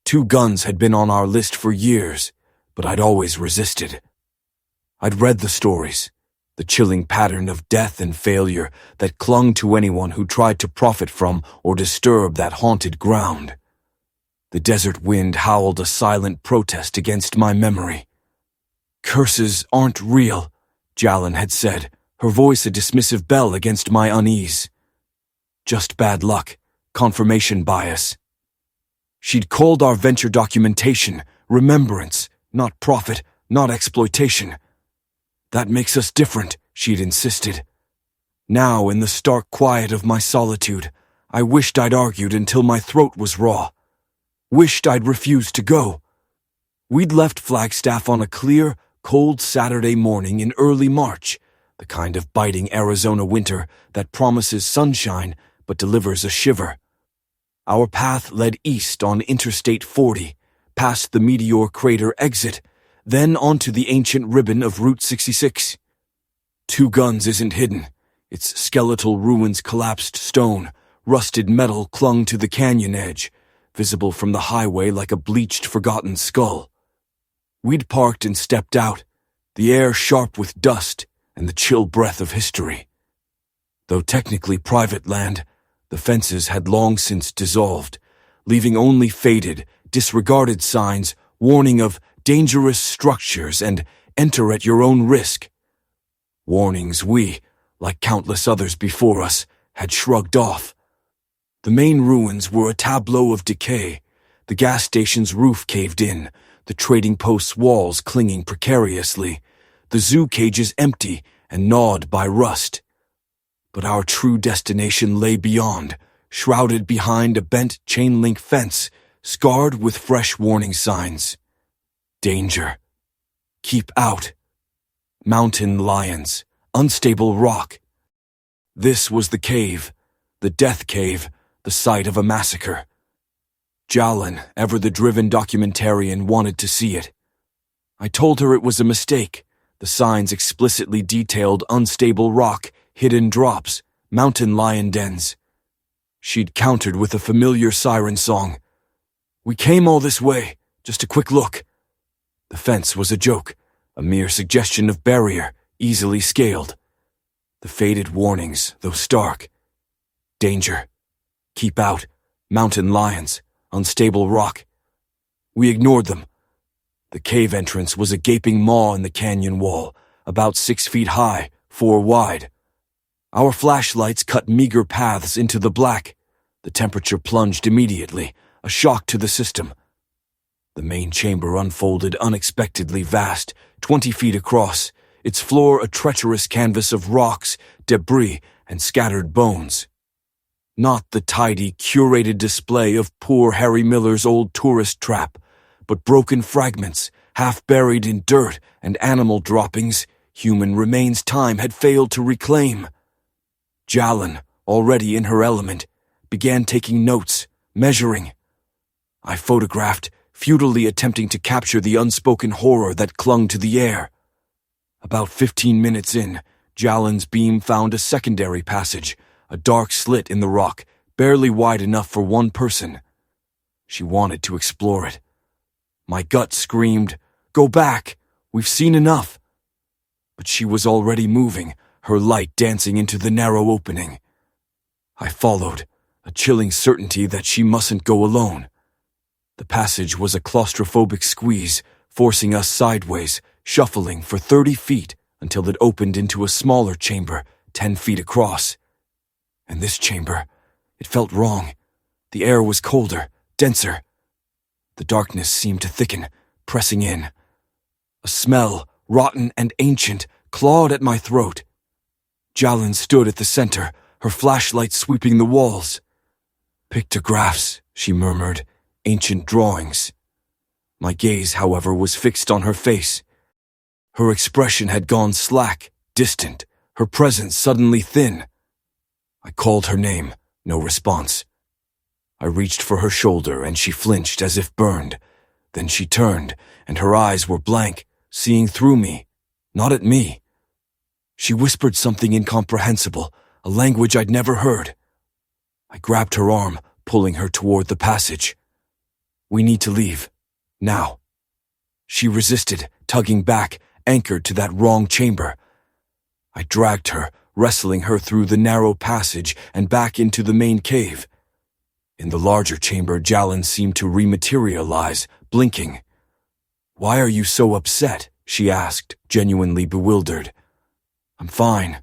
Two Guns had been on our list for years, but I'd always resisted. I'd read the stories, the chilling pattern of death and failure that clung to anyone who tried to profit from or disturb that haunted ground. The desert wind howled a silent protest against my memory. "Curses aren't real," Jalen had said, her voice a dismissive bell against my unease. "Just bad luck, confirmation bias." She'd called our venture documentation remembrance, not profit, not exploitation. "That makes us different," she'd insisted. Now, in the stark quiet of my solitude, I wished I'd argued until my throat was raw. Wished I'd refused to go. We'd left Flagstaff on a clear, cold Saturday morning in early March, the kind of biting Arizona winter that promises sunshine but delivers a shiver. Our path led east on Interstate 40, past the Meteor Crater exit, then onto the ancient ribbon of Route 66. Two Guns isn't hidden. Its skeletal ruins, collapsed stone, rusted metal clung to the canyon edge, visible from the highway like a bleached, forgotten skull. We'd parked and stepped out, the air sharp with dust and the chill breath of history. Though technically private land, the fences had long since dissolved, leaving only faded, disregarded signs warning of dangerous structures and enter at your own risk. Warnings we, like countless others before us, had shrugged off. The main ruins were a tableau of decay, the gas station's roof caved in, the trading post's walls clinging precariously, the zoo cages empty and gnawed by rust. But our true destination lay beyond, shrouded behind a bent chain-link fence, scarred with fresh warning signs. Danger. Keep out. Mountain lions. Unstable rock. This was the cave, the Death Cave, the site of a massacre. Jalen, ever the driven documentarian, wanted to see it. I told her it was a mistake. The signs explicitly detailed unstable rock, hidden drops, mountain lion dens. She'd countered with a familiar siren song. We came all this way, just a quick look. The fence was a joke, a mere suggestion of barrier, easily scaled. The faded warnings, though stark. Danger. Keep out. Mountain lions. Unstable rock. We ignored them. The cave entrance was a gaping maw in the canyon wall, about 6 feet high, 4 wide. Our flashlights cut meager paths into the black. The temperature plunged immediately, a shock to the system. The main chamber unfolded unexpectedly vast, 20 feet across, its floor a treacherous canvas of rocks, debris, and scattered bones. Not the tidy, curated display of poor Harry Miller's old tourist trap, but broken fragments, half buried in dirt and animal droppings, human remains time had failed to reclaim. Jalin, already in her element, began taking notes, measuring. I photographed, futilely attempting to capture the unspoken horror that clung to the air. About 15 minutes in, Jalin's beam found a secondary passage, a dark slit in the rock, barely wide enough for one person. She wanted to explore it. My gut screamed, "Go back! We've seen enough!" But she was already moving, her light dancing into the narrow opening. I followed, a chilling certainty that she mustn't go alone. The passage was a claustrophobic squeeze, forcing us sideways, shuffling for 30 feet until it opened into a smaller chamber, 10 feet across. And this chamber, it felt wrong. The air was colder, denser. The darkness seemed to thicken, pressing in. A smell, rotten and ancient, clawed at my throat. Jalin stood at the center, her flashlight sweeping the walls. "Pictographs," she murmured, "ancient drawings." My gaze, however, was fixed on her face. Her expression had gone slack, distant, her presence suddenly thin. I called her name, no response. I reached for her shoulder and she flinched as if burned. Then she turned, and her eyes were blank, seeing through me, not at me. She whispered something incomprehensible, a language I'd never heard. I grabbed her arm, pulling her toward the passage. "We need to leave. Now." She resisted, tugging back, anchored to that wrong chamber. I dragged her, wrestling her through the narrow passage and back into the main cave. In the larger chamber, Jalin seemed to rematerialize, blinking. "Why are you so upset?" she asked, genuinely bewildered. "I'm fine."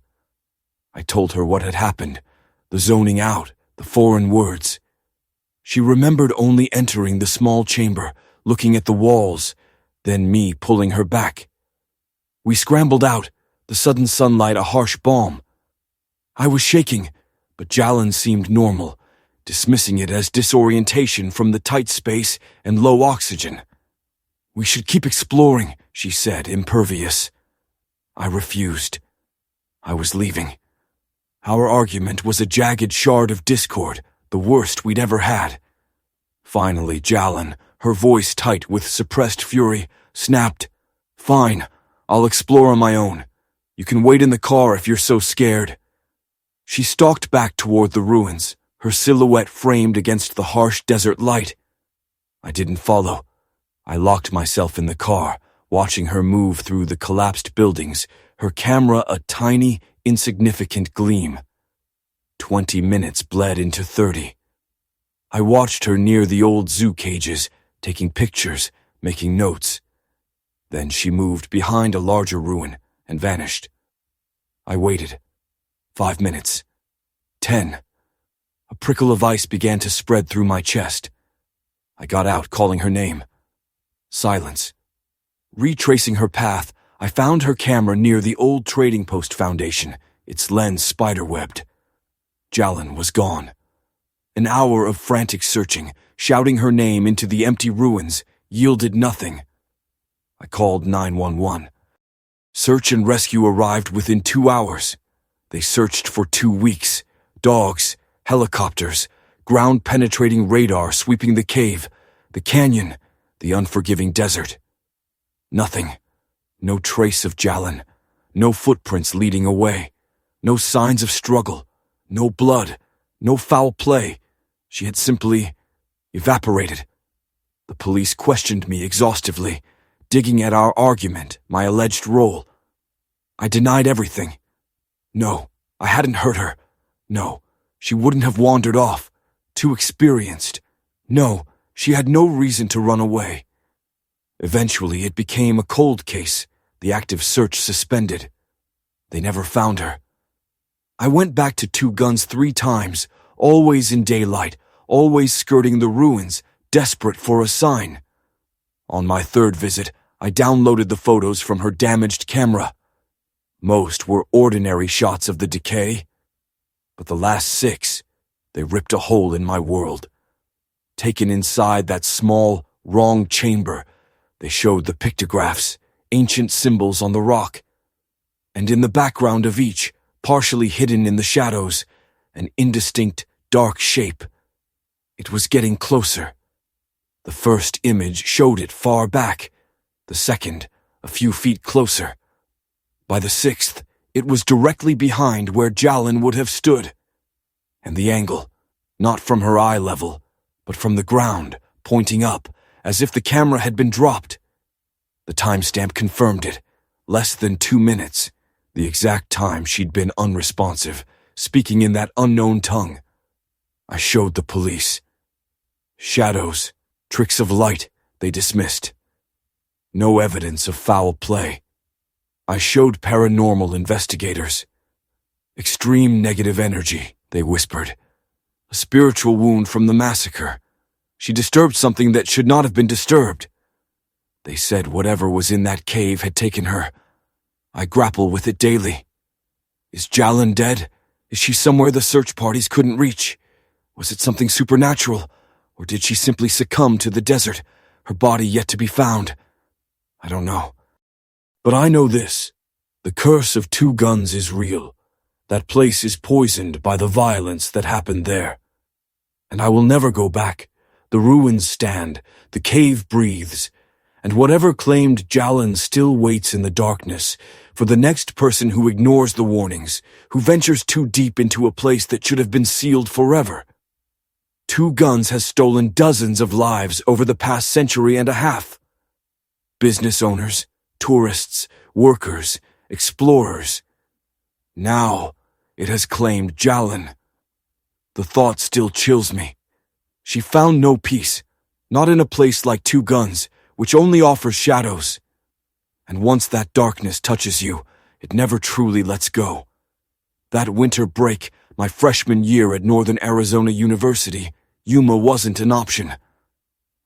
I told her what had happened, the zoning out, the foreign words. She remembered only entering the small chamber, looking at the walls, then me pulling her back. We scrambled out, the sudden sunlight a harsh balm. I was shaking, but Jalin seemed normal, dismissing it as disorientation from the tight space and low oxygen. "We should keep exploring," she said, impervious. I refused. I was leaving. Our argument was a jagged shard of discord, the worst we'd ever had. Finally, Jalin, her voice tight with suppressed fury, snapped, "Fine, I'll explore on my own. You can wait in the car if you're so scared." She stalked back toward the ruins, her silhouette framed against the harsh desert light. I didn't follow. I locked myself in the car, watching her move through the collapsed buildings, her camera a tiny, insignificant gleam. 20 minutes bled into 30. I watched her near the old zoo cages, taking pictures, making notes. Then she moved behind a larger ruin and vanished. I waited. 5 minutes. 10. A prickle of ice began to spread through my chest. I got out, calling her name. Silence. Retracing her path, I found her camera near the old trading post foundation, its lens spiderwebbed. Jalin was gone. An hour of frantic searching, shouting her name into the empty ruins, yielded nothing. I called 911. Search and rescue arrived within 2 hours. They searched for 2 weeks. Dogs, helicopters, ground-penetrating radar sweeping the cave, the canyon, the unforgiving desert. Nothing. No trace of Jalen. No footprints leading away. No signs of struggle. No blood. No foul play. She had simply evaporated. The police questioned me exhaustively, digging at our argument, my alleged role. I denied everything. No, I hadn't hurt her. No, she wouldn't have wandered off. Too experienced. No, she had no reason to run away. Eventually, it became a cold case, the active search suspended. They never found her. I went back to Two Guns 3 times, always in daylight, always skirting the ruins, desperate for a sign. On my third visit, I downloaded the photos from her damaged camera. Most were ordinary shots of the decay, but the last 6, they ripped a hole in my world. Taken inside that small, wrong chamber, they showed the pictographs, ancient symbols on the rock, and in the background of each, partially hidden in the shadows, an indistinct, dark shape. It was getting closer. The first image showed it far back, the second, a few feet closer. By the 6th, it was directly behind where Jalen would have stood. And the angle, not from her eye level, but from the ground, pointing up, as if the camera had been dropped. The timestamp confirmed it, less than 2 minutes, the exact time she'd been unresponsive, speaking in that unknown tongue. I showed the police. Shadows, tricks of light, they dismissed. No evidence of foul play. I showed paranormal investigators. Extreme negative energy, they whispered. A spiritual wound from the massacre. She disturbed something that should not have been disturbed. They said whatever was in that cave had taken her. I grapple with it daily. Is Jalen dead? Is she somewhere the search parties couldn't reach? Was it something supernatural? Or did she simply succumb to the desert, her body yet to be found? I don't know. But I know this. The curse of Two Guns is real. That place is poisoned by the violence that happened there. And I will never go back. The ruins stand, the cave breathes, and whatever claimed Jalen still waits in the darkness for the next person who ignores the warnings, who ventures too deep into a place that should have been sealed forever. Two Guns has stolen dozens of lives over the past century and a half. Business owners, tourists, workers, explorers. Now it has claimed Jalen. The thought still chills me. She found no peace, not in a place like Two Guns, which only offers shadows. And once that darkness touches you, it never truly lets go. That winter break, my freshman year at Northern Arizona University, Yuma wasn't an option.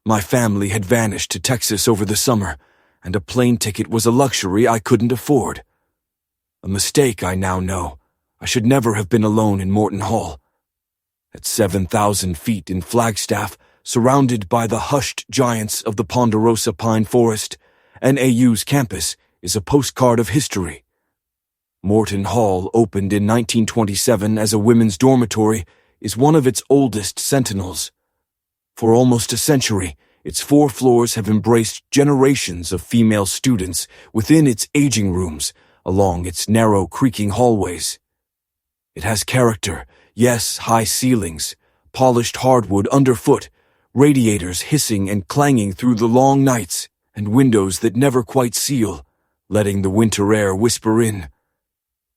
My family had vanished to Texas over the summer, and a plane ticket was a luxury I couldn't afford. A mistake I now know. I should never have been alone in Morton Hall. At 7,000 feet in Flagstaff, surrounded by the hushed giants of the Ponderosa Pine Forest, NAU's campus is a postcard of history. Morton Hall, opened in 1927 as a women's dormitory, is one of its oldest sentinels. For almost a century, its 4 floors have embraced generations of female students within its aging rooms, along its narrow, creaking hallways. It has character, yes, high ceilings, polished hardwood underfoot, radiators hissing and clanging through the long nights, and windows that never quite seal, letting the winter air whisper in.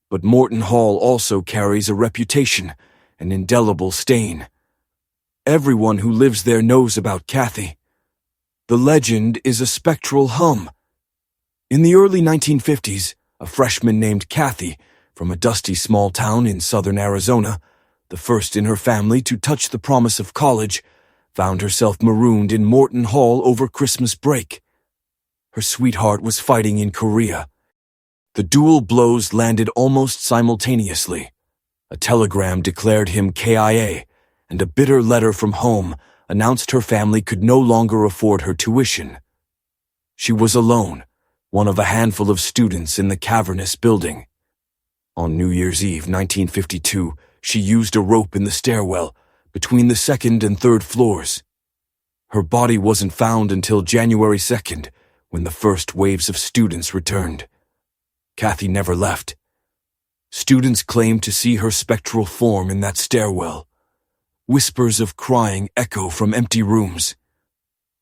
But Morton Hall also carries a reputation, an indelible stain. Everyone who lives there knows about Kathy. The legend is a spectral hum. In the early 1950s, a freshman named Kathy, from a dusty small town in southern Arizona, the first in her family to touch the promise of college, found herself marooned in Morton Hall over Christmas break. Her sweetheart was fighting in Korea. The dual blows landed almost simultaneously. A telegram declared him KIA, and a bitter letter from home announced her family could no longer afford her tuition. She was alone, one of a handful of students in the cavernous building. On New Year's Eve 1952, she used a rope in the stairwell between the 2nd and 3rd floors. Her body wasn't found until January 2nd, when the first waves of students returned. Kathy never left. Students claimed to see her spectral form in that stairwell. Whispers of crying echo from empty rooms.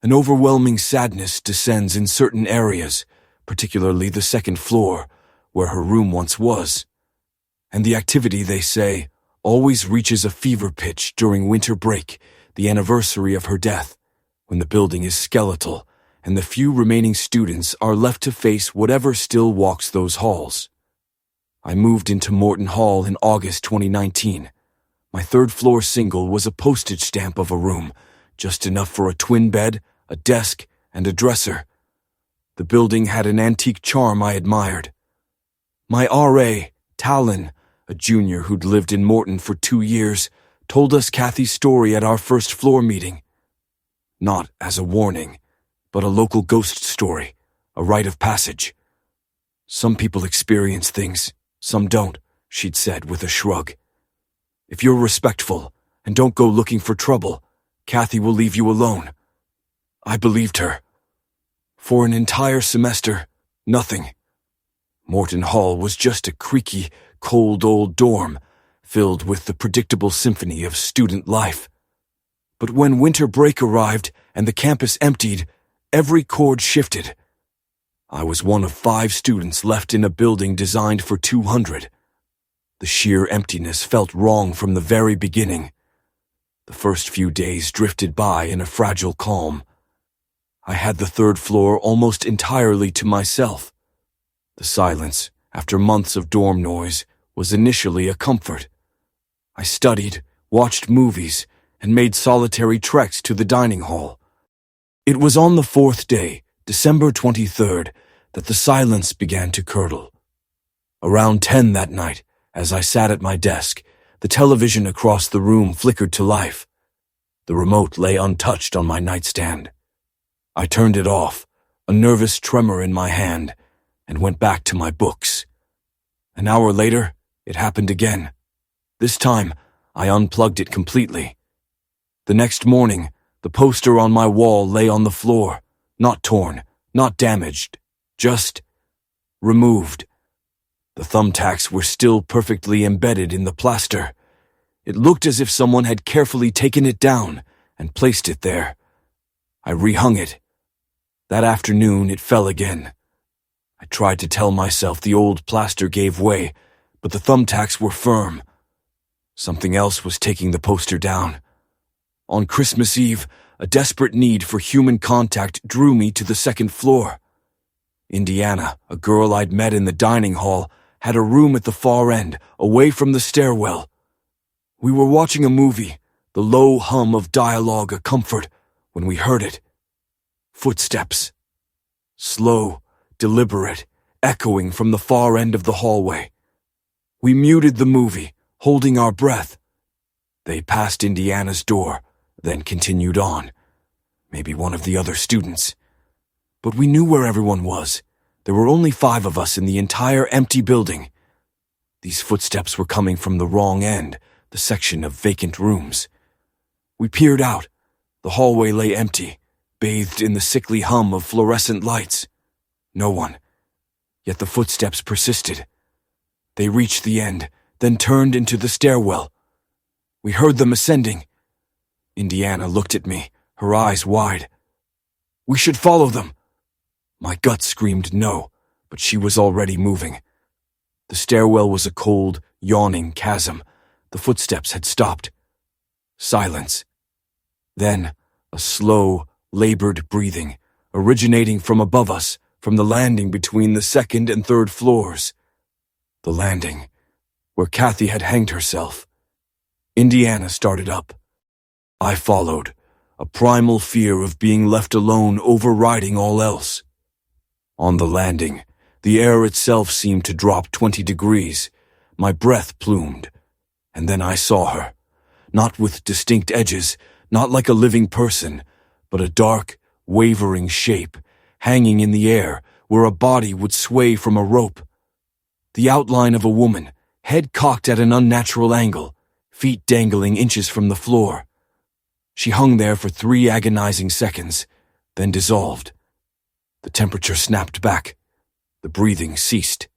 An overwhelming sadness descends in certain areas, particularly the second floor, where her room once was. And the activity, they say, always reaches a fever pitch during winter break, the anniversary of her death, when the building is skeletal and the few remaining students are left to face whatever still walks those halls. I moved into Morton Hall in August 2019. My third-floor single was a postage stamp of a room, just enough for a twin bed, a desk, and a dresser. The building had an antique charm I admired. My R.A., Talon, a junior who'd lived in Morton for 2 years, told us Kathy's story at our first-floor meeting. Not as a warning, but a local ghost story, a rite of passage. Some people experience things, some don't, she'd said with a shrug. If you're respectful and don't go looking for trouble, Kathy will leave you alone. I believed her. For an entire semester, nothing. Morton Hall was just a creaky, cold old dorm, filled with the predictable symphony of student life. But when winter break arrived and the campus emptied, every chord shifted. I was one of 5 students left in a building designed for 200. The sheer emptiness felt wrong from the very beginning. The first few days drifted by in a fragile calm. I had the third floor almost entirely to myself. The silence, after months of dorm noise, was initially a comfort. I studied, watched movies, and made solitary treks to the dining hall. It was on the 4th day, December 23rd, that the silence began to curdle. Around 10 that night, as I sat at my desk, the television across the room flickered to life. The remote lay untouched on my nightstand. I turned it off, a nervous tremor in my hand, and went back to my books. An hour later, it happened again. This time, I unplugged it completely. The next morning, the poster on my wall lay on the floor, not torn, not damaged, just removed. The thumbtacks were still perfectly embedded in the plaster. It looked as if someone had carefully taken it down and placed it there. I rehung it. That afternoon, it fell again. I tried to tell myself the old plaster gave way, but the thumbtacks were firm. Something else was taking the poster down. On Christmas Eve, a desperate need for human contact drew me to the second floor. Indiana, a girl I'd met in the dining hall, had a room at the far end, away from the stairwell. We were watching a movie, the low hum of dialogue a comfort, when we heard it. Footsteps. Slow, deliberate, echoing from the far end of the hallway. We muted the movie, holding our breath. They passed Indiana's door, then continued on. Maybe one of the other students. But we knew where everyone was. There were only 5 of us in the entire empty building. These footsteps were coming from the wrong end, the section of vacant rooms. We peered out. The hallway lay empty, bathed in the sickly hum of fluorescent lights. No one. Yet the footsteps persisted. They reached the end, then turned into the stairwell. We heard them ascending. Indiana looked at me, her eyes wide. We should follow them. My gut screamed no, but she was already moving. The stairwell was a cold, yawning chasm. The footsteps had stopped. Silence. Then, a slow, labored breathing, originating from above us, from the landing between the second and third floors. The landing, where Kathy had hanged herself. Indiana started up. I followed, a primal fear of being left alone overriding all else. On the landing, the air itself seemed to drop 20 degrees. My breath plumed. And then I saw her, not with distinct edges, not like a living person, but a dark, wavering shape, hanging in the air where a body would sway from a rope. The outline of a woman, head cocked at an unnatural angle, feet dangling inches from the floor. She hung there for 3 agonizing seconds, then dissolved. The temperature snapped back. The breathing ceased.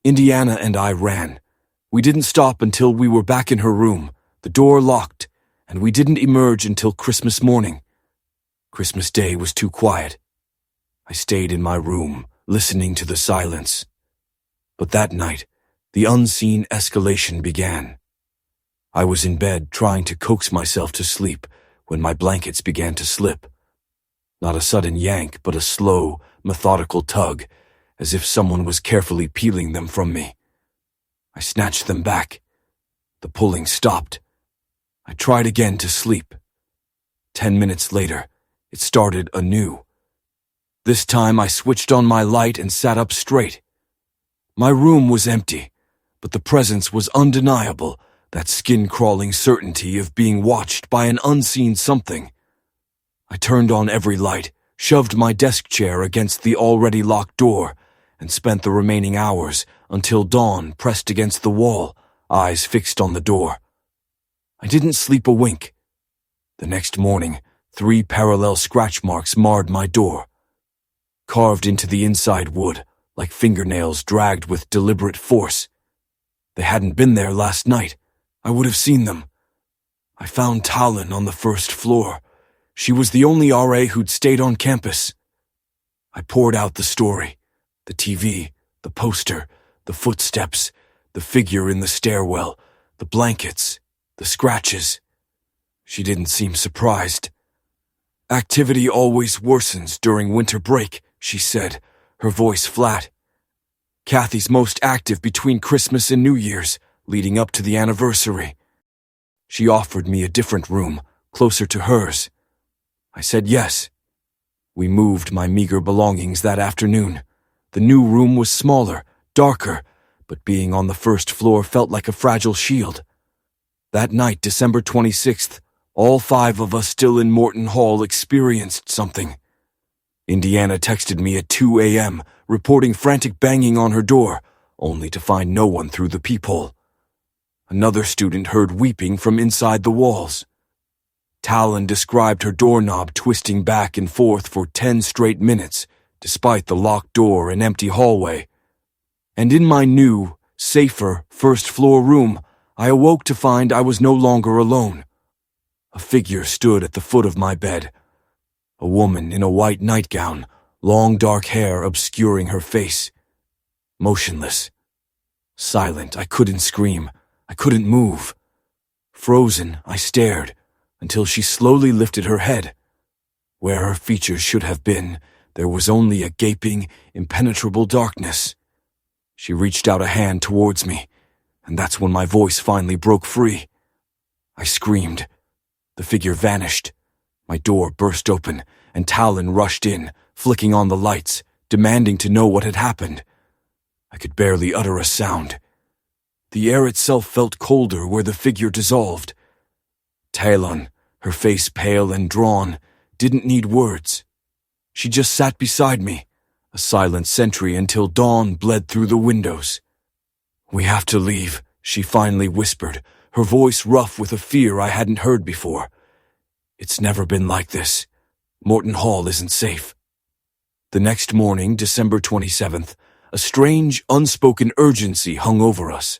Indiana and I ran. We didn't stop until we were back in her room, the door locked, and we didn't emerge until Christmas morning. Christmas Day was too quiet. I stayed in my room, listening to the silence. But that night, the unseen escalation began. I was in bed trying to coax myself to sleep when my blankets began to slip. Not a sudden yank, but a slow, methodical tug, as if someone was carefully peeling them from me. I snatched them back. The pulling stopped. I tried again to sleep. 10 minutes later, it started anew. This time I switched on my light and sat up straight. My room was empty, but the presence was undeniable, that skin-crawling certainty of being watched by an unseen something. I turned on every light, shoved my desk chair against the already locked door, and spent the remaining hours until dawn pressed against the wall, eyes fixed on the door. I didn't sleep a wink. The next morning, 3 parallel scratch marks marred my door. Carved into the inside wood, like fingernails dragged with deliberate force. They hadn't been there last night. I would have seen them. I found Talon on the first floor. She was the only RA who'd stayed on campus. I poured out the story. The TV, the poster, the footsteps, the figure in the stairwell, the blankets, the scratches. She didn't seem surprised. Activity always worsens during winter break, she said, her voice flat. Kathy's most active between Christmas and New Year's, leading up to the anniversary. She offered me a different room, closer to hers. I said yes. We moved my meager belongings that afternoon. The new room was smaller, darker, but being on the first floor felt like a fragile shield. That night, December 26th, all 5 of us still in Morton Hall experienced something. Indiana texted me at 2 a.m., reporting frantic banging on her door, only to find no one through the peephole. Another student heard weeping from inside the walls. Talon described her doorknob twisting back and forth for 10 straight minutes, despite the locked door and empty hallway. And in my new, safer, first-floor room, I awoke to find I was no longer alone. A figure stood at the foot of my bed. A woman in a white nightgown, long dark hair obscuring her face. Motionless. Silent, I couldn't scream. I couldn't move. Frozen, I stared, until she slowly lifted her head. Where her features should have been, there was only a gaping, impenetrable darkness. She reached out a hand towards me, and that's when my voice finally broke free. I screamed. The figure vanished. My door burst open, and Talon rushed in, flicking on the lights, demanding to know what had happened. I could barely utter a sound. The air itself felt colder where the figure dissolved. Talon, her face pale and drawn, didn't need words. She just sat beside me, a silent sentry until dawn bled through the windows. "We have to leave," she finally whispered, her voice rough with a fear I hadn't heard before. "It's never been like this. Morton Hall isn't safe." The next morning, December 27th, a strange, unspoken urgency hung over us.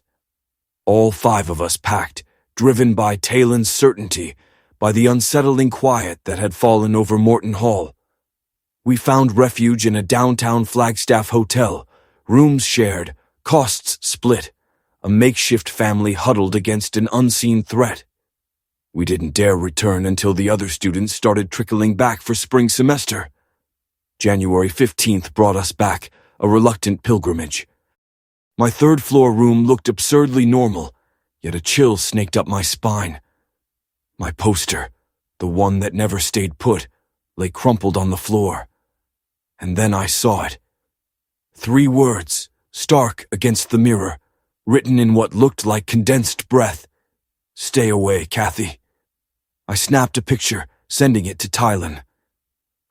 All 5 of us packed, driven by Talon's certainty, by the unsettling quiet that had fallen over Morton Hall. We found refuge in a downtown Flagstaff hotel, rooms shared, costs split, a makeshift family huddled against an unseen threat. We didn't dare return until the other students started trickling back for spring semester. January 15th brought us back, a reluctant pilgrimage. My third-floor room looked absurdly normal, yet a chill snaked up my spine. My poster, the one that never stayed put, lay crumpled on the floor. And then I saw it. 3 words, stark against the mirror, written in what looked like condensed breath. "Stay away, Kathy." I snapped a picture, sending it to Talon.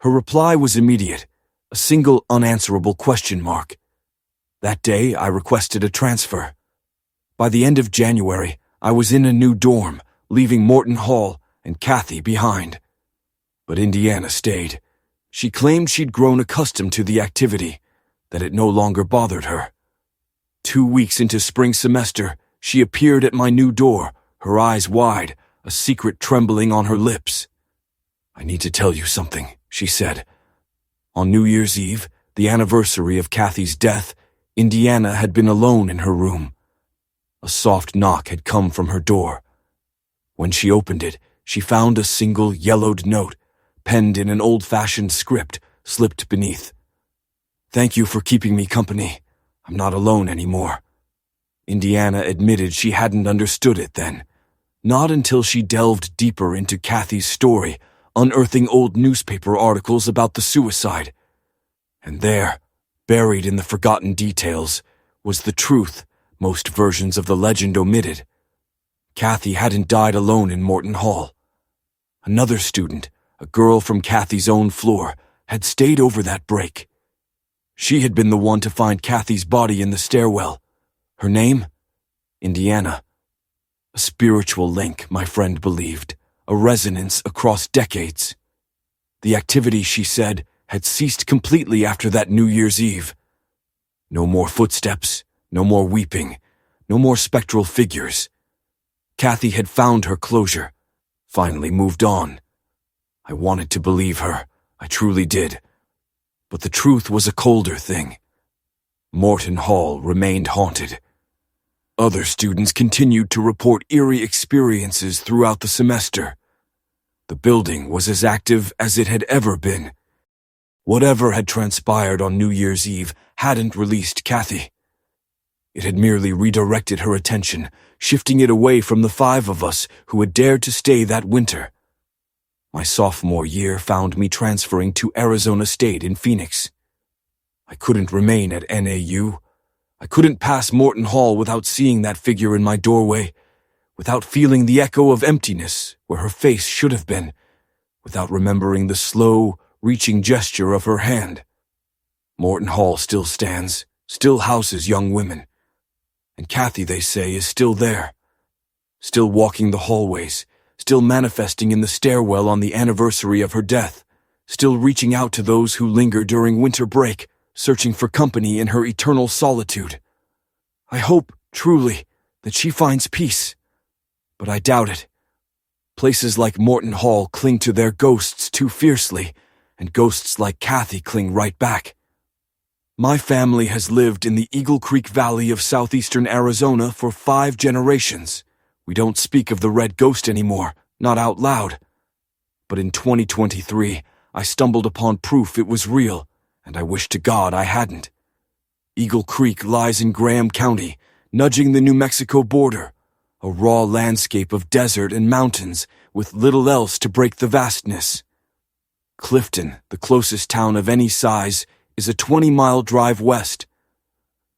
Her reply was immediate, a single unanswerable question mark. That day, I requested a transfer. By the end of January, I was in a new dorm, leaving Morton Hall and Kathy behind. But Indiana stayed, She claimed she'd grown accustomed to the activity, that it no longer bothered her. 2 weeks into spring semester, she appeared at my new door, her eyes wide, a secret trembling on her lips. "I need to tell you something," she said. On New Year's Eve, the anniversary of Kathy's death, Indiana had been alone in her room. A soft knock had come from her door. When she opened it, she found a single yellowed note, penned in an old-fashioned script, slipped beneath. "Thank you for keeping me company. I'm not alone anymore." Indiana admitted she hadn't understood it then, not until she delved deeper into Kathy's story, unearthing old newspaper articles about the suicide. And there, buried in the forgotten details, was the truth most versions of the legend omitted. Kathy hadn't died alone in Morton Hall. Another student, a girl from Kathy's own floor, had stayed over that break. She had been the one to find Kathy's body in the stairwell. Her name? Indiana. A spiritual link, my friend believed, a resonance across decades. The activity, she said, had ceased completely after that New Year's Eve. No more footsteps, no more weeping, no more spectral figures. Kathy had found her closure, finally moved on. I wanted to believe her, I truly did. But the truth was a colder thing. Morton Hall remained haunted. Other students continued to report eerie experiences throughout the semester. The building was as active as it had ever been. Whatever had transpired on New Year's Eve hadn't released Kathy. It had merely redirected her attention, shifting it away from the 5 of us who had dared to stay that winter. My sophomore year found me transferring to Arizona State in Phoenix. I couldn't remain at NAU. I couldn't pass Morton Hall without seeing that figure in my doorway, without feeling the echo of emptiness where her face should have been, without remembering the slow, reaching gesture of her hand. Morton Hall still stands, still houses young women. And Kathy, they say, is still there. Still walking the hallways, still manifesting in the stairwell on the anniversary of her death, still reaching out to those who linger during winter break, searching for company in her eternal solitude. I hope, truly, that she finds peace. But I doubt it. Places like Morton Hall cling to their ghosts too fiercely, and ghosts like Kathy cling right back. My family has lived in the Eagle Creek Valley of southeastern Arizona for 5 generations. We don't speak of the Red Ghost anymore, not out loud. But in 2023, I stumbled upon proof it was real, and I wish to God I hadn't. Eagle Creek lies in Graham County, nudging the New Mexico border, a raw landscape of desert and mountains with little else to break the vastness. Clifton, the closest town of any size, is a 20-mile drive west.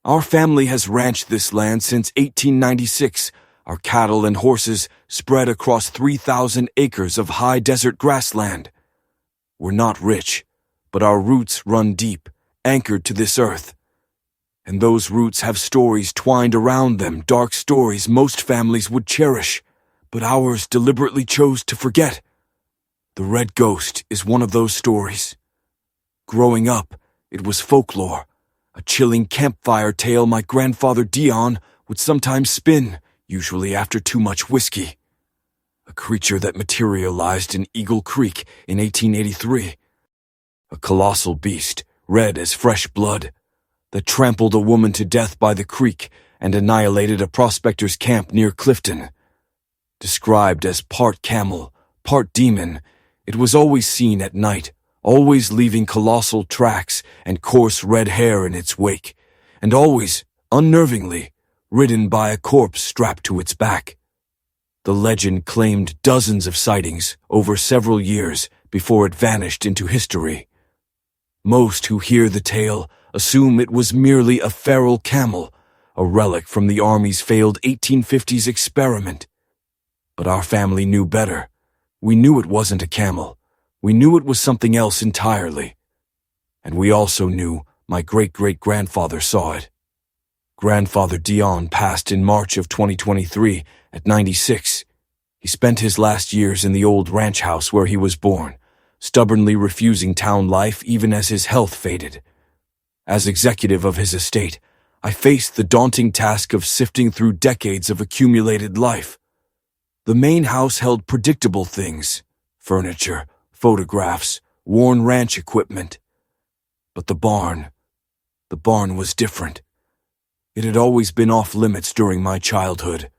Our family has ranched this land since 1896, our cattle and horses spread across 3,000 acres of high desert grassland. We're not rich, but our roots run deep, anchored to this earth. And those roots have stories twined around them, dark stories most families would cherish, but ours deliberately chose to forget. The Red Ghost is one of those stories. Growing up, it was folklore, a chilling campfire tale my grandfather Dion would sometimes spin, usually after too much whiskey. A creature that materialized in Eagle Creek in 1883. A colossal beast, red as fresh blood, that trampled a woman to death by the creek and annihilated a prospector's camp near Clifton. Described as part camel, part demon, it was always seen at night, always leaving colossal tracks and coarse red hair in its wake, and always, unnervingly, ridden by a corpse strapped to its back. The legend claimed dozens of sightings over several years before it vanished into history. Most who hear the tale assume it was merely a feral camel, a relic from the Army's failed 1850s experiment. But our family knew better. We knew it wasn't a camel. We knew it was something else entirely. And we also knew my great-great-grandfather saw it. Grandfather Dion passed in March of 2023 at 96. He spent his last years in the old ranch house where he was born, stubbornly refusing town life even as his health faded. As executive of his estate, I faced the daunting task of sifting through decades of accumulated life. The main house held predictable things: furniture, photographs, worn ranch equipment. But the barn was different. It had always been off limits during my childhood.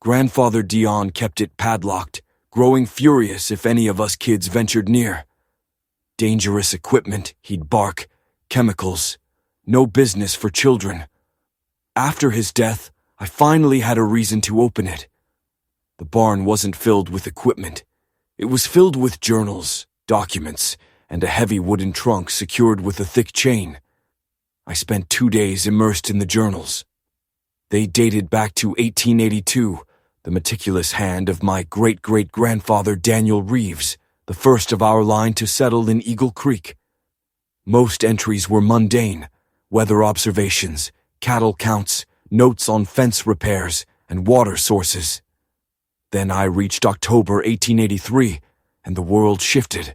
Grandfather Dion kept it padlocked, growing furious if any of us kids ventured near. Dangerous equipment, he'd bark, chemicals, no business for children. After his death, I finally had a reason to open it. The barn wasn't filled with equipment. It was filled with journals, documents, and a heavy wooden trunk secured with a thick chain. I spent 2 days immersed in the journals. They dated back to 1882, the meticulous hand of my great-great-grandfather Daniel Reeves, the first of our line to settle in Eagle Creek. Most entries were mundane: weather observations, cattle counts, notes on fence repairs, and water sources. Then I reached October 1883, and the world shifted.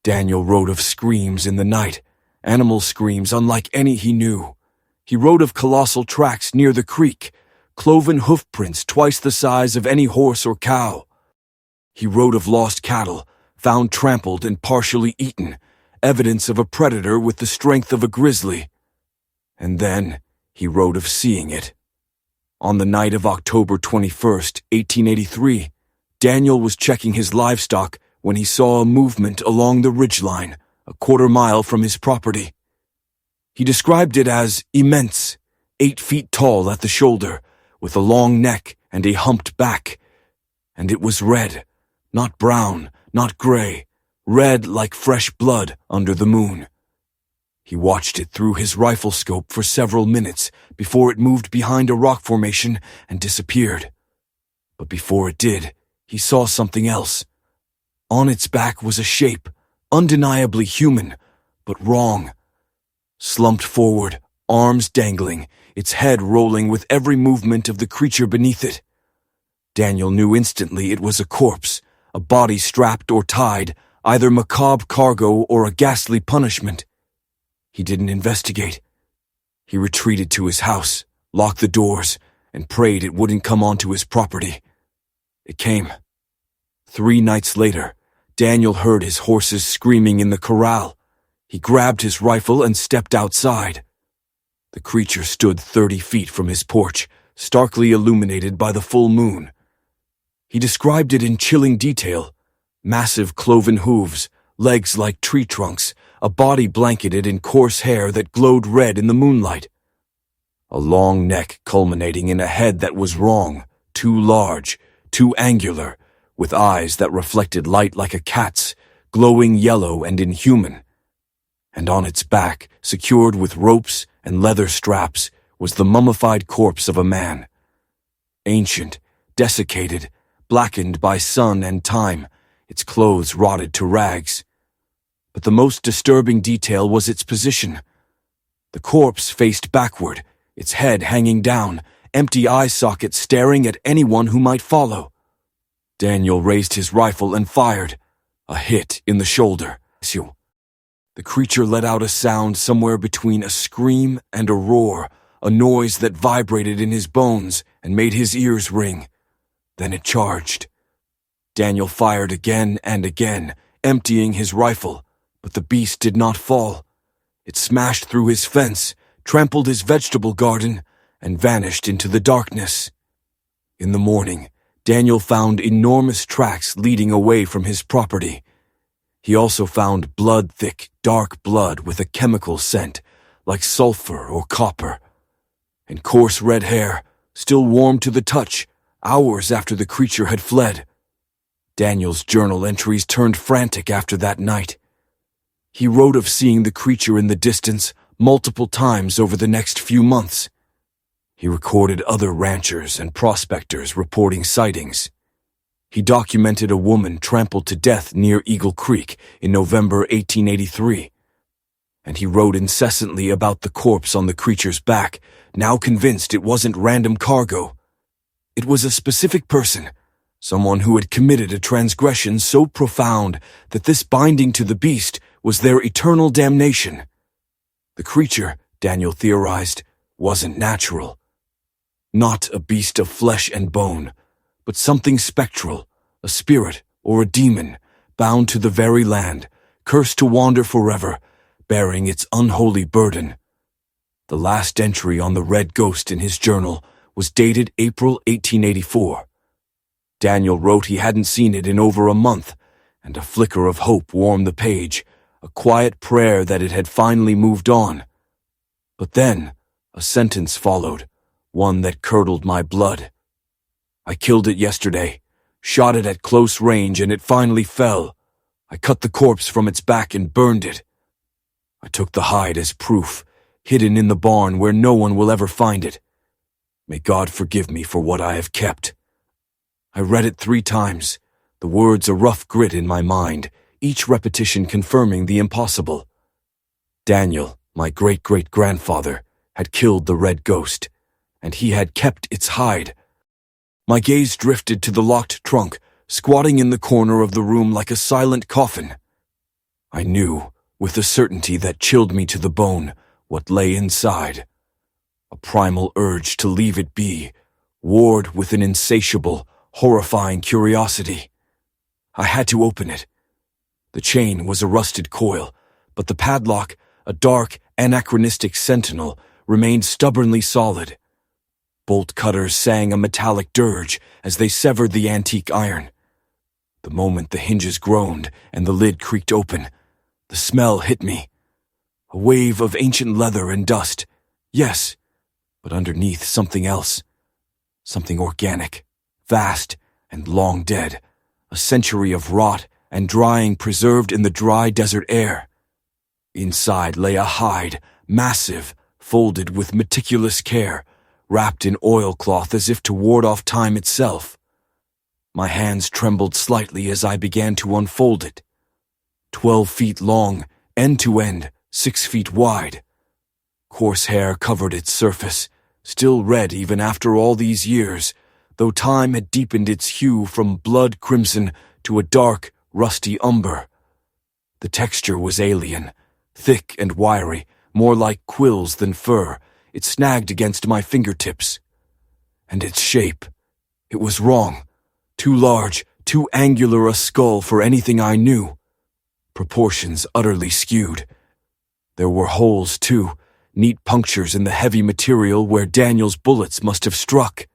Daniel wrote of screams in the night, animal screams unlike any he knew. He wrote of colossal tracks near the creek, cloven hoofprints twice the size of any horse or cow. He wrote of lost cattle, found trampled and partially eaten, evidence of a predator with the strength of a grizzly. And then he wrote of seeing it. On the night of October 21st, 1883, Daniel was checking his livestock when he saw a movement along the ridgeline, a quarter-mile from his property. He described it as immense, 8 feet tall at the shoulder, with a long neck and a humped back. And it was red, not brown, not gray, red like fresh blood under the moon. He watched it through his rifle scope for several minutes before it moved behind a rock formation and disappeared. But before it did, he saw something else. On its back was a shape, undeniably human, but wrong. Slumped forward, arms dangling, its head rolling with every movement of the creature beneath it. Daniel knew instantly it was a corpse, a body strapped or tied, either macabre cargo or a ghastly punishment. He didn't investigate. He retreated to his house, locked the doors, and prayed it wouldn't come onto his property. It came. 3 nights later, Daniel heard his horses screaming in the corral. He grabbed his rifle and stepped outside. The creature stood 30 feet from his porch, starkly illuminated by the full moon. He described it in chilling detail: massive cloven hooves, legs like tree trunks, a body blanketed in coarse hair that glowed red in the moonlight. A long neck culminating in a head that was wrong, too large, too angular, with eyes that reflected light like a cat's, glowing yellow and inhuman. And on its back, secured with ropes and leather straps, was the mummified corpse of a man. Ancient, desiccated, blackened by sun and time, its clothes rotted to rags. But the most disturbing detail was its position. The corpse faced backward, its head hanging down, empty eye sockets staring at anyone who might follow. Daniel raised his rifle and fired. A hit in the shoulder. The creature let out a sound somewhere between a scream and a roar, a noise that vibrated in his bones and made his ears ring. Then it charged. Daniel fired again and again, emptying his rifle, but the beast did not fall. It smashed through his fence, trampled his vegetable garden, and vanished into the darkness. In the morning, Daniel found enormous tracks leading away from his property. He also found blood-thick, dark blood with a chemical scent, like sulfur or copper, and coarse red hair, still warm to the touch, hours after the creature had fled. Daniel's journal entries turned frantic after that night. He wrote of seeing the creature in the distance multiple times over the next few months. He recorded other ranchers and prospectors reporting sightings. He documented a woman trampled to death near Eagle Creek in November 1883. And he wrote incessantly about the corpse on the creature's back, now convinced it wasn't random cargo. It was a specific person, someone who had committed a transgression so profound that this binding to the beast was their eternal damnation. The creature, Daniel theorized, wasn't natural. Not a beast of flesh and bone, but something spectral, a spirit or a demon, bound to the very land, cursed to wander forever, bearing its unholy burden. The last entry on the red ghost in his journal was dated April 1884. Daniel wrote he hadn't seen it in over a month, and a flicker of hope warmed the page, a quiet prayer that it had finally moved on. But then, a sentence followed, one that curdled my blood. I killed it yesterday, shot it at close range, and it finally fell. I cut the corpse from its back and burned it. I took the hide as proof, hidden in the barn where no one will ever find it. May God forgive me for what I have kept. I read it 3 times, the words a rough grit in my mind, each repetition confirming the impossible. Daniel, my great-great-grandfather, had killed the red ghost, and he had kept its hide. My gaze drifted to the locked trunk, squatting in the corner of the room like a silent coffin. I knew, with a certainty that chilled me to the bone, what lay inside. A primal urge to leave it be, warred with an insatiable, horrifying curiosity. I had to open it. The chain was a rusted coil, but the padlock, a dark, anachronistic sentinel, remained stubbornly solid. Bolt cutters sang a metallic dirge as they severed the antique iron. The moment the hinges groaned and the lid creaked open, the smell hit me. A wave of ancient leather and dust. Yes, but underneath something else. Something organic, vast and long dead. A century of rot and drying preserved in the dry desert air. Inside lay a hide, massive, folded with meticulous care, wrapped in oilcloth as if to ward off time itself. My hands trembled slightly as I began to unfold it. 12 feet long, end to end, 6 feet wide. Coarse hair covered its surface, still red even after all these years, though time had deepened its hue from blood crimson to a dark, rusty umber. The texture was alien, thick and wiry, more like quills than fur. It snagged against my fingertips. And its shape, it was wrong. Too large, too angular a skull for anything I knew. Proportions utterly skewed. There were holes, too, neat punctures in the heavy material where Daniel's bullets must have struck.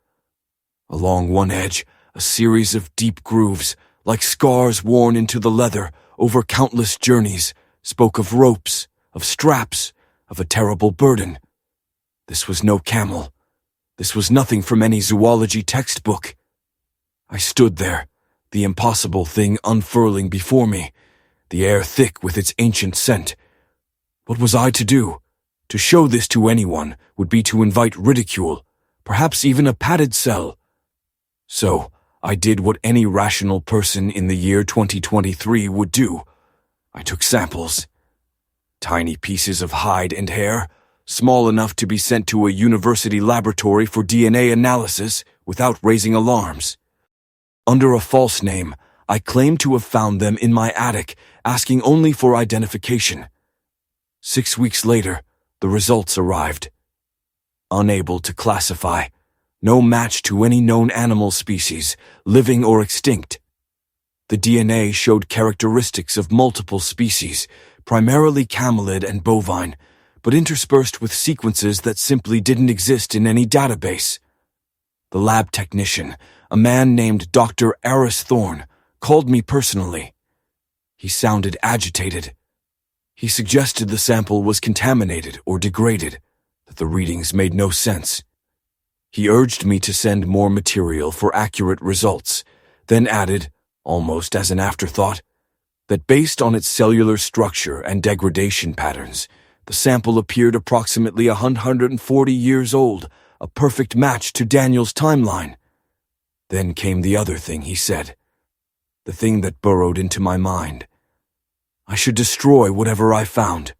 Along one edge, a series of deep grooves, like scars worn into the leather over countless journeys, spoke of ropes, of straps, of a terrible burden. This was no camel. This was nothing from any zoology textbook. I stood there, the impossible thing unfurling before me, the air thick with its ancient scent. What was I to do? To show this to anyone would be to invite ridicule, perhaps even a padded cell. So, I did what any rational person in the year 2023 would do. I took samples. Tiny pieces of hide and hair, small enough to be sent to a university laboratory for DNA analysis without raising alarms. Under a false name, I claimed to have found them in my attic, asking only for identification. 6 weeks later, the results arrived. Unable to classify, no match to any known animal species, living or extinct. The DNA showed characteristics of multiple species, primarily camelid and bovine, but interspersed with sequences that simply didn't exist in any database. The lab technician, a man named Dr. Aris Thorne, called me personally. He sounded agitated. He suggested the sample was contaminated or degraded, that the readings made no sense. He urged me to send more material for accurate results, then added, almost as an afterthought, that based on its cellular structure and degradation patterns, the sample appeared approximately 140 years old, a perfect match to Daniel's timeline. Then came the other thing he said, the thing that burrowed into my mind. I should destroy whatever I found.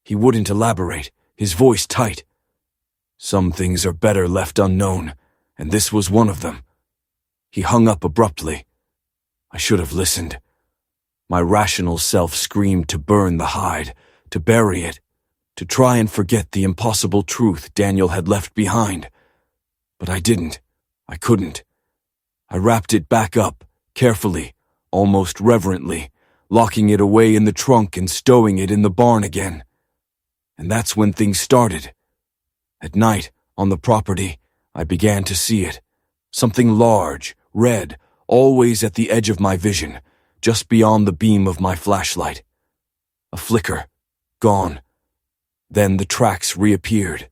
He wouldn't elaborate, his voice tight. Some things are better left unknown, and this was one of them. He hung up abruptly. I should have listened. My rational self screamed to burn the hide, to bury it, to try and forget the impossible truth Daniel had left behind. But I didn't. I couldn't. I wrapped it back up, carefully, almost reverently, locking it away in the trunk and stowing it in the barn again. And that's when things started. At night, on the property, I began to see it. Something large, red, always at the edge of my vision, just beyond the beam of my flashlight. A flicker. Gone. Then the tracks reappeared.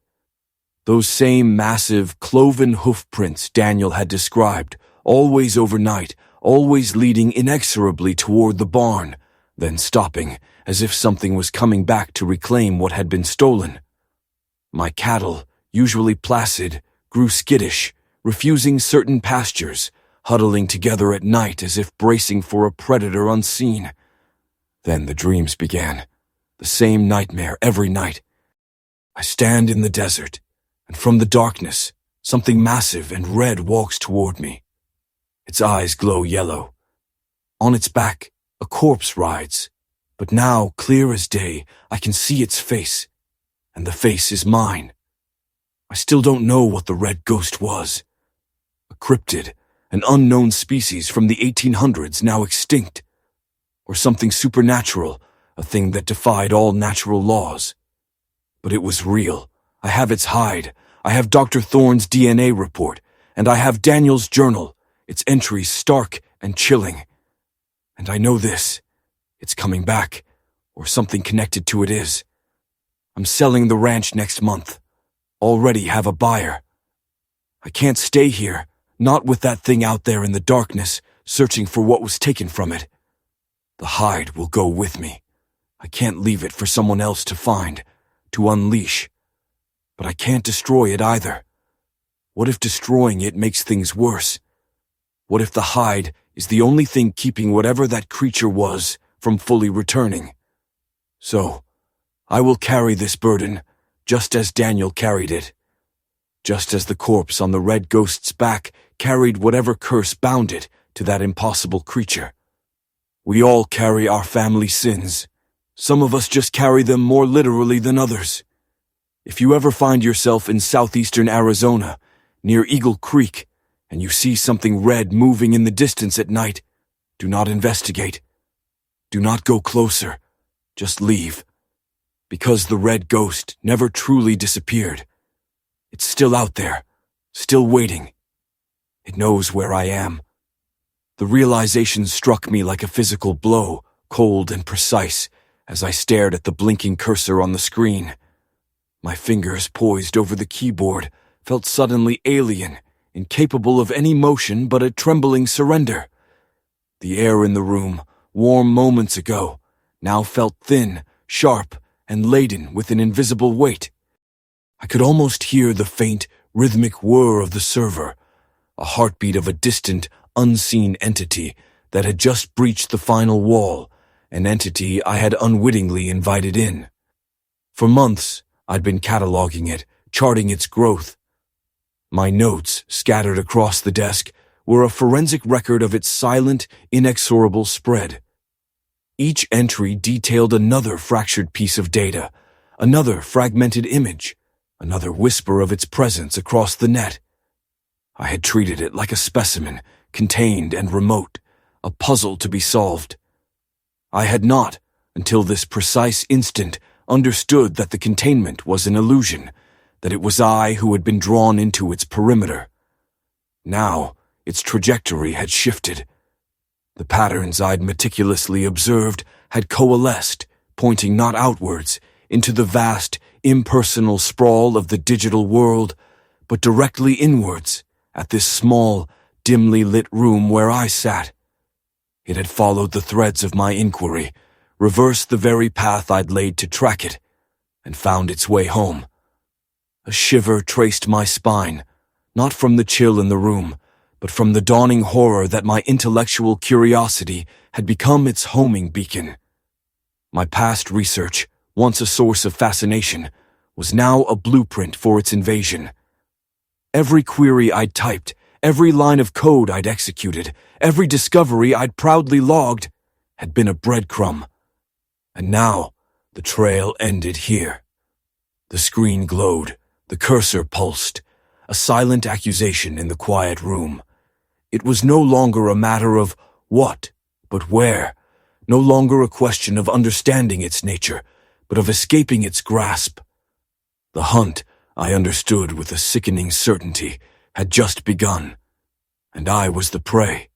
Those same massive, cloven hoof prints Daniel had described, always overnight, always leading inexorably toward the barn, then stopping, as if something was coming back to reclaim what had been stolen. My cattle, usually placid, grew skittish, refusing certain pastures, huddling together at night as if bracing for a predator unseen. Then the dreams began, the same nightmare every night. I stand in the desert, and from the darkness, something massive and red walks toward me. Its eyes glow yellow. On its back, a corpse rides, but now, clear as day, I can see its face, and the face is mine. I still don't know what the red ghost was. A cryptid, an unknown species from the 1800s now extinct, or something supernatural, a thing that defied all natural laws. But it was real. I have its hide, I have Dr. Thorne's DNA report, and I have Daniel's journal, its entries stark and chilling. And I know this, it's coming back, or something connected to it is. I'm selling the ranch next month. Already have a buyer. I can't stay here, not with that thing out there in the darkness, searching for what was taken from it. The hide will go with me. I can't leave it for someone else to find, to unleash. But I can't destroy it either. What if destroying it makes things worse? What if the hide is the only thing keeping whatever that creature was from fully returning? So, I will carry this burden, just as Daniel carried it. Just as the corpse on the red ghost's back carried whatever curse bound it to that impossible creature. We all carry our family sins. Some of us just carry them more literally than others. If you ever find yourself in southeastern Arizona, near Eagle Creek, and you see something red moving in the distance at night, do not investigate. Do not go closer. Just leave. Because the red ghost never truly disappeared. It's still out there, still waiting. It knows where I am. The realization struck me like a physical blow, cold and precise, as I stared at the blinking cursor on the screen. My fingers poised over the keyboard felt suddenly alien, incapable of any motion but a trembling surrender. The air in the room, warm moments ago, now felt thin, sharp, and laden with an invisible weight. I could almost hear the faint, rhythmic whir of the server, a heartbeat of a distant, unseen entity that had just breached the final wall, an entity I had unwittingly invited in. For months, I'd been cataloging it, charting its growth. My notes, scattered across the desk, were a forensic record of its silent, inexorable spread. Each entry detailed another fractured piece of data, another fragmented image, another whisper of its presence across the net. I had treated it like a specimen, contained and remote, a puzzle to be solved. I had not, until this precise instant, understood that the containment was an illusion, that it was I who had been drawn into its perimeter. Now, its trajectory had shifted. The patterns I'd meticulously observed had coalesced, pointing not outwards, into the vast, impersonal sprawl of the digital world, but directly inwards, at this small, dimly lit room where I sat. It had followed the threads of my inquiry, reversed the very path I'd laid to track it, and found its way home. A shiver traced my spine, not from the chill in the room, but from the dawning horror that my intellectual curiosity had become its homing beacon. My past research, once a source of fascination, was now a blueprint for its invasion. Every query I'd typed, Every line of code I'd executed, every discovery I'd proudly logged, had been a breadcrumb. And now, the trail ended here. The screen glowed, the cursor pulsed, a silent accusation in the quiet room. It was no longer a matter of what, but where, no longer a question of understanding its nature, but of escaping its grasp. The hunt, I understood with a sickening certainty, had just begun, and I was the prey.